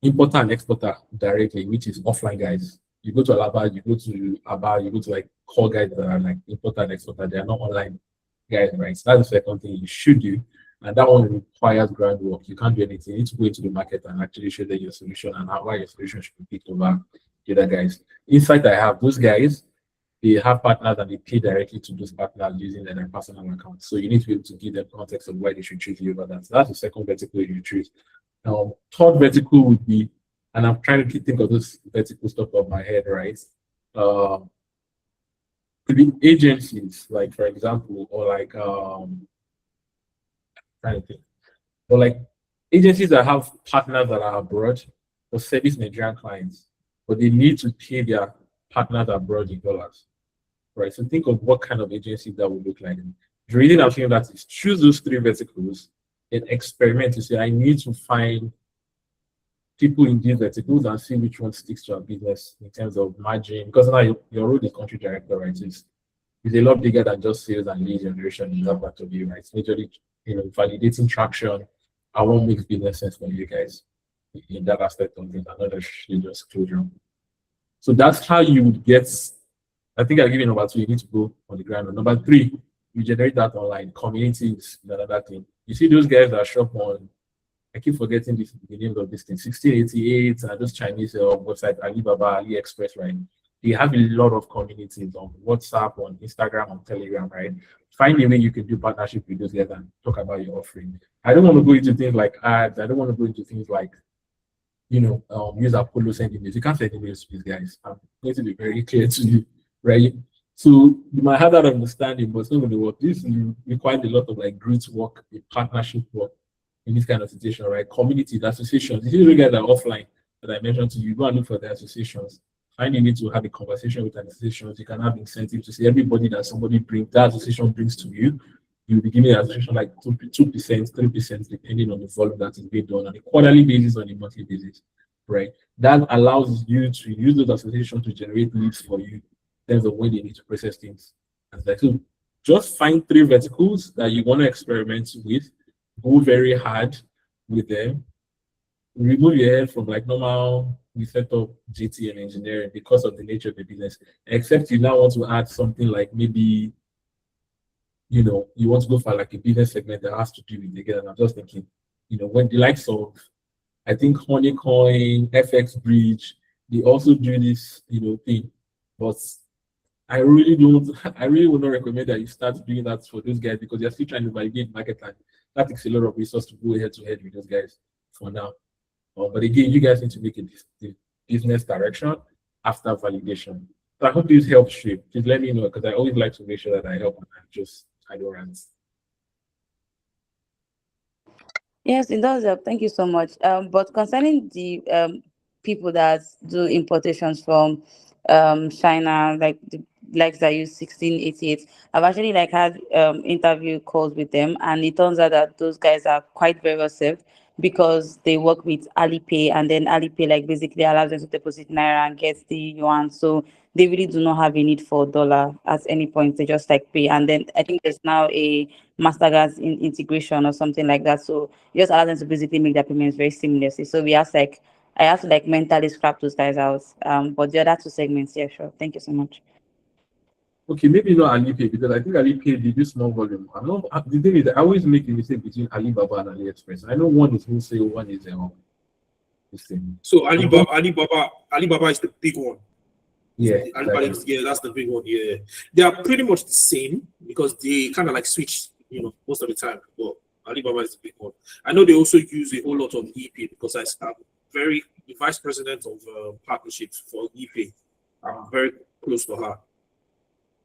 importer and exporter directly, which is offline guys. You go to Alaba, you go to Aba, you go to like core guys that are like importer and exporter. They are not online guys, right? So that's the second thing you should do. And that one requires groundwork. You can't do anything. You need to go into the market and actually show them your solution and how why your solution should be picked over the other guys. Insight I have, those guys, they have partners and they pay directly to those partners using their personal accounts. So you need to be able to give them context of why they should choose you over that. So that's the second vertical you choose. Third vertical would be, and I'm trying to think of this vertical stuff off my head, right? Could be agencies, like for example, or like trying to think, or like agencies that have partners that are abroad or service Nigerian clients, but they need to pay their partners abroad in dollars, right? So think of what kind of agency that would look like. The reason I'm saying that is choose those 3 verticals and experiment to say, I need to find people in these verticals and see which one sticks to our business in terms of margin. Because now your role is country director, right? It's a lot bigger than just sales and lead generation in that part of you, right? It's majorly, validating traction. I won't make business sense for you guys in that aspect of things, another just closure. So that's how you would get. I think I'll give you number 2. You need to go on the ground. Number 3, you generate that online. Communities, another thing. You see those guys that shop on, I keep forgetting the names of this thing, 1688, and those Chinese website, Alibaba, AliExpress, right? They have a lot of communities on WhatsApp, on Instagram, on Telegram, right? Find a way you can do partnership with those guys and talk about your offering. I don't want to go into things like ads. I don't want to go into things like, use Apollo send emails. You can't send emails to these guys. I'm going to be very clear to you, right? So you might have that understanding, but it's not going to work. This requires a lot of like group work, a partnership work in this kind of situation, right? Communities, associations. If you look at that offline that I mentioned to you, go and look for the associations. Find a way to have a conversation with associations. You can have incentives to say everybody that somebody brings, that association brings to you, you'll be giving the association like 2%, 3%, depending on the volume that is being done on a quarterly basis or on a monthly basis, right? That allows you to use those associations to generate leads for you in terms of when they need to process things. And so just find 3 verticals that you want to experiment with, go very hard with them, remove your head from like normal we set up GT and engineering because of the nature of the business, except you now want to add something like maybe you want to go for like a business segment that has to do with again. And I'm just thinking, when the likes of I think Honeycoin, FX Bridge, they also do this, thing. But I really would not recommend that you start doing that for those guys because they're still trying to validate market time. That takes a lot of resources to go head to head with those guys for now. But again, you guys need to make the business direction after validation. So I hope this helps you. Please let me know because I always like to make sure that I help and I don't rant. Yes, it does help. Thank you so much. But concerning the people that do importations from China, like likes that use 1688. I've actually like had interview calls with them, and it turns out that those guys are quite very well served because they work with Alipay, and then Alipay like basically allows them to deposit naira and get the yuan. So they really do not have a need for dollar at any point. They just like pay, and then I think there's now a Mastercard integration or something like that. So it just allows them to basically make their payments very seamlessly. So I have to like mentally scrap those guys out. But the other two segments, yeah, sure. Thank you so much. Okay, maybe not Alipay, because I think Alipay they do small volume. I'm not the thing is I always make the mistake between Alibaba and AliExpress. I know one is wholesale, one is this thing. So Alibaba is the big one. Yeah, Alibaba exactly. that's the big one. Yeah, they are pretty much the same because they kind of like switch, most of the time. But Alibaba is the big one. I know they also use a whole lot of ePay because I'm the vice president of partnerships for ePay. I'm very close to her.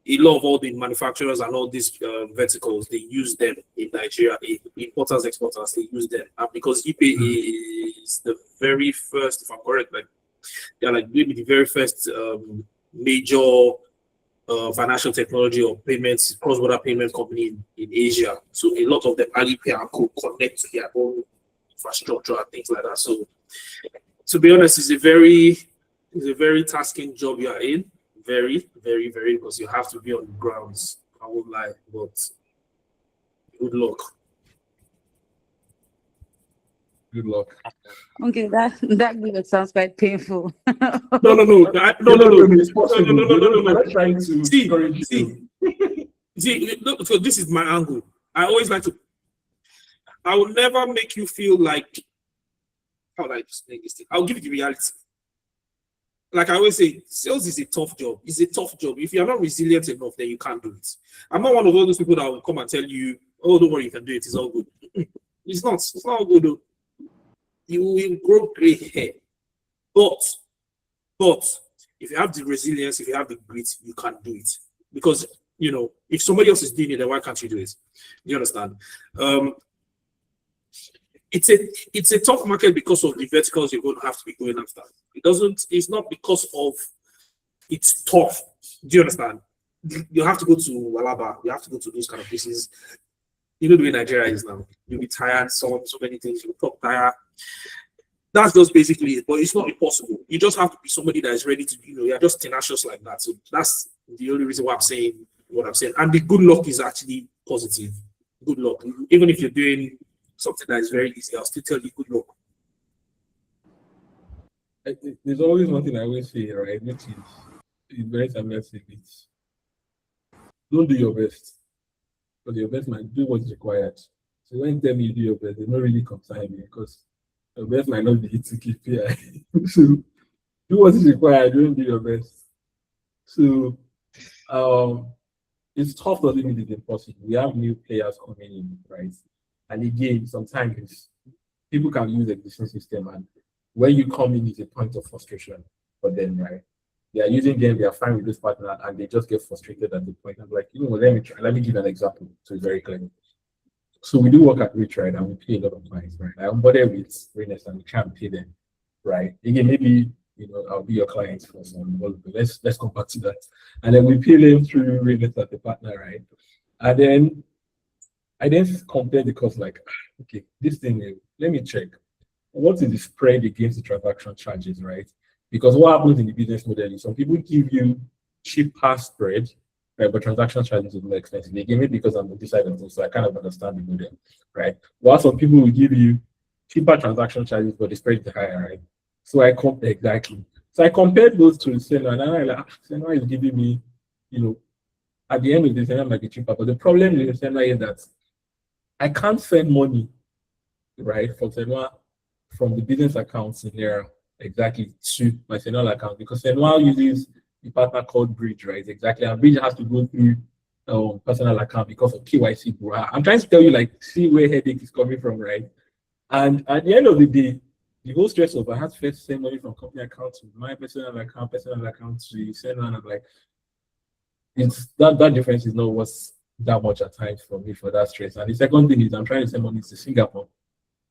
A lot of all the manufacturers and all these verticals, they use them in Nigeria. Importers, exporters, they use them. And because ePay is the very first, if I'm correct, like they're like maybe the very first major financial technology or payments, cross-border payment company in Asia. So a lot of them Alipay and Co connect to their own infrastructure and things like that. So to be honest, it's a very tasking job you are in. Very, very, very, because you have to be on the grounds. I won't lie, but good luck. Good luck. Okay, that sounds quite painful. No. It's possible. No. I'm not trying to encourage you. See, look, so this is my angle. I will never make you feel like, how would I explain this thing? I'll give you the reality. Like I always say, sales is a tough job. It's a tough job. If you're not resilient enough, then you can't do it. I'm not one of all those people that will come and tell you, oh, don't worry, you can do it. It's all good. It's not all good though. You will grow gray hair. But if you have the resilience, if you have the grit, you can do it. Because if somebody else is doing it, then why can't you do it? You understand? It's a tough market because of the verticals you're going to have to be going after. It's not because of it's tough. Do you understand? You have to go to Alaba, you have to go to those kind of places. You know the way Nigeria is now. You'll be tired, so many things, you'll talk tired. That's just basically it, but it's not impossible. You just have to be somebody that is ready to, you're just tenacious like that. So that's the only reason why I'm saying what I'm saying. And the good luck is actually positive. Good luck. Even if you're doing something that is very easy, I'll still tell you good luck. There's always one thing I always say, right? Which is very subversive. It's don't do your best, but your best might do what's required. So when you tell me you do your best, it's not really concern me because your best might not be hitting KPI. So do what is required, don't do your best. So it's tough, doesn't mean it's impossible. We have new players coming in, right? And again, sometimes people can use the existing system, and when you come in, it's a point of frustration for them, right? They are using them, they are fine with this partner, and they just get frustrated at the point. I'm like, let me give an example so it's very clear. So we do work at Reach, right? And we pay a lot of clients, right? I onboarded with Readiness and we try and pay them, right? Again, maybe I'll be your client for some. Let's come back to that. And then we pay them through Readiness as the partner, right? And then I then compare the cost, like, okay, this thing, let me check. What is the spread against the transaction charges, right? Because what happens in the business model is some people give you cheaper spread, right? But transaction charges is more expensive. They give it because I'm on this side of things, so I kind of understand the model, right? While some people will give you cheaper transaction charges, but the spread is higher, right? So I compare exactly. So I compared those two, Senna, and I'm like, Senna is giving me, at the end of the day, Senna might be cheaper. But the problem with Senna is that I can't send money, right, for Senna from the business accounts in there exactly to my Senna account because Senna uses the partner called Bridge, right? Exactly. And Bridge has to go through personal account because of KYC. Bro. I'm trying to tell you, like, see where headache is coming from, right? And at the end of the day, the whole stress of I have to first send money from company account to my personal account to Senna, and I'm like, it's that difference is not worth that much at times for me for that stress. And the second thing is I'm trying to send money to Singapore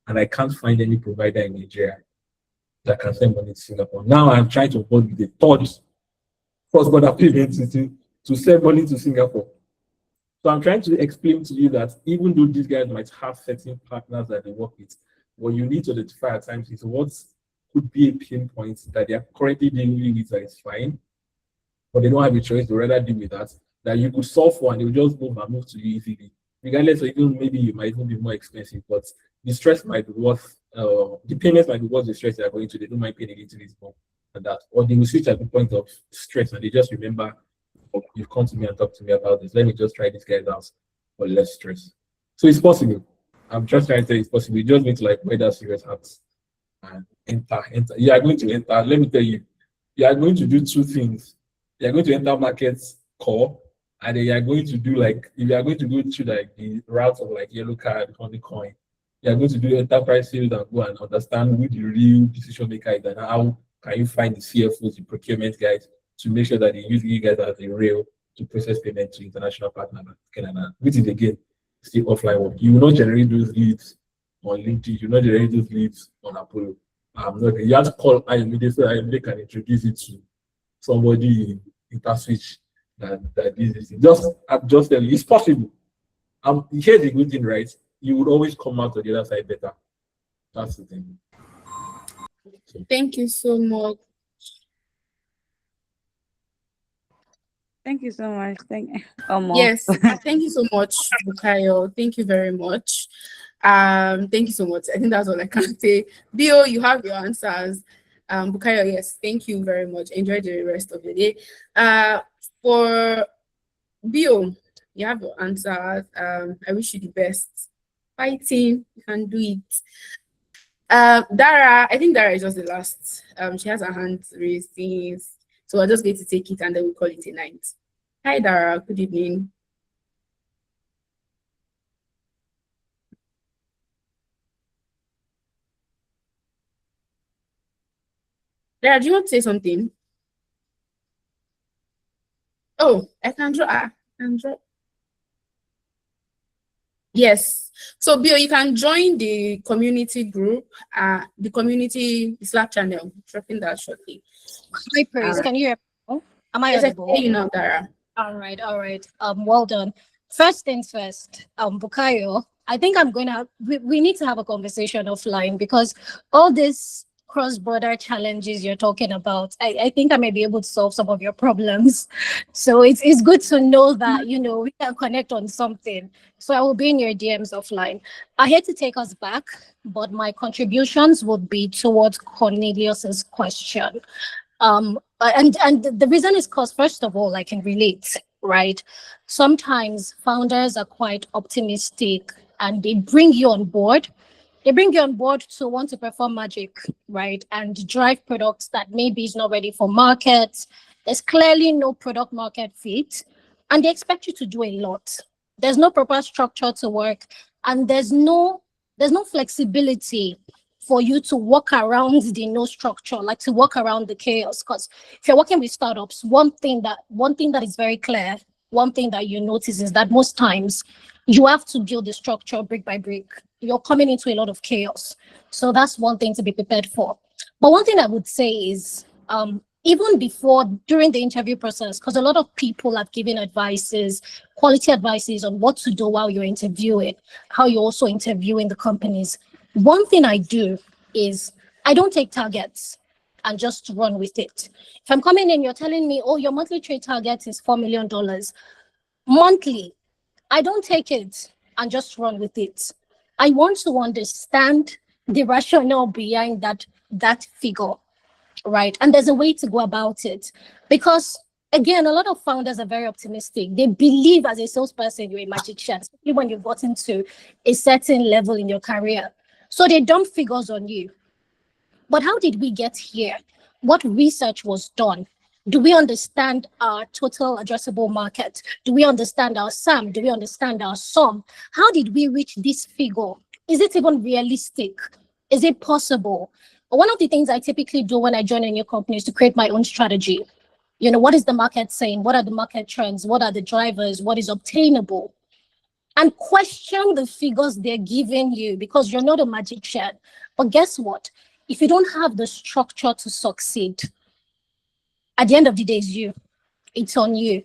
and I can't find any provider in Nigeria that can send money to Singapore. Now I'm trying to avoid the third cross-border payment to to sell money to Singapore. So I'm trying to explain to you that even though these guys might have certain partners that they work with, what you need to identify at times is what could be a pain point that they are currently dealing with that is fine, but they don't have a choice to rather deal with that you could solve for and they'll just move to you easily. Regardless of even maybe you might even be more expensive, but the stress might be worth the payments might be worth the stress they are going to. They don't mind paying a little bit more than that. Or they will switch at the point of stress and they just remember, oh, you've come to me and talked to me about this. Let me just try these guys out for less stress. So it's possible. I'm just trying to tell you it's possible. You just need to like wear that serious hats and enter. You are going to enter. Let me tell you, you are going to do two things. You are going to enter markets core, and then you are going to do like if you are going to go through like the route of like yellow card, honey coin. You are going to do enterprise sales and go and understand who the real decision maker is and how can you find the CFOs, the procurement guys to make sure that they use you guys as a rail to process payment to international partners like Canada, which is again still offline work. You will not generate those leads on LinkedIn, you will not generate those leads on Apollo. You have to call IMD so IMD can introduce it to somebody in InterSwitch that this is just tell you it's possible. Here's the good thing, right? You would always come out on the other side better. That's the thing. Thank you so much. Thank you so much. Yes, thank you so much, Bukayo. Thank you very much. Thank you so much. I think that's all I can say. Bio, you have your answers. Bukayo, yes, thank you very much. Enjoy the rest of the day. For Bio, you have your answers. I wish you the best. Fighting, you can do it. Dara, I think Dara is just the last. She has her hand raised, so I'm just going to take it and then we'll call it a night. Hi, Dara. Good evening. Dara, do you want to say something? Oh, I can draw. Yes. So, Bill, you can join the community group, the community Slack channel. Dropping that shortly. Hi, Praise. Can you hear me? Am I Yes, I audible? can hear you now, Dara. All right. Well done. First things first, Bukayo, I think we need to have a conversation offline because all this cross-border challenges you're talking about, I think I may be able to solve some of your problems. So it's good to know that, we can connect on something. So I will be in your DMs offline. I hate to take us back, but my contributions would be towards Cornelius's question. And the reason is because, first of all, I can relate, right? Sometimes founders are quite optimistic and they bring you on board. They bring you on board to want to perform magic, right? And drive products that maybe is not ready for market. There's clearly no product market fit. And they expect you to do a lot. There's no proper structure to work. And there's no flexibility for you to walk around the no structure, like to walk around the chaos. Because if you're working with startups, one thing that is very clear, one thing that you notice is that most times you have to build the structure brick by brick. You're coming into a lot of chaos. So that's one thing to be prepared for. But one thing I would say is, even during the interview process, because a lot of people have given quality advices on what to do while you're interviewing, how you're also interviewing the companies. One thing I do is I don't take targets and just run with it. If I'm coming in, you're telling me, oh, your monthly trade target is $4 million monthly. I don't take it and just run with it. I want to understand the rationale behind that figure, right? And there's a way to go about it. Because again, a lot of founders are very optimistic. They believe as a salesperson, you're a magician, especially when you've gotten to a certain level in your career. So they dump figures on you. But how did we get here? What research was done? Do we understand our total addressable market? Do we understand our SAM? Do we understand our SOM? How did we reach this figure? Is it even realistic? Is it possible? One of the things I typically do when I join a new company is to create my own strategy. What is the market saying? What are the market trends? What are the drivers? What is obtainable? And question the figures they're giving you because you're not a magician. But guess what? If you don't have the structure to succeed, at the end of the day, it's on you.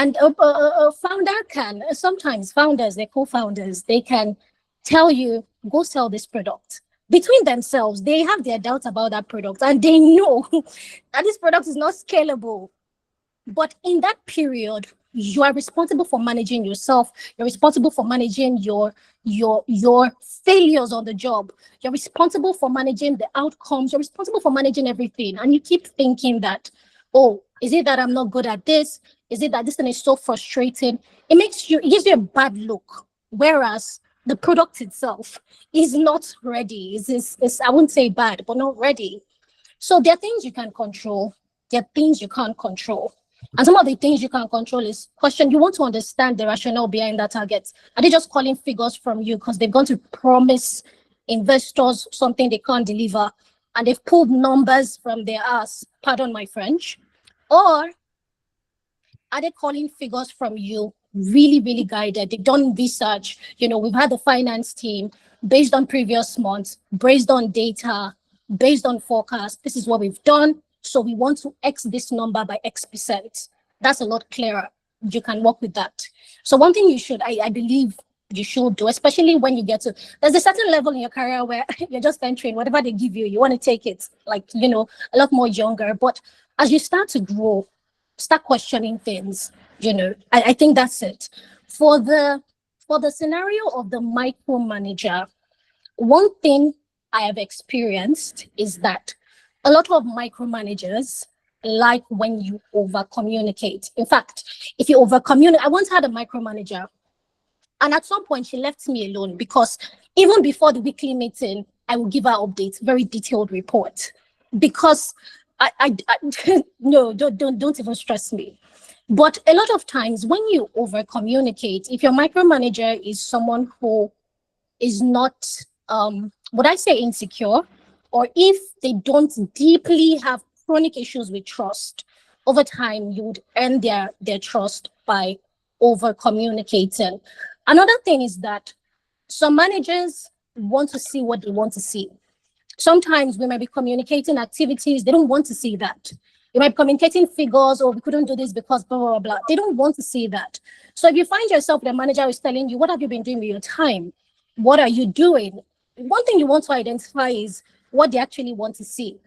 And a founder can, sometimes founders, they're co-founders, they can tell you, go sell this product. Between themselves, they have their doubts about that product and they know that this product is not scalable. But in that period, you are responsible for managing yourself. You're responsible for managing your failures on the job. You're responsible for managing the outcomes. You're responsible for managing everything. And you keep thinking that, oh, is it that I'm not good at this? Is it that this thing is so frustrating? It gives you a bad look. Whereas the product itself is not ready. It's I wouldn't say bad, but not ready. So there are things you can control. There are things you can't control. And some of the things you can control is question. You want to understand the rationale behind that target. Are they just calling figures from you because they've gone to promise investors something they can't deliver and they've pulled numbers from their ass, pardon my French? Or are they calling figures from you really, really guided? They've done research. We've had the finance team based on previous months, based on data, based on forecast. This is what we've done. So we want to X this number by X%. That's a lot clearer. You can work with that. So one thing I believe you should do, especially when you get to, there's a certain level in your career where you're just entering, whatever they give you, you want to take it, a lot more younger. But as you start to grow, start questioning things, I think that's it. For the scenario of the micromanager, one thing I have experienced is that a lot of micromanagers like when you over communicate. In fact, if you over communicate, I once had a micromanager, and at some point she left me alone because even before the weekly meeting, I would give her updates, very detailed report, because I no, don't even stress me. But a lot of times when you over communicate, if your micromanager is someone who is not, would I say insecure, or if they don't deeply have chronic issues with trust, over time you would earn their trust by over communicating. Another thing is that some managers want to see what they want to see. Sometimes we might be communicating activities, they don't want to see that. You might be communicating figures, or we couldn't do this because blah, blah, blah. They don't want to see that. So if you find yourself, the manager is telling you, what have you been doing with your time? What are you doing? One thing you want to identify is what they actually want to see.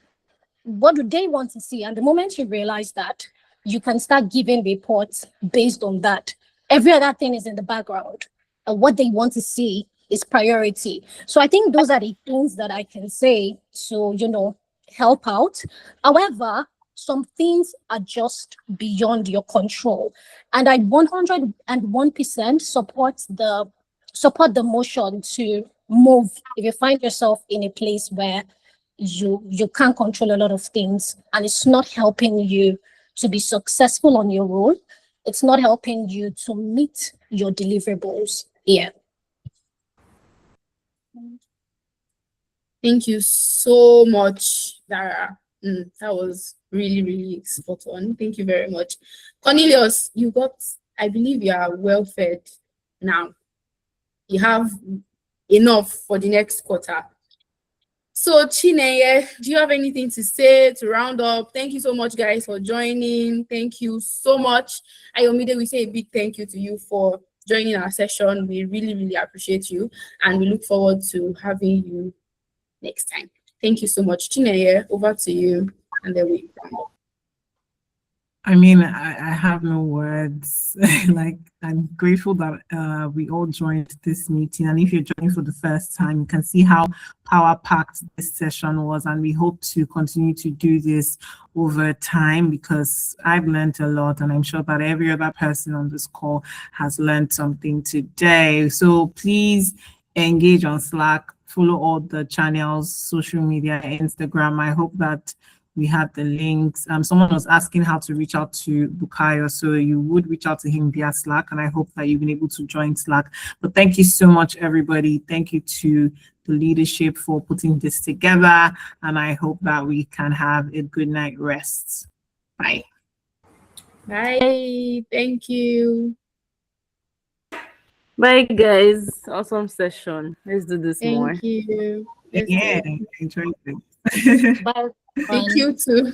What do they want to see? And the moment you realize that, you can start giving reports based on that. Every other thing is in the background. And what they want to see is priority. So I think those are the things that I can say to, help out. However, some things are just beyond your control. And I 101% support the motion to move if you find yourself in a place where you can't control a lot of things and it's not helping you to be successful on your role. It's not helping you to meet your deliverables. Yeah. Thank you so much, Dara. That was really, really spot on. Thank you very much. Cornelius, I believe you are well fed now. You have enough for the next quarter. So Chineye, do you have anything to say to round up? Thank you so much, guys, for joining. Thank you so much. Ayomide, we say a big thank you to you for joining our session. We really, really appreciate you, and we look forward to having you next time. Thank you so much. Chineye, over to you, and then we round up. I mean, I have no words. I'm grateful that we all joined this meeting. And if you're joining for the first time, you can see how power-packed this session was. And we hope to continue to do this over time because I've learned a lot. And I'm sure that every other person on this call has learned something today. So please engage on Slack, follow all the channels, social media, Instagram. I hope that we have the links. Someone was asking how to reach out to Bukayo, so you would reach out to him via Slack, and I hope that you've been able to join Slack. But thank you so much, everybody. Thank you to the leadership for putting this together, and I hope that we can have a good night rest. Bye. Bye. Thank you. Bye, guys. Awesome session. Let's do this more. Thank you. Yeah, enjoyed it. Bye. Thank you too.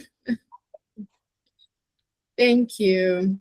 Thank you.